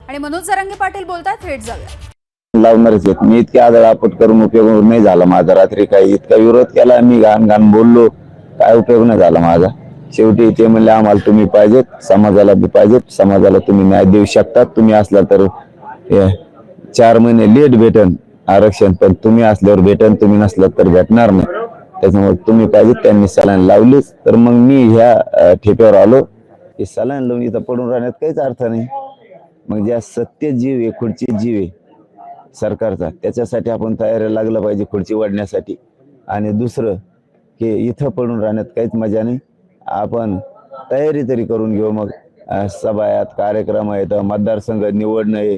आणि मनोज जरांगे पाटील बोलतात, थेट जाऊया. लावणारच आहेत. मी इतके आदळआपट करून उपयोग नाही झाला माझा. रात्री काही इतका विरोध केला, मी घाण घाण बोललो, काय उपयोग नाही झाला माझा. शेवटी ते म्हणले आम्हाला तुम्ही पाहिजेत, समाजाला बी पाहिजेत, समाजाला तुम्ही न्याय देऊ शकतात. तुम्ही असला तर 4 महिने लेट भेटन आरक्षण, पण तुम्ही असल्यावर भेटन, तुम्ही नसलात तर भेटणार नाही. त्याच्यामुळे तुम्ही पाहिजे. त्यांनी सलाईन लावलीच, तर मग मी ह्या ठेप्यावर आलो की सलाईन लावून इथं पडून राहण्यात काहीच अर्थ नाही. मग ज्या सत्य जीव आहे, खुर्ची जीव आहे सरकारचा, त्याच्यासाठी आपण तयारी लागलं पाहिजे खुर्ची वाढण्यासाठी. आणि दुसरं की इथं पडून राहण्यात काहीच मजा नाही. आपण तयारी तरी करून घेऊ. मग सभा आहेत, कार्यक्रम आहेत, मतदारसंघ निवडणं आहे,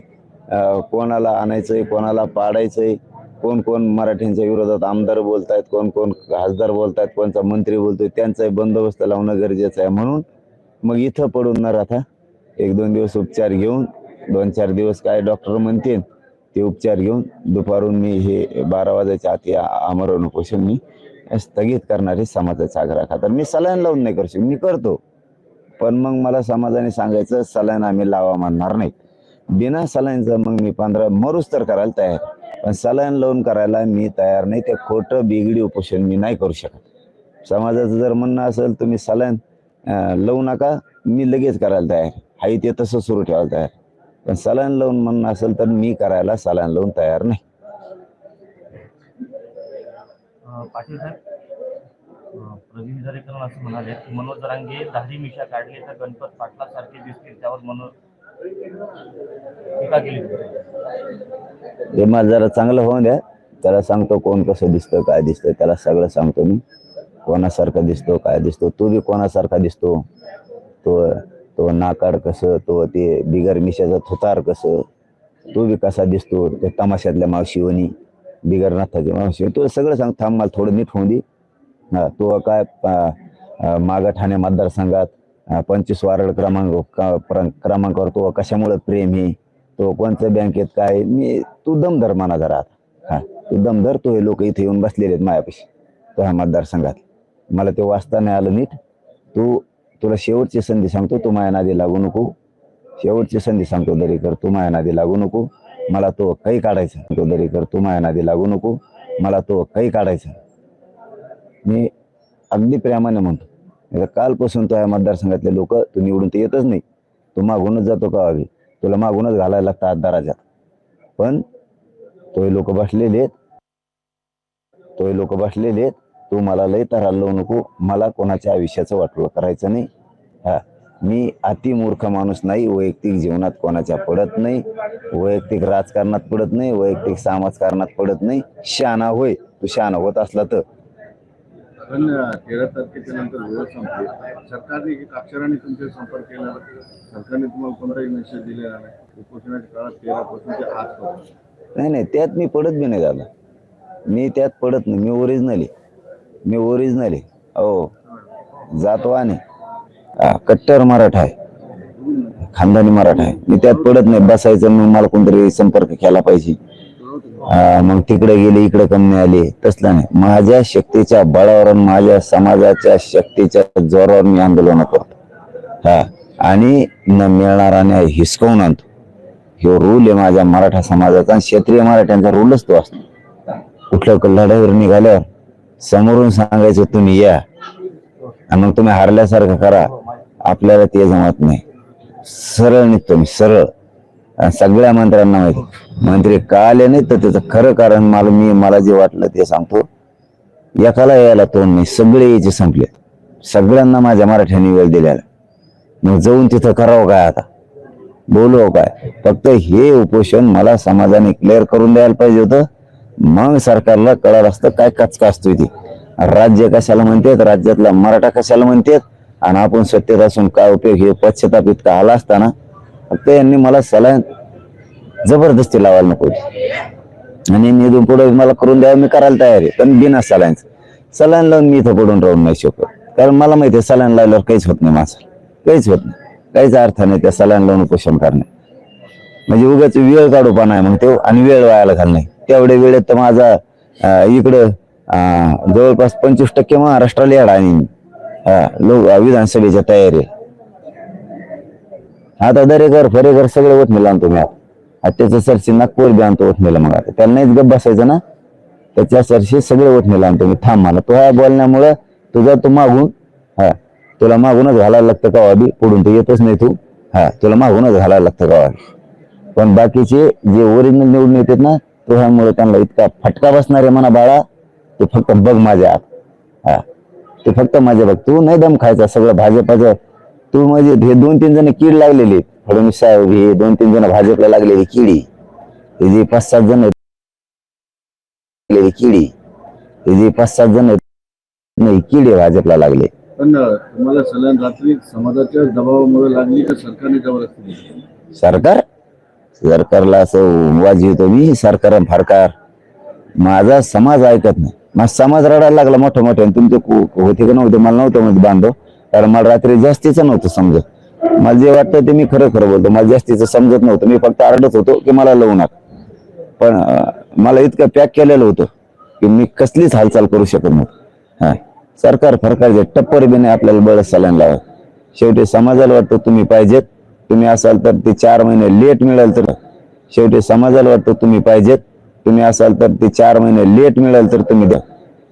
कोणाला आणायचंय, कोणाला पाडायचंय, कोण कोण मराठ्यांच्या विरोधात आमदार बोलतायत, कोण कोण खासदार बोलतायत, कोणचा मंत्री बोलतोय, त्यांचाही बंदोबस्त लावणं गरजेचं आहे. म्हणून मग इथं पडून न राहता 1-2 दिवस उपचार घेऊन, 2-4 दिवस काय डॉक्टर म्हणतील ते उपचार घेऊन दुपारून मी हे 12 वाजायच्या आत आमरण उपोषण मी स्थगित करणारे समाजाचा आग्रह खातर. मी सलाईन लावून नाही करू शकतो, मी करतो, पण मग मला समाजाने सांगायचं सलाईन आम्ही लावा म्हणणार नाही. बिना सलाईनचं मग मी 15 मरूच तर करायला तयार, पण सलाईन लावून करायला मी तयार नाही. ते खोटं बिगडी उपोषण मी नाही करू शकत. समाजाचं जर म्हणणं असेल तुम्ही सलाईन लावू नका, मी लगेच करायला तयार आहे, ते तसं सुरू ठेवायला तयार. पण सलाईन लावून म्हणणं असेल तर मी करायला सलाईन लावून तयार नाही. पाटील साहेब, प्रवीण दरेकर असं म्हणाले की मनोज जरांगे दाढी मिशा काढले तर गणपत पाटलासारखे दिसतील, त्यावर मनोज टीका केली. हे मला जरा चांगलं होऊन द्या. त्याला सांगतो कोण कसं दिसतं, काय दिसतं, त्याला सगळं सांगतो मी. कोणासारखा दिसतो, काय दिसतो, तो बी कोणासारखा दिसतो, तो नाकाड कसं, तो ते बिगर मिशाचा थुतार कसं, तो बी कसा दिसतो, ते तमाशातल्या मावशीवणी, बिगर नाथाची मावशी, तो सगळं सांग. थांब मला थोडं नीट होऊन दे. तो काय मागं ठाणे मतदारसंघात 25 वार्ड क्रमांकावर तो कशामुळे प्रेम आहे, तो कोणत्या बँकेत काय, तू दमधर म्हणा जरा. तू दमधर. तो हे लोक इथे येऊन बसलेले आहेत मायापाशी, तो ह्या मतदारसंघात. मला ते वाचता नाही आलं नीट. तुला शेवटची संधी सांगतो, तू माया नादी लागू नको. शेवटची संधी सांगतो दरेकर, तू माया नादी लागू नको. मला तो काही काढायचा. तो दरेकर, तू माया नादी लागू नको. मला तो काही काढायचा. मी अगदी प्रेमाने म्हणतो. कालपासून तो या मतदारसंघातले लोक, तू निवडून तर येतच नाही, तू मागूनच जातो का हवी, तुला मागूनच घालायला लागतं आतदाराच्या. पण तो लोक बसलेले तू मला लय तरार लावू नको. मला कोणाच्या आयुष्याचं वाटोळं करायचं नाही. मी अति मूर्ख माणूस नाही. वैयक्तिक जीवनात कोणाच्या पडत नाही, वैयक्तिक राजकारणात पडत नाही, वैयक्तिक समाजकारणात पडत नाही. शहाणा होय, तू शहाणा होत असला तर. पण 13 तारखेच्या नंतर वेळ संपली, सरकारने एक अक्षराने तुमचे संपर्क केला, सरकारने तुम्हाला 15 मेसेज दिलेला नाही. उपोषणाच्या काळात 13 पासून ते आज नाही, त्यात मी पडत बी नाही दादा. मी त्यात पडत नाही. मी ओरिजिनल आहे. हो, जातवाने कट्टर मराठा आहे, खानदानी मराठा आहे. मी त्यात पडत नाही. बसायचं मग मला कोणतरी संपर्क केला पाहिजे, मग तिकडे गेले इकडे कमी आले, तसलं नाही. माझ्या शक्तीच्या बळावर, माझ्या समाजाच्या शक्तीच्या जोरावर मी आंदोलन करतो. आणि न मिळणारा न्याय हिसकावून आणतो. हे रूल आहे माझ्या मराठा समाजाचा. क्षत्रिय मराठ्यांचा रूलच तो असतो. कुठल्या लढाईवर निघाल्यावर समोरून सांगायचं तुम्ही या, आणि मग तुम्ही हारल्यासारखं करा. आपल्याला ते जमत नाही. सरळ निघतो मी, सरळ. सगळ्या मंत्र्यांना माहिती, मंत्री का आले नाही तर त्याचं खरं कारण मला जे वाटलं ते सांगतो. एकाला यायला तोंड नाही, सगळे यायचे संपले. सगळ्यांना माझ्या मराठ्यांनी वेळ दिलेला. मग जाऊन तिथं करावं काय, आता बोलू काय. फक्त हे उपोषण मला समाजाने क्लिअर करून द्यायला पाहिजे होतं. मग सरकारला कळालं असतं काय कचका असतोय ती. राज्य कशाला म्हणतात, राज्यातला मराठा कशाला म्हणतात, आणि आपण सत्तेत असून काय उपयोग. हे पश्चाताप इतका आला असताना फक्त यांनी मला सलाईन जबरदस्ती लावायला नको होती. आणि निधून पुढे मला करून द्यावं, मी करायला तयार आहे, पण बिना सलाईन लावून मी इथं पडून राहून नाही शकत. कारण मला माहिती आहे सलाईन लावल्यावर काहीच होत नाही, माणसाला काहीच होत नाही. काहीच अर्थ नाही त्या सलाईन लावून उपोषण करणे. म्हणजे उगाच वेळ काढूपणा आहे मग तो, आणि वेळ वायाला घाल नाही. तेवढ्या वेळेत तर माझा इकडं जवळपास 25% महाराष्ट्राला येडा आणि विधानसभेच्या तयारी. आता दरेकर फरेकर सगळे वठणीला आणतो मी आता त्याचं सरशी नागपूर बी आणतो वठणीला. मग आता त्याला नाहीच गप बसायचं ना, त्याच्या सरशी सगळे वठणीला आणतो मी. थांब मला तो ह्या बोलण्यामुळं तुझा तू मागून तुला मागूनच घालायला लागतं का बी, पुढून तर येतच नाही तू. तुला मागूनच घालायला लागतं का. पण बाकीचे जे ओरिजिनल निवडून येतात ना, तो ह्यामुळे त्यांना इतका फटका बसणार आहे म्हणा बाळा. ते फक्त बघ माझ्या ते फक्त माझ्या बघ. तू नाही दम खायचा सगळं भाजपाचं. तू म्हणजे हे 2-3 जण कीड लागलेली फडणवीस साहेब, हे 2-3 जण भाजपला लागलेली किडी, हे जे 5-7 जण किडी, हे जे 5-7 जण नाही किडी भाजपला लागले. पण तुम्हाला सलग रात्री समाजाच्या दबावामुळे लागली का सरकारने जबरदस्ती केली? सरकारला असं वाजवतो मी, सरकार फारकार. माझा समाज ऐकत नाही. माझा समाज रडायला लागला मोठ्या मोठ्या. तुमचे होते का नव्हते मला नव्हतं मध्ये बांधव, कारण मला रात्री जास्तीचं नव्हतं समजत. मला जे वाटतं ते मी खरं बोलतो. मला जास्तीचं समजत नव्हतं. मी फक्त आरडत होतो की मला लवू नका. पण मला इतकं पॅक केलेलं होतं की मी कसलीच हालचाल करू शकत नव्हतो. सरकार फरकारचे टप्पर बी नाही आपल्याला बळच सलाईन लावा. शेवटी समाजाला वाटतं तुम्ही पाहिजेत, तुम्ही असाल तर ते 4 महिने लेट मिळेल तर. शेवटी समाजाला वाटतं तुम्ही पाहिजेत, तुम्ही असाल तर ते 4 महिने लेट मिळेल तर तुम्ही द्या.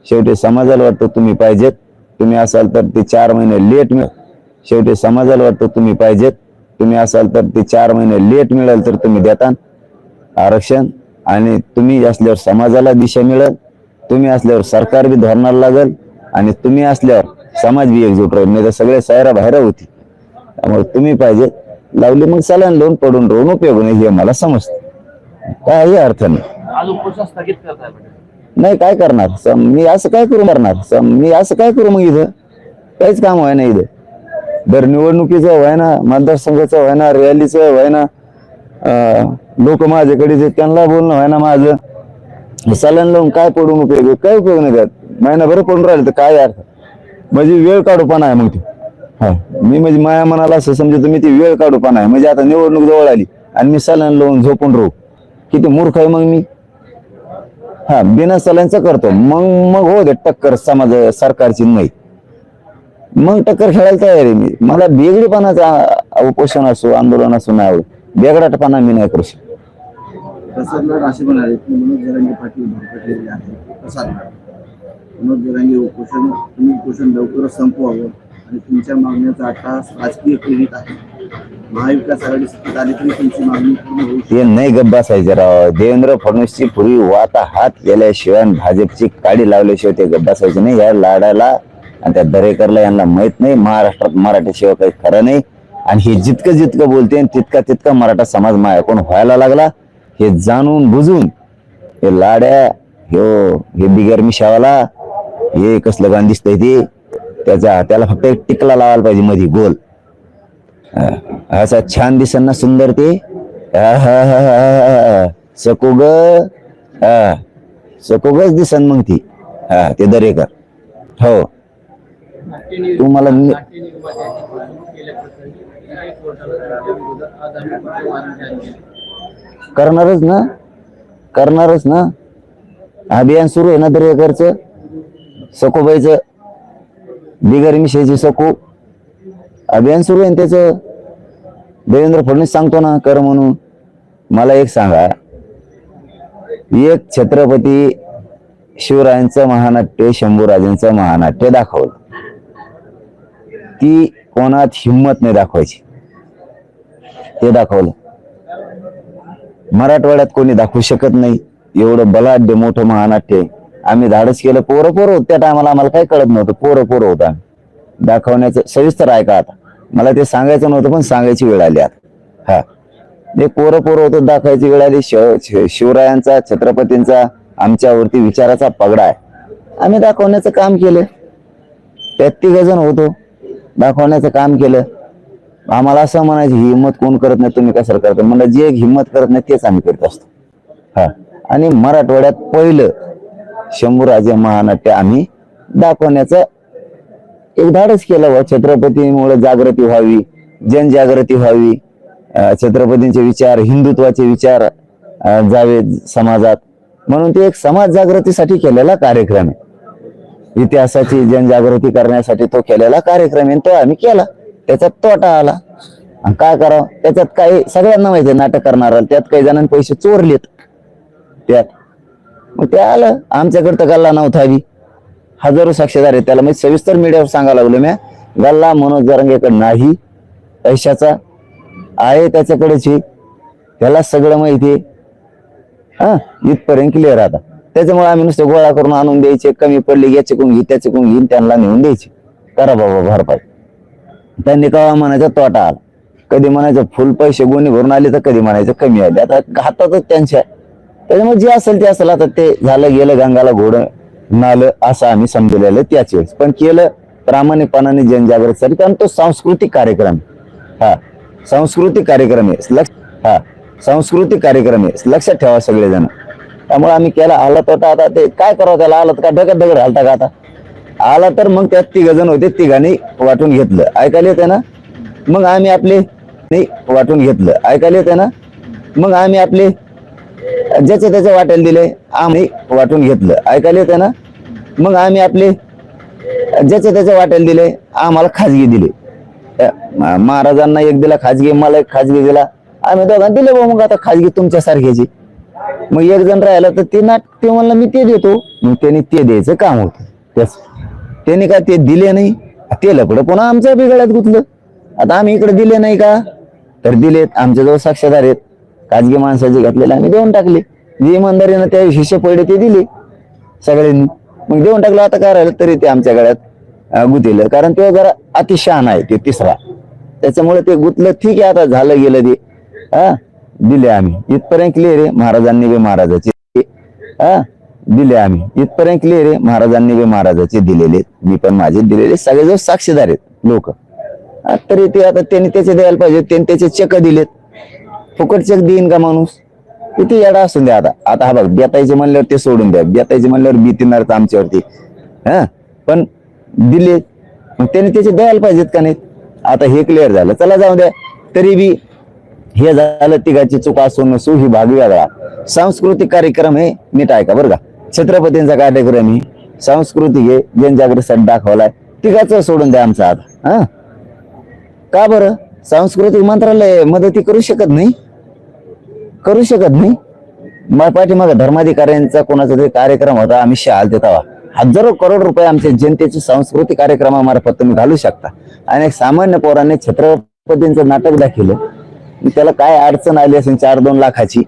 शेवटी समाजाला वाटतं तुम्ही पाहिजेत, तुम्ही असाल तर ते 4 महिने लेट मिळेल. शेवटी समाजाला वाटतं तुम्ही पाहिजेत, तुम्ही असाल तर ते 4 महिने लेट मिळेल तर तुम्ही देता आरक्षण. आणि तुम्ही असल्यावर समाजाला दिशा मिळेल, तुम्ही असल्यावर सरकार बी धोरणाला लागेल, आणि तुम्ही असल्यावर समाज बी एकजूट राहील. नाही तर सगळे सायरा बाहेर होती. त्यामुळे तुम्ही पाहिजे लावली मग सलाईन लावून पडून राहून उपयोग नाही, हे मला समजतं. काही अर्थ नाही. आज उपोषण स्थगित करताय नाही काय करणार मी असं काय करू मारणार मी असं काय करू. मग इथं काहीच काम व्हाय ना. इथं दर निवडणुकीचं व्हाय ना, मतदारसंघाचं व्हाय ना, रॅलीचं व्हाय ना, लोक माझ्याकडे त्यांना बोलणं व्हाय ना. माझं सलाईन लावून काय पडून उपयोग, काय उपयोग नाही त्यात. महिनाभर पडून राहिलं तर काय अर्थ. म्हणजे वेळ काढूपणा आहे मग ते. मी म्हणजे माया मनाला असं समजतो मी ती वेळ काढूपणा आहे. म्हणजे आता निवडणूक जवळ आली आणि मी सलाईन लावून झोपून राहू, किती मूर्ख आहे मग मी. बिना सलाईनचं करतो. मग हो दे टक्कर समाज सरकारची नाही, मग टक्कर खेळायला तयार आहे मी. मला बेगडीपणाचा उपोषण असो आंदोलन असो नाही आवडत. बेगडाटपणा मी नाही करू शकत. प्रसाद असे म्हणाले की मनोज जरांगे पाटील भरकटलेले आहे. प्रसाद मनोज जरांगे तुम्ही उपोषण लवकरच संपवावं आणि तुमच्या मागण्याचा आठास राजकीय प्रेरित आहे. महाविकास आघाडी सत्तेत आली तरी तुमची मागणी पूर्ण होऊ शकते. ते नाही गप्प बसायचं राव. देवेंद्र फडणवीसची पूर्वी वाता हात गेल्याशिवाय भाजपची काडी लावल्याशिवाय ते गप्प बसायचे नाही. या लाडाला आणि त्या दरेकरला यांना माहित नाही महाराष्ट्रात मराठी शिवाय काही खरं नाही. आणि हे जितकं बोलते तितका मराठा समाज मायाकोण व्हायला लागला. हे जाणून बुजून हे लाड्या हे बिगर मिशावाला हे कसलं गाण दिसतंय ते. त्याला फक्त एक टिकला लावायला पाहिजे मध्ये गोल. असा छान दिसन ना सुंदर ते. सकोगच दिसन मग ती. ते दरेकर हो. तुम्हाला करणारच ना. अभियान सुरू आहे ना दरेकरचं, सकोबाईचं, बिगर मिशाची सकू अभियान सुरू आहे त्याचं. देवेंद्र फडणवीस सांगतो ना कर म्हणून. मला एक सांगा, एक छत्रपती शिवरायांचं महानाट्य शंभूराजांचं महानाट्य दाखवलं. ती कोणात हिंमत नाही दाखवायची, ते दाखवलं. मराठवाड्यात कोणी दाखवू शकत नाही एवढं बलाढ्य मोठं महानाट्य. आम्ही धाडस केलं. पोरं होत त्या टायमाला. आम्हाला काही कळत नव्हतं. पोरं होत आम्ही दाखवण्याचं. सविस्तर ऐका आता. मला ते सांगायचं नव्हतं पण सांगायची वेळ आली आता. ते पोरं होतं दाखवायची वेळ आली. शिवरायांचा छत्रपतींचा आमच्यावरती विचाराचा पगडा आहे. आम्ही दाखवण्याचं काम केलं. 33 जण होतो, दाखवण्याचं काम केलं. आम्हाला असं म्हणायचं हिंमत कोण करत नाही, तुम्ही कसं करता. मला जे हिंमत करत नाही तेच आम्ही करत असतो. आणि मराठवाड्यात पहिलं शंभूराजे महानाट्य आम्ही दाखवण्याचं एक धाडस केलं. छत्रपतीमुळे जागृती व्हावी, जनजागृती व्हावी, छत्रपतींचे विचार हिंदुत्वाचे विचार जावे समाजात, म्हणून ते एक समाज जागृतीसाठी केलेला कार्यक्रम आहे. इतिहासाची जनजागृती करण्यासाठी तो केलेला कार्यक्रम आहे. तो आम्ही केला. त्याचा तोटा आला. आणि काय करावं त्याच्यात काही सगळ्यांना माहिती नाटक करणार त्यात काही जणांनी पैसे चोरलेत त्यात मग ते आलं आमच्याकडे तर गल्ला नव्हता बी हजारो साक्षीदार आहेत त्याला मी सविस्तर मीडियावर सांगायला लागलो मी गल्ला मनोज जरांगेकडे नाही पैशाचा आहे त्याच्याकडेच त्याला सगळं माहिती हा इथपर्यंत क्लिअर आता त्याच्यामुळे आम्ही नुसते गोळा करून आणून द्यायचे कमी पडले याचे कोण घे त्याचे कोण घेईन त्यांना नेऊन द्यायचे करा बाबा भरपाई त्यांनी कवा म्हणायचा तोटा आला कधी म्हणायचं फुल पैसे गोणी भरून आले तर कधी म्हणायचं कमी आले आता हातातच त्यांच्या त्याच्यामुळे जे असेल ते असेल आता ते झालं गेलं गंगाला घोडं नालं असं आम्ही समजलेलं त्याच वेळेस पण केलं प्रामाणिकपणाने जनजागृतीसाठी कारण तो सांस्कृतिक कार्यक्रम हा सांस्कृतिक कार्यक्रम आहे हा सांस्कृतिक कार्यक्रम आहे लक्षात ठेवा सगळेजण त्यामुळे आम्ही केला आला तर आता ते काय करावं त्याला आलं तर का डगत दगड घालता का आता आला तर मग त्यात 3 जण होते 3घांनी वाटून घेतलं ऐकायला येते ना मग आम्ही आपले नाही वाटून घेतलं ऐकायला येते ना मग आम्ही आपले ज्याचे त्याचे वाटायला दिले आम्ही वाटून घेतलं ऐकायला येते ना मग आम्ही आपले ज्याचे त्याचे वाटायला दिले आम्हाला खाजगी दिले महाराजांना एक दिला खाजगी मला एक खाजगी दिला आम्ही दोघांना दिले बा मग आता खाजगी तुमच्यासारख्याची मग 1 जण राहिला तर ते ते म्हणलं मी ते देतो मग त्यांनी ते द्यायचं काम होतं त्याच त्यांनी काय ते दिले नाही ते लपडं पुन्हा आमच्या बिघड्यात गुतलं आता आम्ही इकडे दिले नाही का तर दिलेत आमच्याजवळ साक्षीदार आहेत खाजगी माणसाचे घातलेले आम्ही देऊन टाकले जे इमानदारीनं त्या शिष्य पडले ते दिले सगळ्यांनी मग देऊन टाकलं आता काय राहिलं तरी ते आमच्या गळ्यात गुतीलं कारण ते जरा अतिशहाण आहे ते 3रा त्याच्यामुळे ते गुतलं ठीक आहे आता झालं गेलं ते हा दिले आम्ही इथपर्यंत क्लिअर आहे महाराजांनी बी महाराजाचे हा दिले आम्ही इथपर्यंत क्लिअर आहे महाराजांनी बी महाराजाचे दिलेले मी पण माझे दिलेले सगळेजण साक्षीदार आहेत लोक तरी ते आता त्यांनी त्याचे द्यायला पाहिजे त्यांनी त्याचे चेक दिलेत फुकट चेक देईन का माणूस किती येडा असून द्या आता हा बघ बेतायचे म्हणल्यावर ते सोडून द्या बेतायचे म्हणल्यावर भीतीणार आमच्यावरती हा पण दिले मग त्यांनी त्याचे द्यायला पाहिजेत का नाहीत आता हे क्लिअर झालं चला जाऊ द्या तरी बी हे झालं 3घाची चूक असो नसो ही भाग वेगळा सांस्कृतिक कार्यक्रम हे नीट ऐका बरं का छत्रपतींचा कार्यक्रम ही सांस्कृतिक आहे जनजागृतीसाठी दाखवलाय 3घाचं सोडून द्या आमचा आता हा का बरं सांस्कृतिक मंत्रालय मदती करू शकत नाही पाठीमागे धर्माधिकाऱ्यांचा कोणाचा तरी कार्यक्रम होता आम्ही आलते तेव्हा हजारो करोड रुपये आमच्या जनतेचे सांस्कृतिक कार्यक्रमामार्फत तुम्ही घालू शकता आणि एक सामान्य पोराने छत्रपतींचं नाटक दाखवलं त्याला काय अडचण आली असेल 4-2 लाखाची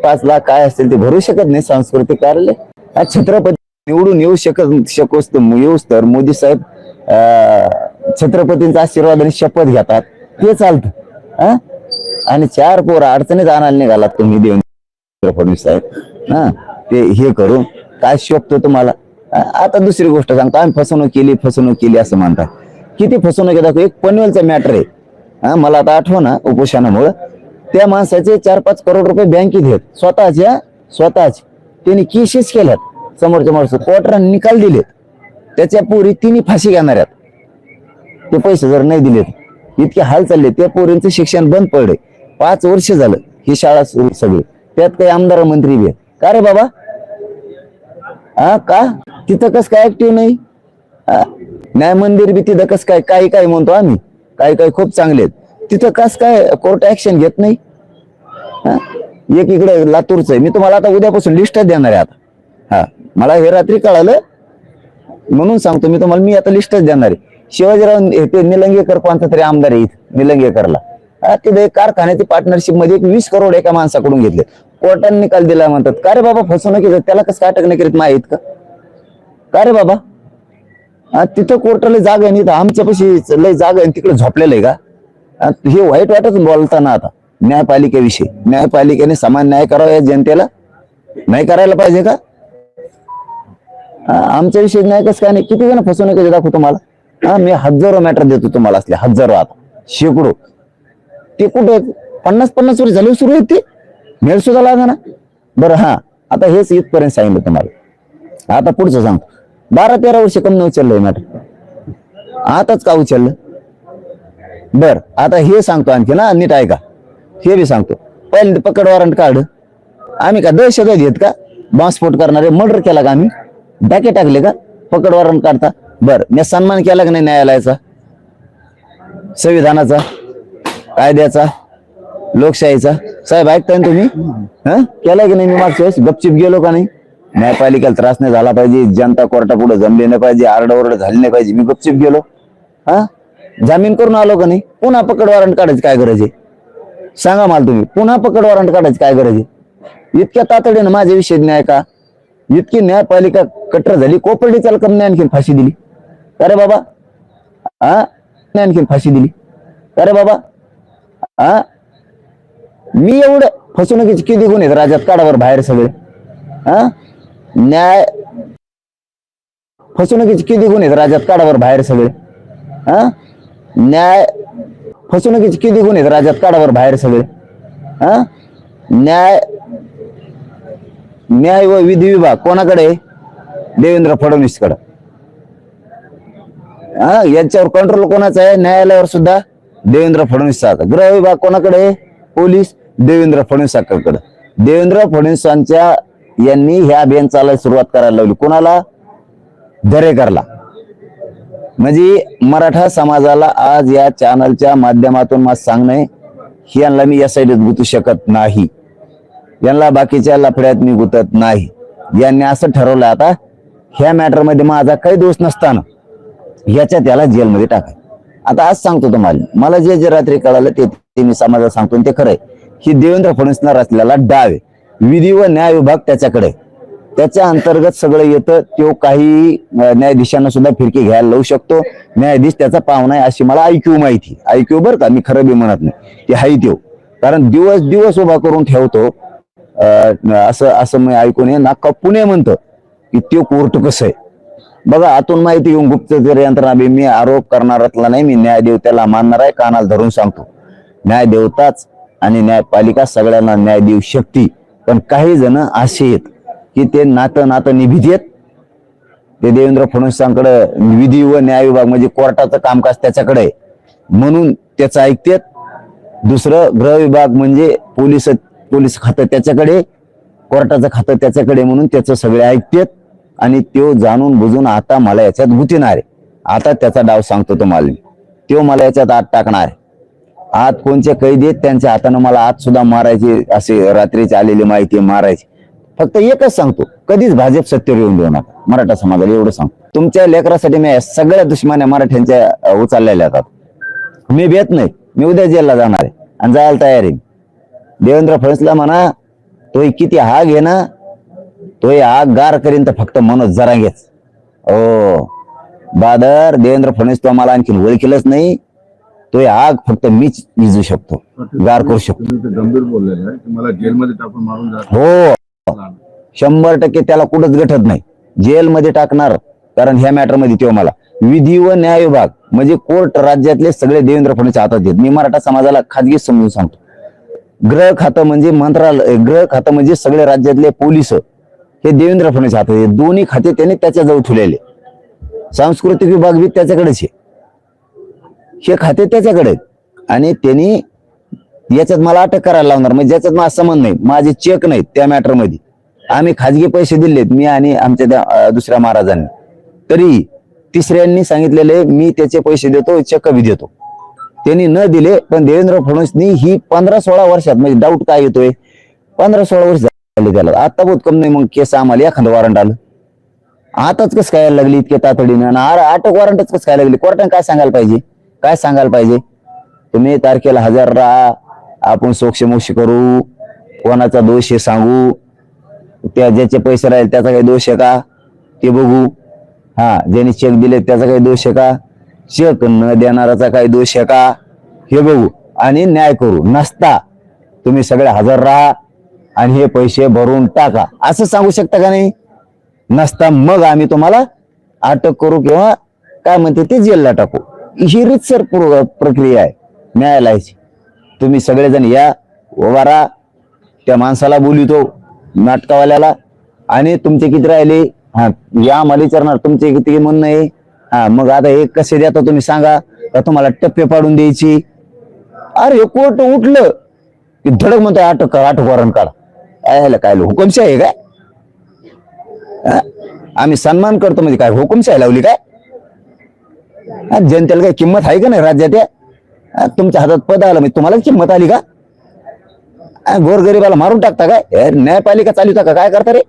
5 लाख काय असेल ते भरू शकत नाही सांस्कृतिक कार्यालय छत्रपती निवडून येऊस तर मोदी साहेब छत्रपतींचा आशीर्वाद आणि शपथ घेतात ते चालतं आणि 4 पोरं अडचणीत आणायला निघालात तुम्ही देवेंद्र फडणवीस साहेब ते हे करून काय शोभतो तुम्हाला आता दुसरी गोष्ट सांगतो आम्ही फसवणूक केली असं म्हणतात किती फसवणूक दाखव एक पनवेलचा मॅटर आहे मला आता आठवना उपोषणामुळे त्या माणसाचे 4-5 करोड रुपये बँकेत आहेत स्वतःच त्यांनी केसेस केल्यात समोरच्या माणसं कोर्टाने निकाल दिलेत त्याच्या पोरी तिन्ही फाशी घेणार आहेत ते पैसे जर नाही दिलेत इतके हाल चालले त्या पोरींचं शिक्षण बंद पडले 5 वर्ष झालं ही शाळा सुरू सगळी त्यात काही आमदार मंत्री बी आहेत का रे बाबा का तिथं कस काय ऍक्टिव्ह नाही न्याय मंदिर बी तिथं कस काय काही म्हणतो आम्ही काही खूप चांगले आहेत तिथं कस काय कोर्ट ऍक्शन घेत नाही एक इकडे लातूरचं आहे मी तुम्हाला आता उद्यापासून लिस्ट देणार आहे आता मला हे रात्री कळालं म्हणून सांगतो मी आता लिस्टच देणार आहे शिवाजीराव ते निलंगेकर कोणता तरी आमदार आहे निलंगेकरला तिथे कारखान्याची पार्टनरशिप मध्ये 20 करोड एका माणसाकडून घेतले कोर्टाने निकाल दिला म्हणतात का रे बाबा फसवणूक त्याला कसं अटक नाही करीत माहित का रे बाबा तिथं कोर्टाला जागा नाही तर आमच्यापाशी लय जागा आहे तिकडे झोपलेलं आहे का हे वाईट वाटत बोलताना आता न्यायपालिकेविषयी न्यायपालिकेने समान न्याय करावा या जनतेला नाही करायला पाहिजे का आमच्या विषयी न्याय कसं काय नाही किती जण फसवणूक दाखवतो तुम्हाला मी हजारो मॅटर देतो तुम्हाला असले हजारो आता शेकडो ते कुठे 50 वर्ष झाले सुरू आहेत ते मेळ सुद्धा लागा ना बरं आता हेच इथपर्यंत सांगितलं तुम्हाला आता पुढचं सांगतो 12-13 वर्ष कमी उचललंय मॅटर आताच का उचललं बर आता हे सांगतो आणखी ना नीट ऐका हे बी सांगतो पहिले पकड वॉरंट काढ आम्ही का दहशतवादी आहेत का बॉम्बस्फोट करणारे मर्डर केला का आम्ही डाके टाकले का पकड वॉरंट काढता बर मी सन्मान केला का नाही न्यायालयाचा संविधानाचा, कायद्याचा, लोकशाहीचा. साहेब ऐकताय ना तुम्ही? केलाय की नाही? मी मागच्या वेळेस गपचिप गेलो का नाही? न्यायपालिकेला त्रास नाही झाला पाहिजे, जनता कोर्टापुढे जमली नाही पाहिजे, आरडाओरड झाली नाही पाहिजे, मी गपचिप गेलो. हा, जामीन करून आलो का नाही? पुन्हा पकड वॉरंट काढायची काय गरज आहे? सांगा मला तुम्ही, पुन्हा पकड वॉरंट काढायची काय गरज आहे? इतक्या तातडीनं माझ्या विषयी न्याय का? इतकी न्यायपालिका कट्टर झाली, कोपर्डीच्या कमी आणखीन फाशी दिली. अरे बाबा, हा, आणखीन फाशी दिली. अरे बाबा, हा, मी एवढं फसवणुकीचे किती गुन्हे आहेत राज्यात, काढावर बाहेर सगळे. हा, न्याय फसवणुकीचे किती गुन्हे आहेत राज्यात, काढावर बाहेर सगळे. हा, न्याय फसवणुकीचे किती गुन्हे आहेत राज्यात, काढावर बाहेर सगळे. हा, न्याय व विधी विभाग कोणाकडे? देवेंद्र फडणवीस कडे. हा, यांच्यावर कंट्रोल कोणाचा आहे? न्यायालयावर सुद्धा देवेंद्र फडणवीसचा. गृह विभाग कोणाकडे? पोलीस देवेंद्र फडणवीसांकडे. देवेंद्र फडणवीसांच्या यांनी ह्या अभियान चालायला सुरुवात करायला लावली. कोणाला? दरेकरला. म्हणजे मराठा समाजाला आज या चॅनलच्या माध्यमातून मला सांगणं, यांना मी या साईडत गुंतू शकत नाही, यांना बाकीच्या लफड्यात मी गुंतत नाही. यांनी असं ठरवलं आता ह्या मॅटर मध्ये माझा काही दोष नसताना ह्याच्यात याला जेलमध्ये टाकाय. आता आज सांगतो तुम्हाला, मला जे जे रात्री कळालं ते मी समाजाला सांगतो, ते खरंय. ही देवेंद्र फडणवीसना रचलेला डाव आहे. विधी व न्याय विभाग त्याच्याकडे, त्याच्या अंतर्गत सगळं येतं. तो काही न्यायाधीशांना सुद्धा फिरकी घ्यायला लावू शकतो. न्यायाधीश त्याचा पाहुणा आहे अशी मला ऐक्यू माहिती. ऐक्यू बरं का, मी खरं बी म्हणत नाही, ते हाय त्यो. कारण दिवस दिवस उभा करून ठेवतो. असं मी ऐकून ये ना, पुणे म्हणतं की त्यो कोर्ट कसं आहे बघा. आतून माहिती घेऊन गुप्तचर यंत्रणा बी, मी आरोप करणारातला नाही, मी न्यायदेवतेला मानणार आहे. कानाला धरून सांगतो, न्यायदेवताच आणि न्यायपालिका सगळ्यांना न्याय देऊ शकते. पण काही जण असे आहेत की ते नातं निभित आहेत. ते देवेंद्र फडणवीसांकडे विधी व न्याय विभाग म्हणजे कोर्टाचं कामकाज त्याच्याकडे आहे म्हणून त्याचं ऐकतात. दुसरं गृह विभाग म्हणजे पोलीस खातं त्याच्याकडे, कोर्टाचं खातं त्याच्याकडे म्हणून त्याचं सगळे ऐकतात. आणि तो जाणून बुजून आता मला याच्यात गुंतणार आहे. आता त्याचा डाव सांगतो तुम्हाला, तो मला याच्यात आत टाकणार आहे. आत कोणचे कैदी आहेत त्यांच्या हातानं मला आत सुद्धा मारायची, असे रात्रीची आलेली माहिती मारायची. फक्त एकच सांगतो, कधीच भाजप सत्तेवर येऊन देऊ नका. मराठा समाजाला एवढं सांगतो. तुमच्या लेकरासाठी मी सगळ्या दुश्मन्या मराठ्यांच्या उचललेल्या आहेत. मी भेट नाही, मी उद्या जेलला जाणार आहे आणि जायला तयार आहे. देवेंद्र फडणवीसला म्हणा, तो किती हाग आहे ना, तो आग गार करीन तर फक्त मनोज जरांगेच. ओ बादर, देवेंद्र फडणवीस तो मला आणखी ओळखीलच नाही. तो आग फक्त मीच विजू शकतो, गार करू शकतो. गंभीर बोललेलं आहे की मला जेलमध्ये टाकून मारून जात. हो, 100% त्याला कुठंच गठत नाही, जेलमध्ये टाकणार. कारण ह्या मॅटर मध्ये तो मला विधी व न्याय विभाग म्हणजे कोर्ट राज्यातले सगळे देवेंद्र फडणवीस हातात आहेत. मी मराठा समाजाला खाजगी समजून सांगतो. गृह खातं म्हणजे मंत्रालय, गृह खातं म्हणजे सगळे राज्यातले पोलीस हे देवेंद्र फडणवीस हातात आहेत. दोन्ही खाते त्यांनी त्याच्याजवळ ठेवलेले. सांस्कृतिक विभाग बी त्याच्याकडेच आहे, हे खाते त्याच्याकडे. आणि त्यांनी याच्यात मला अटक करायला लावणार, म्हणजे ज्याच्यात माझा संबंध नाही, माझे चेक नाहीत त्या मॅटर मध्ये. आम्ही खाजगी पैसे दिलेत, मी आणि आमच्या त्या दुसऱ्या महाराजांनी. तरी तिसऱ्यांनी सांगितलेले मी त्याचे पैसे देतो, चेक बी देतो. त्यांनी न दिले, पण देवेंद्र फडणवीसनी ही 15-16 वर्षात, म्हणजे डाऊट काय येतोय, 15-16 वर्ष झाले त्याला. आता बहुत कम नाही, मग केस आम्हाला एखादं वॉरंट आलं. आताच कसं काय लागली इतक्या तातडीनं? अटक वॉरंटच कसं काय लागली? कोर्टाने काय सांगायला पाहिजे? काय सांगायला पाहिजे? तुम्ही तारखेला हजर राहा, आपण सोक्षमोक्ष करू, कोणाचा दोष हे सांगू, त्या ज्याचे पैसे राहील त्याचा काही दोष आहे का ते बघू. हा, ज्यांनी चेक दिले त्याचा काही दोष आहे का, चेक न देणाराचा काही दोष आहे का हे बघू आणि न्याय करू. नसता तुम्ही सगळे हजर राहा आणि हे पैसे भरून टाका, असं सांगू शकता का नाही? नसता मग आम्ही तुम्हाला अटक करू किंवा काय म्हणते ते जेलला टाकू. ही रीतसर प्रक्रिया आहे न्यायालयाची. तुम्ही सगळेजण या, उभा राहा, त्या माणसाला बोलितो नाटकावाल्याला, आणि तुमचे किती राहिले हा या मला विचारणार, तुमचे किती म्हणणं आहे. हा, मग आता हे कसे देता तुम्ही सांगा, का तुम्हाला टप्पे पाडून द्यायची? अरे कोर्ट उठलं की धडक म्हणतोय अटक वॉरंट काढा. काय हुकुमशाही आहे काय? आम्ही सन्मान करतो म्हणजे काय हुकुमशाही लावली काय? जनतेला काही किंमत आहे का नाही राज्यात? तुमच्या हातात पद आलं म्हणजे तुम्हाला किंमत आली का? गोरगरिबाला मारून टाकता काय? न्यायपालिका चालवता का? काय करता रे?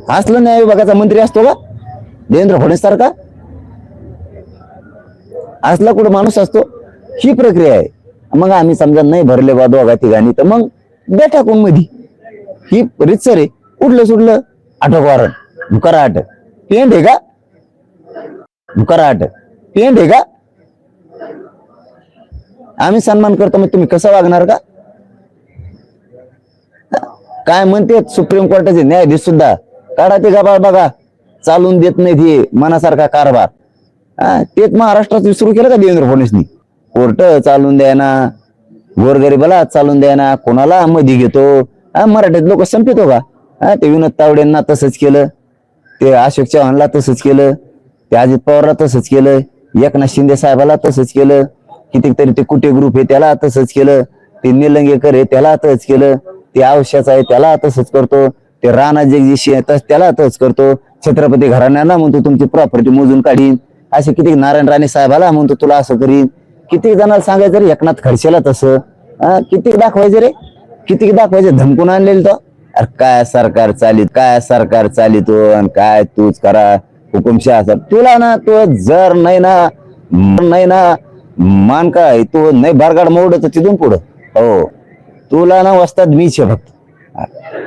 असलं न्याय विभागाचा मंत्री असतो का देवेंद्र फडणवीस सारखा? असला कुठं माणूस असतो? ही प्रक्रिया आहे. मग आम्ही समजा नाही भरले बा दोघा तिघांनी तर मग बेटा कोण मधी ही रितसर आहे. उडलं सुडलं अटक वॉरंट करा अटक. पेंड आहे का? करा अटक. पेंड आहे का? आम्ही सन्मान करतो मग तुम्ही कसं वागणार का? काय म्हणते सुप्रीम कोर्टाचे न्यायाधीश सुद्धा काढा ते गबाळ बघा चालून देत नाही ते मनासारखा कारभार. तेच महाराष्ट्रात सुरू केलं का देवेंद्र फडणवीसनी? कोर्ट चालून द्यायना, गोरगरिबाला चालून द्यायना, कोणाला मध्ये घेतो. मराठीत लोक संपितो का? ते विनोद तावडेंना तसंच केलं, ते अशोक चव्हाणला तसंच केलं, ते अजित पवारला तसंच केलं, एकनाथ शिंदे साहेबाला तसंच केलं, कितीतरी ते कुटे ग्रुप आहे त्याला तसंच केलं, ते निलंगेकर आहे त्याला तसंच केलं, ते आवश्याचा आहे त्याला तसंच करतो, ते राणा जगदीशी त्याला तसंच करतो, छत्रपती घराण्याला म्हणतो तुमची प्रॉपर्टी मोजून काढीन, असे किती नारायण राणे साहेबाला म्हणतो तुला असं करीन. किती जणांना सांगायचं रे एकनाथ खडसेला तसं? किती दाखवायचं रे? किती दाखवायचं? धमकून आणलेलं तर अरे काय सरकार चालित, काय सरकार चालितो आणि काय तूच करा हुकुमशाह. तुला ना तो जर नाही ना मान काय तू नाही बारगाड मोडत तिथून पुढं. हो तुला ना वस्ताद मीच आहे फक्त.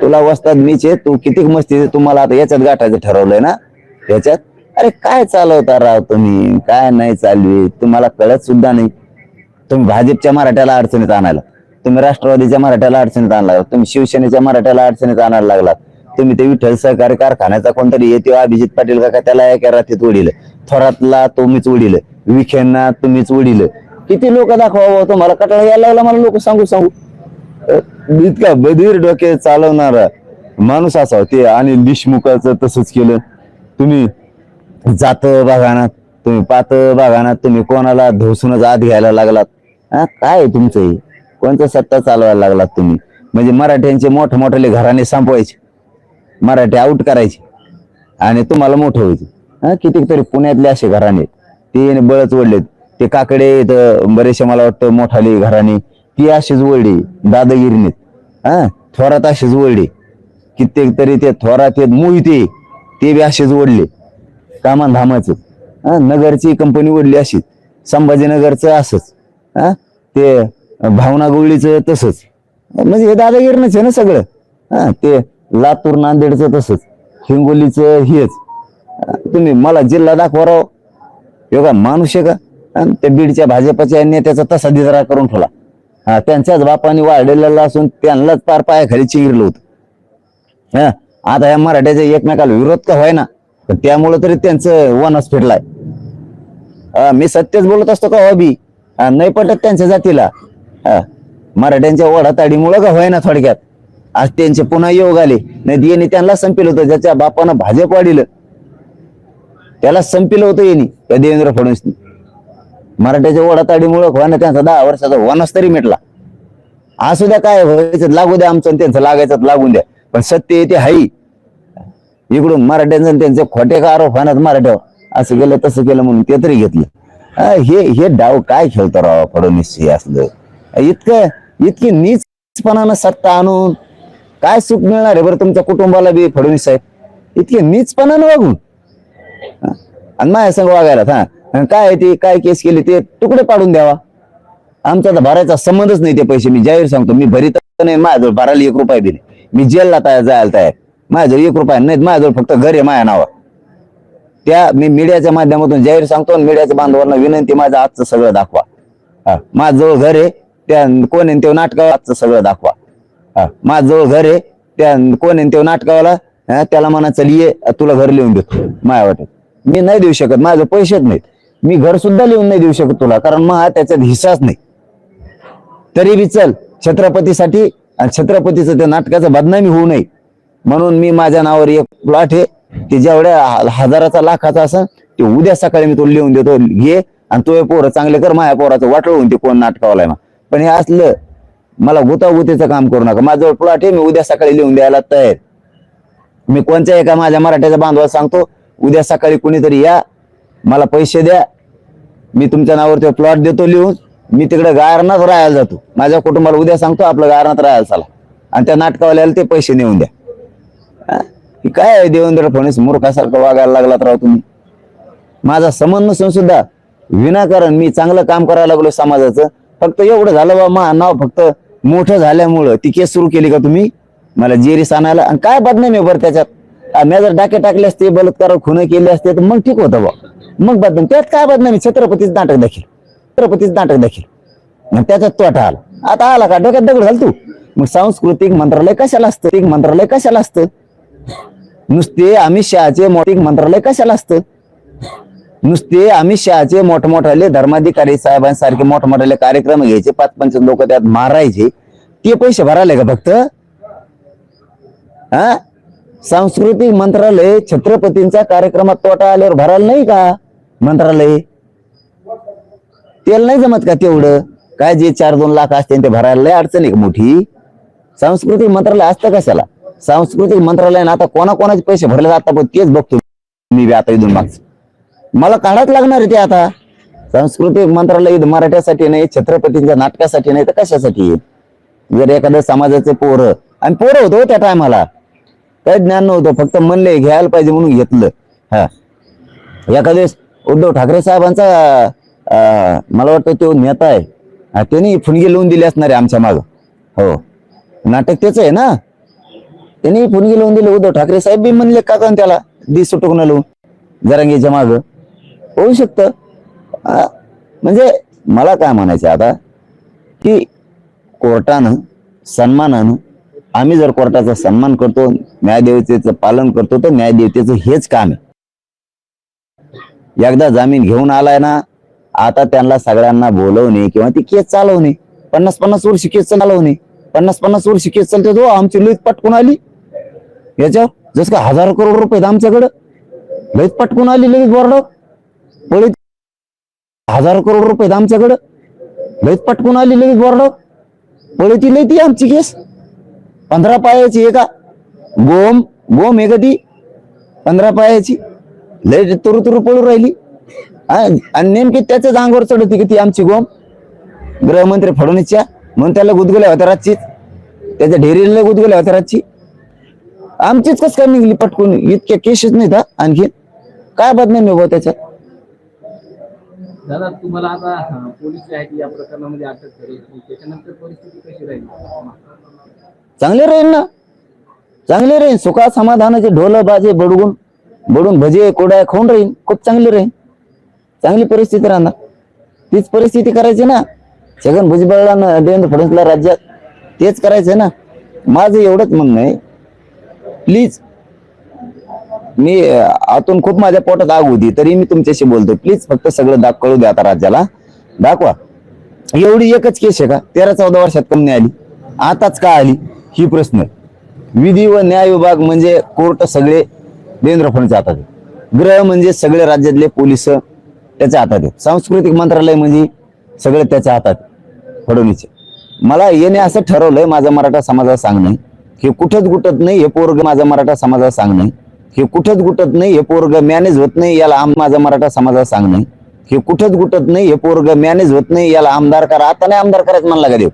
तुला वस्ताद मीच आहे. तू किती मस्ती तुम्हाला आता याच्यात गाठायचं ठरवलंय ना याच्यात. अरे काय चालवता राव तुम्ही? काय नाही चालवी तुम्हाला कळत सुद्धा नाही. तुम्ही भाजपच्या मराठ्याला अडचणीत आणायला, तुम्ही राष्ट्रवादीच्या मराठ्याला अडचणीत आणायला लागला, तुम्ही शिवसेनेच्या मराठ्याला अडचणीत आणायला लागला, तुम्ही ते विठ्ठल सहकारी कारखान्याचा कोणतरी येते अभिजित पाटील का त्याला एका रात्रीत उडील, थोरातला तुम्हीच उडील, विखेंना तुम्हीच उडील. किती लोक दाखवा तुम्हाला कटाळा यायला लागला मला लोक सांगू इतका बधीर डोके चालवणारा माणूस असावं ते. आणि देशमुखाचं तसंच केलं. तुम्ही जात बघाना, तुम्ही पात बघाना, तुम्ही कोणाला धोसूनच आत घ्यायला लागलात. काय तुमचं कोणतं सत्ता चालवायला लागलात तुम्ही? म्हणजे मराठ्यांचे मोठमोठे घराणे संपवायचे, मराठी आउट करायचे आणि तुम्हाला मोठं व्हायचं. कितीतरी पुण्यातले असे घराणे ते बळच ओढलेत. ते काकडे बरेचसे मला वाटतं मोठाली घराणी ती अशीच ओढली दादागिरीने. थोरात अशीच ओढली. कित्येक तरी ते थोरात मोहिते ते बी असेच ओढले कामान धामाचं. नगरची कंपनी ओढली अशी, संभाजीनगरचं असंच, ते भावना गवळीचं तसंच. म्हणजे हे दादागिरीनच आहे ना सगळं. ते लातूर नांदेडचं तसंच, हिंगोलीचं हेच. तुम्ही मला जिल्हा दाखवा राव. योगा माणूस आहे का? त्या बीडच्या भाजपच्या नेत्याचा तसा दिजरा करून ठेवला. त्यांच्याच बापाने वाढलेला असून त्यांनाच पार पायाखाली चिंगिरलं होतं. आता या मराठ्याच्या एकमेकाला विरोध का व्हाय ना, पण त्यामुळे तरी त्यांचं वनस फिरलाय. मी सत्यच बोलत असतो का हॉबी नाही पटत त्यांच्या जातीला. मराठ्यांच्या ओढाताडीमुळं का व्हाय ना थोडक्यात आज त्यांचे पुन्हा योग आले. नाही यांनी त्यांना संपिलं होतं. ज्याच्या बापानं भाजप वाढिलं त्याला संपिलं होतं यांनी, त्या देवेंद्र फडणवीसनी. मराठ्याच्या ओढाताडीमुळं व्हायना त्यांचा 10 वर्षाचा वनस तरी मिटला. असू द्या काय व्हायचं लागू द्या, आमचं त्यांचं लागायचं लागून द्या, पण सत्य येते हाई. इकडून मराठ्यांचं त्यांचे खोटे का आरोप होणार मराठ्यावर, असं केलं तसं केलं म्हणून ते तरी घेतलं. हे डाव काय खेळतो राव फडणवीस. हे असलं इतकी नीचपणानं सत्ता आणून काय सुख मिळणार आहे बरं तुमच्या कुटुंबाला बी फडणवीस साहेब? इतके नीचपणानं वागून आणि माझ्या संग वागायला काय ते काय केस केली ते तुकडे पाडून द्यावा. आमचा तर भरायचा संबंधच नाही. ते पैसे मी जाहीर सांगतो मी भरीत नाही. माझ्याजवळ भरायला 1 रुपया बी नाही. मी जेलला जायला तयार. माझ्याजवळ 1 रुपया नाही. माझ्याजवळ फक्त घर आहे माझ्या नावावर. त्या मी मीडियाच्या माध्यमातून जाहीर सांगतो. मीडियाच्या बांधवांना विनंती माझं आजचं सगळं दाखवा. माझ्याजवळ घर आहे त्या कोण आहे ते नाटकावर आजचं सगळं दाखवा. माझ्याजवळ घर आहे त्या कोण आहे ते नाटकावाला त्याला म्हणा चल ये तुला घर लिहून देतो. माझ्या वाटत मी नाही देऊ शकत. माझं पैसेच नाहीत. मी घर सुद्धा लिहून नाही देऊ शकत तुला, कारण मग त्याच्यात हिस्साच नाही. तरी बी चल छत्रपतीसाठी आणि छत्रपतीचं त्या नाटकाचं बदनामी होऊ नये म्हणून मी माझ्या नावावर 1 प्लॉट आहे ते जेवढ्या हजाराचा लाखाचा असं ते उद्या सकाळी मी तुला लिहून देतो. घे आणि तो पोरं चांगले कर. माझ्या पोराचं वाटलं होऊन ते कोण नाटकावाला. पण हे असलं मला गुतागुतीचं काम करू नका. माझ्याजवळ प्लॉट आहे. मी उद्या सकाळी लिहून द्यायला तयार. मी कोणत्या एका माझ्या मराठ्याच्या बांधवाला सांगतो उद्या सकाळी कुणीतरी या मला पैसे द्या मी तुमच्या नावावर तो प्लॉट देतो लिहून, मी तिकडे गायरनाथ राहायला जातो, माझ्या कुटुंबाला उद्या सांगतो आपलं गायरनाथ राहायला चला, आणि त्या नाटकावाल्याला ते पैसे नेऊन द्या. हे काय आहे देवेंद्र फडणवीस मूर्खासारखं वागायला लागलात राव तुम्ही. माझा संबंध नसून सुद्धा विनाकारण मी चांगलं काम करायला लागलो समाजाचं, फक्त एवढं झालं बा मा नाव फक्त मोठं झाल्यामुळं ती केस सुरू केली का तुम्ही मला जेरीस आणायला. आणि काय बदनामी बरं त्याच्यात, मी जर डाके टाकले असते, बलात्कार खुन केले असते तर मग ठीक होतं बा, मग बदनामी. त्यात काय बदनामी, छत्रपतीच नाटक दाखील मग त्याच्यात तोटा आला. आता आला का डोक्यात दगड घाल तू. मग सांस्कृतिक मंत्रालय कशाला असतं, नुसते अमित शहाचे मंत्रालय कशाला असतं, नुसते अमित शहाचे मोठमोठाले धर्माधिकारी साहेबांसारखे मोठमोठाले कार्यक्रम घ्यायचे, 5-5 लोक त्यात मारायचे, ते पैसे भरायले का फक्त. हा सांस्कृतिक मंत्रालय छत्रपतींच्या कार्यक्रमात तोटा आल्यावर भरायला नाही का मंत्रालय, त्याला नाही जमत का तेवढं. काय जे 4-2 लाख असते ते भरायला लय अडचण आहे का मोठी. सांस्कृतिक मंत्रालय असतं कशाला. सांस्कृतिक मंत्रालयाने आता कोणाकोणाचे पैसे भरले जातात तेच बघतो मी आता इथून मागचं. मला काढाच लागणार आहे ते आता. सांस्कृतिक मंत्रालय मराठ्यासाठी नाही, छत्रपतींच्या नाटकासाठी नाही तर कशासाठी. जर एखाद्या समाजाचे पोरं होतो त्या टायमाला काही ज्ञान नव्हतं, फक्त म्हणले घ्यायला पाहिजे म्हणून घेतलं. हा एखाद्या उद्धव ठाकरे साहेबांचा मला वाटतं तो नेता आहे, त्यांनी फुणगी लावून दिली असणार आहे आमच्या माग. हो नाटक त्याच आहे ना, त्यांनी फुणगी लावून दिले. उद्धव ठाकरे साहेब बी म्हणले का त्याला दी सुटूक न लावून जरांगीच्या माग होऊ शकतं. म्हणजे मला काय म्हणायचं आता की कोर्टानं सन्मानानं, आम्ही जर कोर्टाचा सन्मान करतो, न्यायदेवतेचं पालन करतो, तर न्यायदेवतेचं हेच काम आहे. एकदा जामीन घेऊन आलाय ना, आता त्यांना सगळ्यांना बोलवणे किंवा ती केस चालवणे, 50-50 वर्ष केस चालवणे, 50-50 वर्ष केस चालते. तो आमची लईत पटकून आली याच्यावर, जस का 1000 करोड रुपये आमच्याकडं लईत पटकून आली, लगेच बोर्ड पळीत 1000 करोड रुपये आमच्याकडं लईत पटकून आली, लगेच बोर्ड पळीती लई आमची केस. 15 पायाची आहे का गोम आहे का ती 15 पायाची, लय तुरु पळू राहिली. आणि नेमकी त्याच्याच अंगावर चढवती की ती आमची गोम गृहमंत्री फडणवीसच्या, म्हणून त्याला गुदगुल्या होत्या रातचीच, त्याच्या ढेरीला गुदगुल्या होत्या रातची. आमचीच कस काय निघली पटकून, इतक्या केसेस नाहीत आणखी काय बदनामी हो त्याच्यात. दादा तुम्हाला आता पोलीस जे आहेत या प्रकरणामध्ये अटक करेल, त्याच्यानंतर परिस्थिती कशी राहील. चांगले राहील सुखा समाधानाचे ढोल बाजे बडून भजे कोड्या खाऊन राहील, खूप चांगले राहील, चांगली परिस्थिती राहणार. तीच परिस्थिती करायची ना छगन भुजबळला देवेंद्र फडणवीसला राज्यात, तेच करायचंय ना. माझं एवढंच म्हणणं आहे, प्लीज, मी आतून खूप माझ्या पोटात आग होती तरी मी तुमच्याशी बोलतोय, प्लीज फक्त सगळं कळू द्या आता राज्याला, दाखवा. एवढी एकच केस आहे का 13-14 वर्षात कमी नाही आली, आताच का आली ही प्रश्न. विधी व न्याय विभाग म्हणजे कोर्ट सगळे देवेंद्र फडणवीसच्या हातात आहे, गृह म्हणजे सगळे राज्यातले पोलीस त्याच्या हातात आहेत, सांस्कृतिक मंत्रालय म्हणजे सगळे त्याच्या हातात फडणवीसचे. मला येणे असं ठरवलंय माझा मराठा समाजाला सांगणं हे कुठंच गुटत नाही, हे पोरग माझा मराठा समाजाला सांगणं हे कुठंच गुटत नाही, हे पोरग मॅनेज होत नाही, याला माझा मराठा समाजाला सांगणं हे कुठंच गुटत नाही, हे पोरग मॅनेज होत नाही, याला आमदार करा. आता नाही आमदार करायचं म्हणला का देव,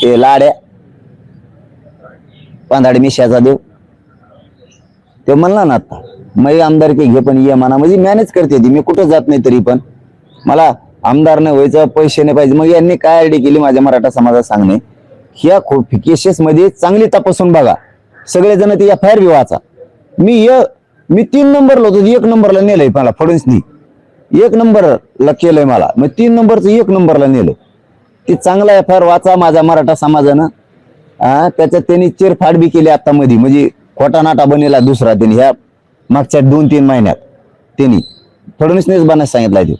ते लाड्या पांधाडी मिशाचा देव ते म्हणला ना आता मी आमदारकी घे पण ये म्हणा, म्हणजे मॅनेज करते ती, मी कुठं जात नाही तरी पण मला आमदार नाही व्हायचं, पैसे नाही पाहिजे. मग यांनी काय आयडी केली माझ्या मराठा समाजाला सांगणे, ह्या केसेस मध्ये चांगली तपासून बघा, सगळेजण ते FIR बी वाचा. मी 3 नंबरला होतो, 1 नंबरला नेलंय मला फडणवीसनी, 1 नंबरला केलंय मला, मग 3 नंबरचं 1 नंबरला नेलं. ती चांगला FIR वाचा माझ्या मराठा समाजानं. त्याच्यात त्यांनी चिरफाड बी केली आता मध्ये, म्हणजे खोटा नाटा बनेला दुसरा त्यांनी ह्या मागच्या 2-3 महिन्यात त्यांनी फडणवीसनेच बनायला सांगितलं ते.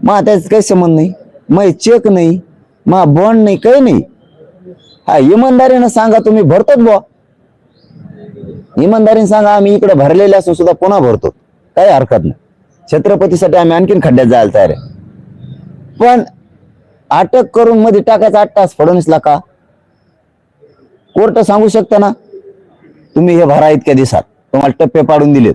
मग त्याच काही संबंध नाही, मग चेक नाही, मग बॉन्ड नाही, काही नाही. हा इमानदारीनं सांगा तुम्ही भरतोच बुवा, इमानदारीने सांगा आम्ही इकडे भरलेले असून सुद्धा पुन्हा भरतो, काही हरकत नाही. छत्रपतीसाठी आम्ही आणखीन खड्ड्यात जायला तयार आहे. पण अटक करून मध्ये टाकायचा 8 तास फडणवीसला का, कोर्ट सांगू शकता ना तुम्ही हे भरा इतक्या दिवसात, तुम्हाला टप्पे पाडून दिलेत.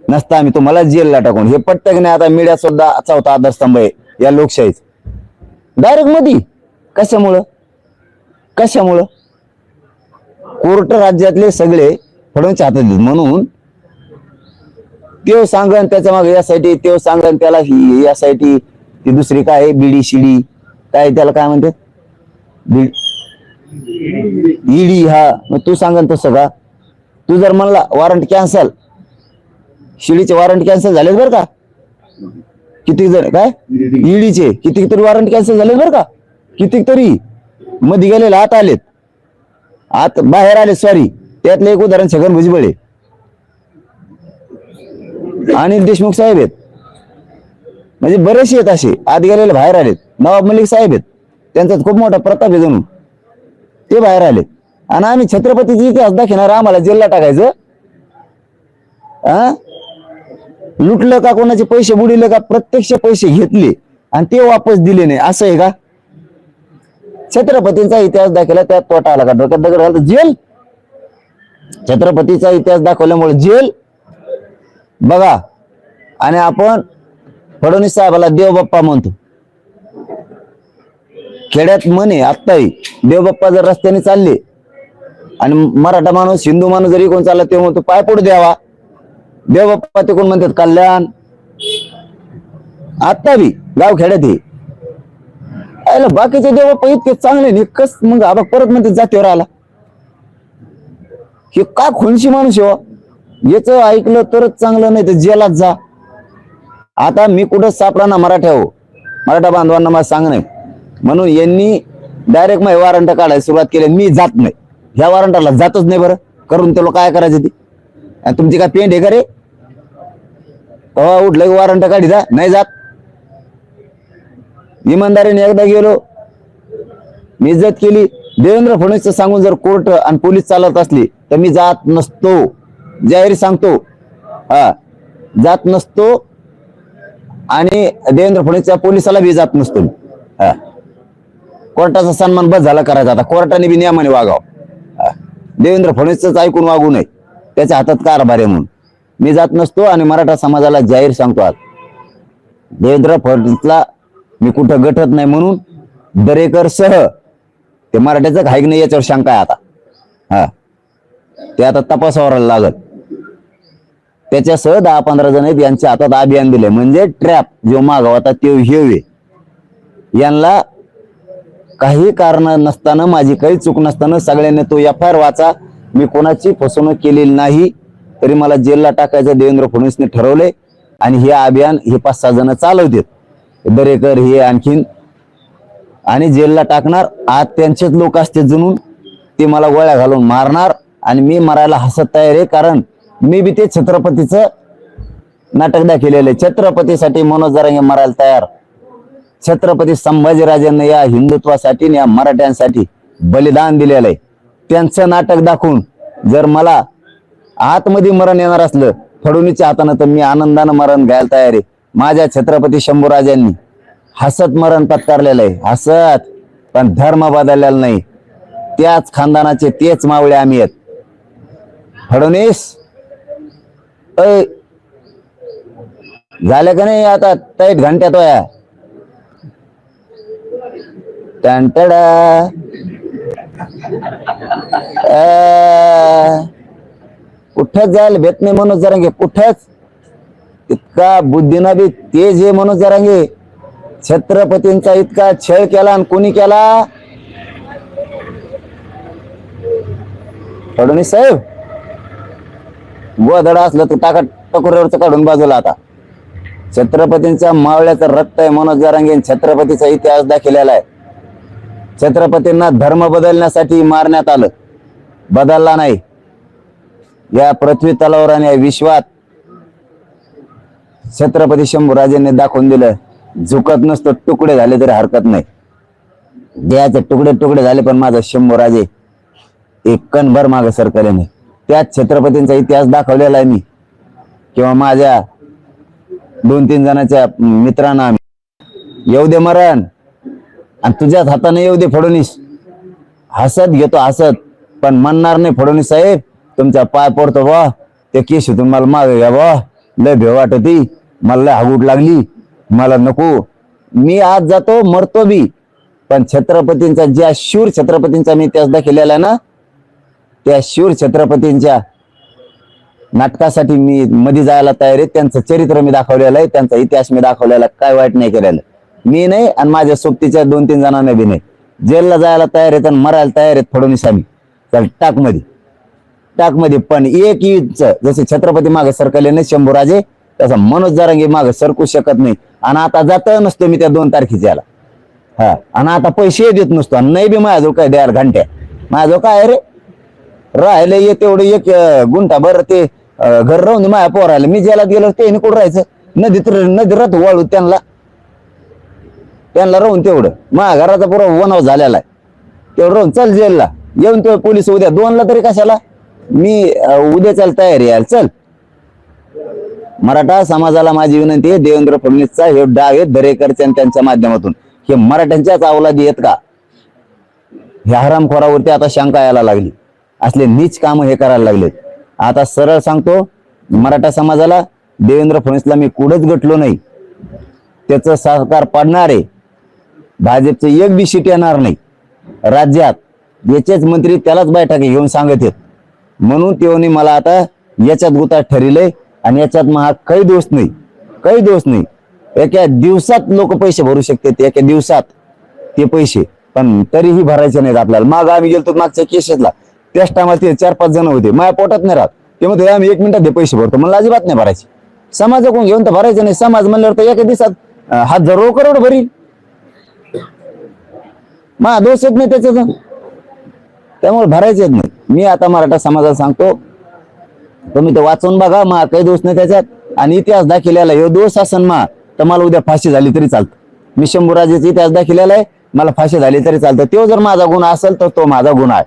नसता आम्ही तुम्हाला जेलला टाकून. हे पटतं की नाही? आता मीडिया सुद्धा चौथा आधारस्तंभ आहे या लोकशाहीच. डायरेक्ट मध्ये कशामुळं कोर्ट राज्यातले सगळे फडणवीसच्या हातात आहेत. म्हणून तेव सांगन त्याच्या मागे यासाठी, तेव सांगन त्याला यासाठी, ती दुसरी काय आहे बीडी शिडी काय त्याला काय म्हणतात ईडी. हा मग तू सांगन तसं का? तू जर म्हणला वॉरंट कॅन्सल, शिडीचे वॉरंट कॅन्सल झालेत बरं का किती जण, काय ईडीचे किती तरी वॉरंट कॅन्सल झालेत बरं का, किती तरी मध्ये गेलेले आत आलेत, आत बाहेर आले. सॉरी, त्यातलं एक उदाहरण छगन भुजबळ आहे, अनिल देशमुख साहेब आहेत, म्हणजे बरेचसे आहेत असे आत गेलेले बाहेर आलेत. नवाब मलिक साहेब आहेत, त्यांचा खूप मोठा प्रताप आहे जणू, ते बाहेर आलेत. आणि आम्ही छत्रपतीची इतिहास दाखवणार, आम्हाला जेलला टाकायचं? लुटलं का, कोणाचे पैसे बुडिले का? प्रत्यक्ष पैसे घेतले आणि ते वापस दिले नाही, असं आहे का? छत्रपतींचा इतिहास दाखवला, त्यात तोटा आला का? डोक्यात दगड घालतो जेल. छत्रपतीचा इतिहास दाखवल्यामुळे जेल बघा. आणि आपण फडणवीस साहेबाला देवबाप्पा म्हणतो. खेड्यात म्हणे आत्ताही देवबाप्पा जर रस्त्याने चालले आणि मराठा माणूस हिंदू माणूस जरी कोण चालला ते म्हणतो पाय पडू द्यावा. देवबाप्पा ते कोण म्हणतात कल्याण. आता बी गाव खेड्यात हे बाकीचे देवबाप्पा इतके चांगले नाही कस मग आबा परत म्हणते जातीवर आला. हे का खुनशी माणूस हो, याच ऐकलं तरच चांगलं, नाही तर जेलात जा. आता मी कुठं सापडा ना मराठा बांधवांना मला सांग नाही म्हणून यांनी डायरेक्ट मग वॉरंट काढायला सुरुवात केली. मी जात नाही, ह्या वॉरंटला जातच नाही. बरं करून त्याला काय करायचं ती? आणि तुमची काय पेंट आहे का रे? तेव्हा उठलं वॉरंट काढी जा, नाही जात. इमानदारीने एकदा गेलो, मी इज्जत केली. देवेंद्र फडणवीस सांगून जर कोर्ट आणि पोलीस चालत असली तर मी जात नसतो, जाहीर सांगतो. हा, जात नसतो. आणि देवेंद्र फडणवीसच्या पोलिसाला बी जात नसतो. हा, कोर्टाचा सन्मान बस झाला करायचा. आता कोर्टाने बी नियमाने वागावं. देवेंद्र फडणवीसच ऐकून वागू नये, त्याच्या हातात कारभार आहे म्हणून मी जात नसतो. आणि मराठा समाजाला जाहीर सांगतो, आज देवेंद्र फडणवीसला मी कुठं गटत नाही. म्हणून दरेकर सह ते मराठ्याचं हाईक नाही याच्यावर शंका आहे आता. हा, ते आता तपासावर लागत. त्याच्यासह 10-15 जण आहेत, यांच्या हातात अभियान दिले. म्हणजे ट्रॅप जो मागवता ते हेवे, यांना काही कारण नसताना, माझी काही चूक नसताना सगळ्यांनी तो FIR वाचा. मी कोणाची फसवणूक केलेली नाही, तरी मला जेलला टाकायचं देवेंद्र फडणवीसने ठरवले. आणि हे अभियान हे 5-6 जण चालवतात, दरेकर हे आणखीन, आणि जेलला टाकणार. आज त्यांचेच लोक असते जणून, ते मला गोळ्या घालून मारणार आणि मी मरायला हसत तयार आहे. कारण मी बी ते छत्रपतीचं नाटक दाखवलेलं आहे. छत्रपतीसाठी मनोज जरांगे मरायला तयार. छत्रपती संभाजीराजांना या हिंदुत्वासाठी, या मराठ्यांसाठी बलिदान दिलेलं आहे. त्यांचं नाटक दाखवून जर मला आतमध्ये मरण येणार असलं फडणवीसच्या हातानं, तर मी आनंदानं मरण घ्यायला तयार आहे. माझ्या छत्रपती शंभूराजांनी हसत मरण पत्कारलेलं आहे, हसत. पण धर्म बदललेला नाही. त्याच खानदानाचे तेच मावळे आम्ही आहेत. फडणवीस झालं का नाही आता टाईट घंट्यात वया टंटडा. कुठंच जायला भेट नाही मनोज जरांगे, कुठंच. इतका बुद्धीना बी तेज आहे मनोज जरांगे. छत्रपतींचा इतका छळ केला आणि कोणी केला? फडणवीस साहेब. गोधडा असलं तर टाका टकोऱ्यावरच काढून बाजूला. आता छत्रपतींच्या मावळ्याचं रक्त आहे मनोज जरांगे. छत्रपतीचा इतिहास दाखवलेला आहे. छत्रपतींना धर्म बदलण्यासाठी मारण्यात आलं, बदलला नाही. या पृथ्वी तलावर आणि या विश्वात छत्रपती शंभूराजांनी दाखवून दिलं, झुकत नसतं. तुकडे झाले तरी हरकत नाही, देहाचे तुकडे तुकडे झाले पण माझा शंभूराजे एक कणभर मागे सरकले नाही. त्याच छत्रपतींचा इतिहास दाखवलेला आहे मी, किंवा माझ्या 2-3 जणांच्या मित्रांना. आम्ही येऊ दे मरण आणि तुझ्याच हाताने येऊ दे फडणवीस, हसत घेतो हसत. पण म्हणणार नाही फडणवीस साहेब तुमच्या पाय पडतो बा, ते केस तुम्हाला मागे घ्या बा, लय भेव वाटती, मला लय हागूट लागली, मला नको, मी आज जातो मरतो बी, पण छत्रपतींचा ज्या शूर छत्रपतींचा मी त्यासदा केलेला आहे ना, त्या शूर छत्रपतींच्या नाटकासाठी मी मध्ये जायला तयार आहे. त्यांचं चरित्र मी दाखवलेलं आहे, त्यांचा इतिहास मी दाखवलेला आहे, काय वाईट नाही केलेलं मी नाही, आणि माझ्या सोबतीच्या 2-3 जणांना बी नाही. जेलला जायला तयार आहेत आणि मरायला तयार आहेत फडणवीस आम्ही. चल टाक मध्ये पण एक इंच जसे छत्रपती मागे सरकले नाही शंभूराजे, तसा मनोज जरांगे मागे सरकू शकत नाही. आणि आता जात नसतो मी त्या 2 तारखेच्या याला. हा, आणि आता पैसे देत नसतो, आणि नाही बी माझ्याजवळ काय द्यायला घंट्या, माझ्याजवळ काय रे राहिले ये तेवढं 1 गुंठा बरं ते घर राहून माझ्या पोरायला. मी ज्याला गेलो ते कुठं राहायचं, नदी राहत वाळू त्यांना राहून तेवढं माझ्या घराचा पुरा वनाव झालेला आहे, तेवढं राहून चल जेलला येऊन तो पोलीस उद्या 2ला तरी कशाला, मी उद्या चल तयारी यायला चल. मराठा समाजाला माझी विनंती आहे, देवेंद्र फडणवीसचा हे डाव आहे दरेकरच्या आणि त्यांच्या माध्यमातून हे मराठ्यांच्याच अवलादी आहेत का, ह्या हरामखोरावरती आता शंका यायला लागली. असले नीच काम हे करायला लागलेत. आता सरळ सांगतो मराठा समाजाला, देवेंद्र फडणवीसला मी कुठंच गटलो नाही, त्याचं सहकार पडणार आहे. भाजपचं 1 बी सीट येणार नाही राज्यात, याचेच मंत्री त्यालाच बैठक घेऊन सांगत आहेत. म्हणून तेव्हा मला आता याच्यात गुता ठरलंय, आणि याच्यात महा काही दोष नाही. एका दिवसात लोक पैसे भरू शकतात, एका दिवसात ते पैसे, पण तरीही भरायचे नाहीत आपल्याला. माग आम्ही गेलतो मागच्या केसेसला, त्याच टायमाला ते 4-5 जण होते, माझ्या पोटात नाही राहत, ते म्हणते आम्ही 1 मिनिटात ते पैसे भरतो. मला अजिबात नाही भरायचे, समाजाकडून घेऊन तर भरायचे नाही. समाज म्हणल्यावर तर एका दिवसात 1000 करोड भरील, मा दोषच नाही त्याच्यात, त्यामुळे भरायचेच नाही. मी आता मराठा समाजाला सांगतो, तुम्ही ते वाचून बघा, मा काही दोष नाही त्याच्यात, आणि इतिहास दाखिलेला हे दोष असन मा तर मला उद्या फाशी झाली तरी चालतं. मी शंभूराजेचा इतिहास दाखिलेला आहे, मला फाशी झाली तरी चालतं. तो जर माझा गुन्हा असेल तर तो माझा गुन्हा आहे.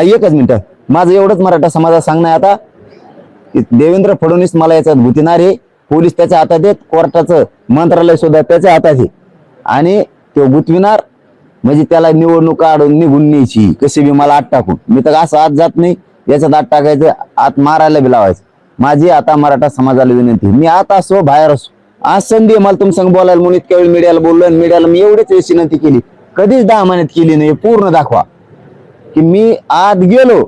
1च मिनिट, माझं एवढंच मराठा समाजाला सांगणं आहे आता, की देवेंद्र फडणवीस मला याच्यात भूतिनार आहे. पोलीस त्याच्या हातात आहेत, कोर्टाचं मंत्रालय सुद्धा त्याच्या हातात आहे, आणि तो गुतविणार म्हणजे त्याला निवडणूक काढून निघून न्यायची कशी बी मला आत टाकून. मी तर असं आत जात नाही, याच्यात आत टाकायचं, आत मारायला बी लावायचं. माझी आता मराठा समाजाला विनंती, मी आत असो बाहेर असो, आज संधी मला तुमच्या संग बोलायला म्हणून इतक्या वेळ मीडियाला बोललो, आणि मीडियाला मी एवढीच वेळेस विनंती केली, कधीच 10 महिन्यात केली नाही. पूर्ण दाखवा की मी आत गेलो,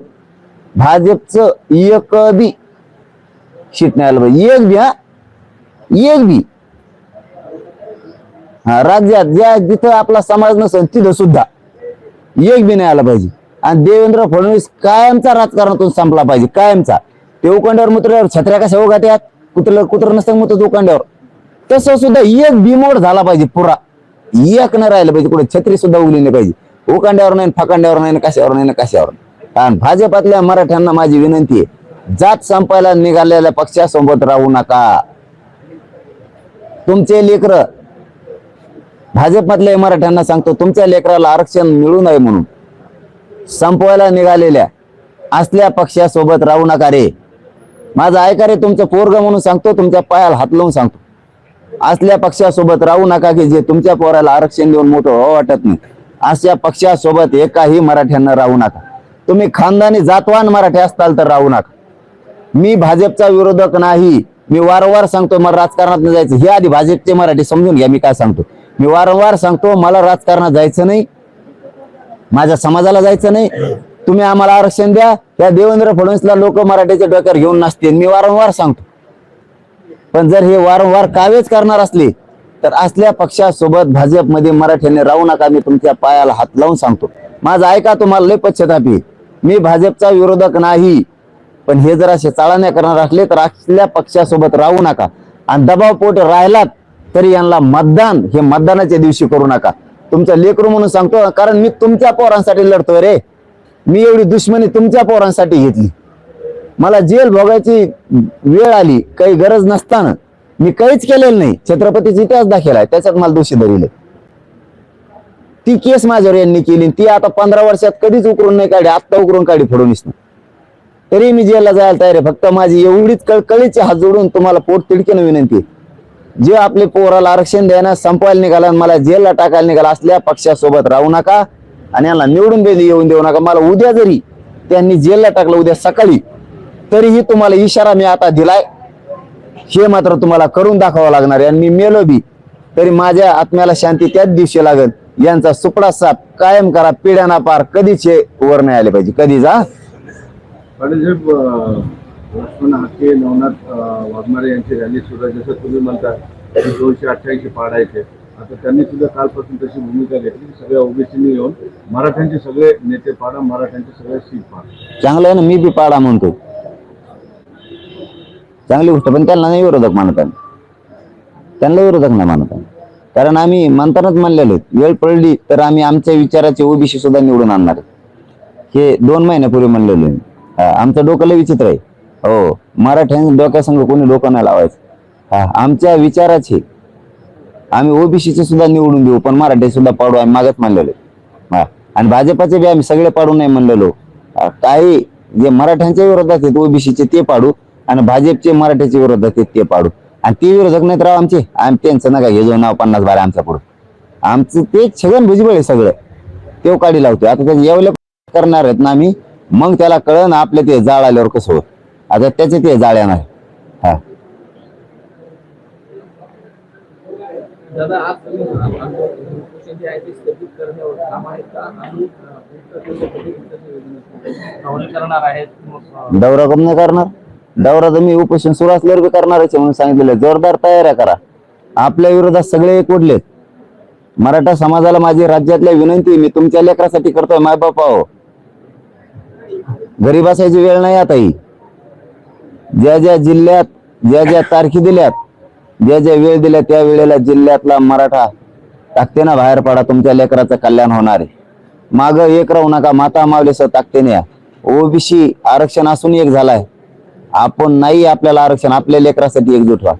भाजपचं 1 बी सीट नाही आलं पाहिजे, 1 बी हा राज्यात ज्या जिथं आपला समाज नसेल तिथं सुद्धा 1 बी नाही आला पाहिजे. आणि देवेंद्र फडणवीस कायमचा राजकारणातून संपला पाहिजे, कायमचा. ते उकांड्यावर मुतल्यावर छत्र्या कशा उगाट्यात, कुत्र नसतं मुतत उकांड्यावर, तसं सुद्धा 1 बिमोड झाला पाहिजे पुरा, 1 नाही राहिलं पाहिजे, कुठे छत्री सुद्धा उगली नाही पाहिजे, उकांड्यावर नाही, फकांड्यावर नाही, कशावर नाही, कशावर. आणि भाजपातल्या मराठ्यांना माझी विनंती आहे, जात संपायला निघालेल्या पक्षासोबत राहू नका. तुमचे लेकर, भाजपमधल्या मराठ्यांना सांगतो, तुमच्या लेकराला आरक्षण मिळू नये म्हणून संपवायला निघालेल्या असल्या पक्षासोबत राहू नका रे. माझं ऐका रे, तुमचं पोरग म्हणून सांगतो, तुमच्या पायाला हात लावून सांगतो, असल्या पक्षासोबत राहू नका की जे तुमच्या पोराला आरक्षण देऊन मोठं वाटत नाही. अशा पक्षासोबत एकाही मराठ्यांना राहू नका. तुम्ही खानदानी जातवान मराठी असताल तर राहू नका. मी भाजपचा विरोधक नाही, मी वारंवार सांगतो मला राजकारणात जायचं. हे आधी भाजपचे मराठी समजून घ्या मी काय सांगतो. मी वारंवार सांगतो मला राजकारणात जायचं नाही, माझ्या समाजाला जायचं नाही. तुम्ही आम्हाला आरक्षण द्या, त्या देवेंद्र फडणवीसला लोक मराठीच्या डोक्यावर घेऊन नसतील, मी वारंवार सांगतो. पण जर हे वारंवार कावेच करणार असले तर असल्या पक्षासोबत भाजपमध्ये मराठ्यांनी राहू नका. मी तुमच्या पायाला हात लावून सांगतो. माझं ऐका, तुम्हाला लय पश्चातापी. मी भाजपचा विरोधक नाही, पण हे जर असे चाळण्या करणार असले तर असल्या पक्षासोबत राहू नका. आणि दबावपोटी राहिलात तरी यांना मतदान हे मतदानाच्या दिवशी करू नका. तुमचं लेकरू म्हणून सांगतो, कारण मी तुमच्या पोरांसाठी लढतोय रे. मी एवढी दुश्मनी तुमच्या पोरांसाठी घेतली. मला जेल भोगायची वेळ आली, काही गरज नसताना मी काहीच केलेलं नाही. छत्रपतीचा इतिहास दाखवलाय, त्याच्यात मला दोषी धरले. ती केस माझ्यावर यांनी केली, ती आता 15 वर्षात कधीच उकरून नाही काढली, आत्ता उकरून काढली फडणवीस. तरी मी जेलला जायला तयार आहे. फक्त माझी एवढीच कळकळीचे हात जोडून तुम्हाला पोट तिडकीनं विनंती आहे, जे आपले पोराला आरक्षण द्यायला संपवायला निघाला, मला जेलला टाकायला निघाला, असल्या पक्षासोबत राहू नका. आणि यांना निवडून येऊन देऊ नका. मला उद्या जरी त्यांनी जेलला टाकलं उद्या सकाळी, तरीही तुम्हाला इशारा मी आता दिलाय. हे मात्र तुम्हाला करून दाखवावं लागणार आहे. आणि मी मेलो बी तरी माझ्या आत्म्याला शांती त्याच दिवशी लागल. यांचा सुपडा साप कायम करा, पिढ्याना पार, कधीच हे वर नाही आले पाहिजे, कधीच. पाटील साहेब, लक्ष्मण हाके, नवनाथ वाघमारे यांची रॅली सुद्धा जसं तुम्ही म्हणता 288 पाड आहेत, आता त्यांनी सुद्धा कालपासून तशी भूमिका घेतली की सगळ्या ओबीसीनी येऊन मराठ्यांचे सगळे नेते पाडा, मराठ्यांचे सगळे सीट पाडा. चांगलं आहे ना, मी बी पाडा म्हणतो, चांगली गोष्ट. पण त्यांना नाही विरोधक मानत आम्ही, त्यांना विरोधक नाही मानत आम्ही. कारण आम्ही म्हणतानाच म्हणलेलो वेळ पडली तर आम्ही आमच्या विचाराचे ओबीसी सुद्धा निवडून आणणार आहे. हे 2 महिन्यापूर्वी म्हणलेलो आहे. आमचं डोकं लय विचित्र आहे. हो, मराठ्यांच्या डोक्यासंग कोणी डोकं नाही लावायचं. आमच्या विचाराचे आम्ही ओबीसीचे सुद्धा निवडून देऊ, पण मराठी सुद्धा पाडू आम्ही मागत म्हणलेलो. आणि भाजपाचे बी आम्ही सगळे पाडू नाही म्हणलेलो. काही जे मराठ्यांच्या विरोधात आहेत ओबीसीचे ते पाडू, आणि भाजपचे मराठ्याच्या विरोधात आहेत ते पाडू. आणि ते विरोधक नाहीत राव आमचे, आम्ही त्यांचं नका हे जो नाव 50 बारा आमच्या पुढे. आमचं ते छगन भुजबळ आहे सगळं, तेव काढी लावतोय. आता त्याचे एवढे करणार आहेत ना आम्ही, मग त्याला कळण आपले ते जाळ आल्यावर कसं होत. आता त्याचे ते जाळ्या नाही. दादा, आज तुम्ही उपोषण जे आहे ते स्थगित करण्यावर काम आहेत का? आणि करणार आहेत. दौरा कम नाही करणार. दौरा तर मी उपोषण सुरू असल्यावर बी करणारच म्हणून सांगितलेलं. जोरदार तयाऱ्या करा. आपल्या विरोधात सगळे एकवटलेत. मराठा समाजाला माझी राज्यातल्या विनंती, मी तुमच्या लेकरासाठी करतोय माय बापा हो. घरी बसायची वेळ नाही आता ही. ज्या ज्या जिल्ह्यात ज्या ज्या तारखी दिल्यात, ज्या ज्या वेळ दिल्या त्या वेळेला जिल्ह्यातला मराठा ताकदीने ना बाहेर पडा, तुमच्या लेकराचं कल्याण होणार आहे. माग एक राहू नका, माता मावलेस ताकदीने या. ओबीसी आरक्षण असून एक झालाय, आपण नाही आपल्याला आरक्षण, आपल्या लेकरासाठी एकजूट व्हा.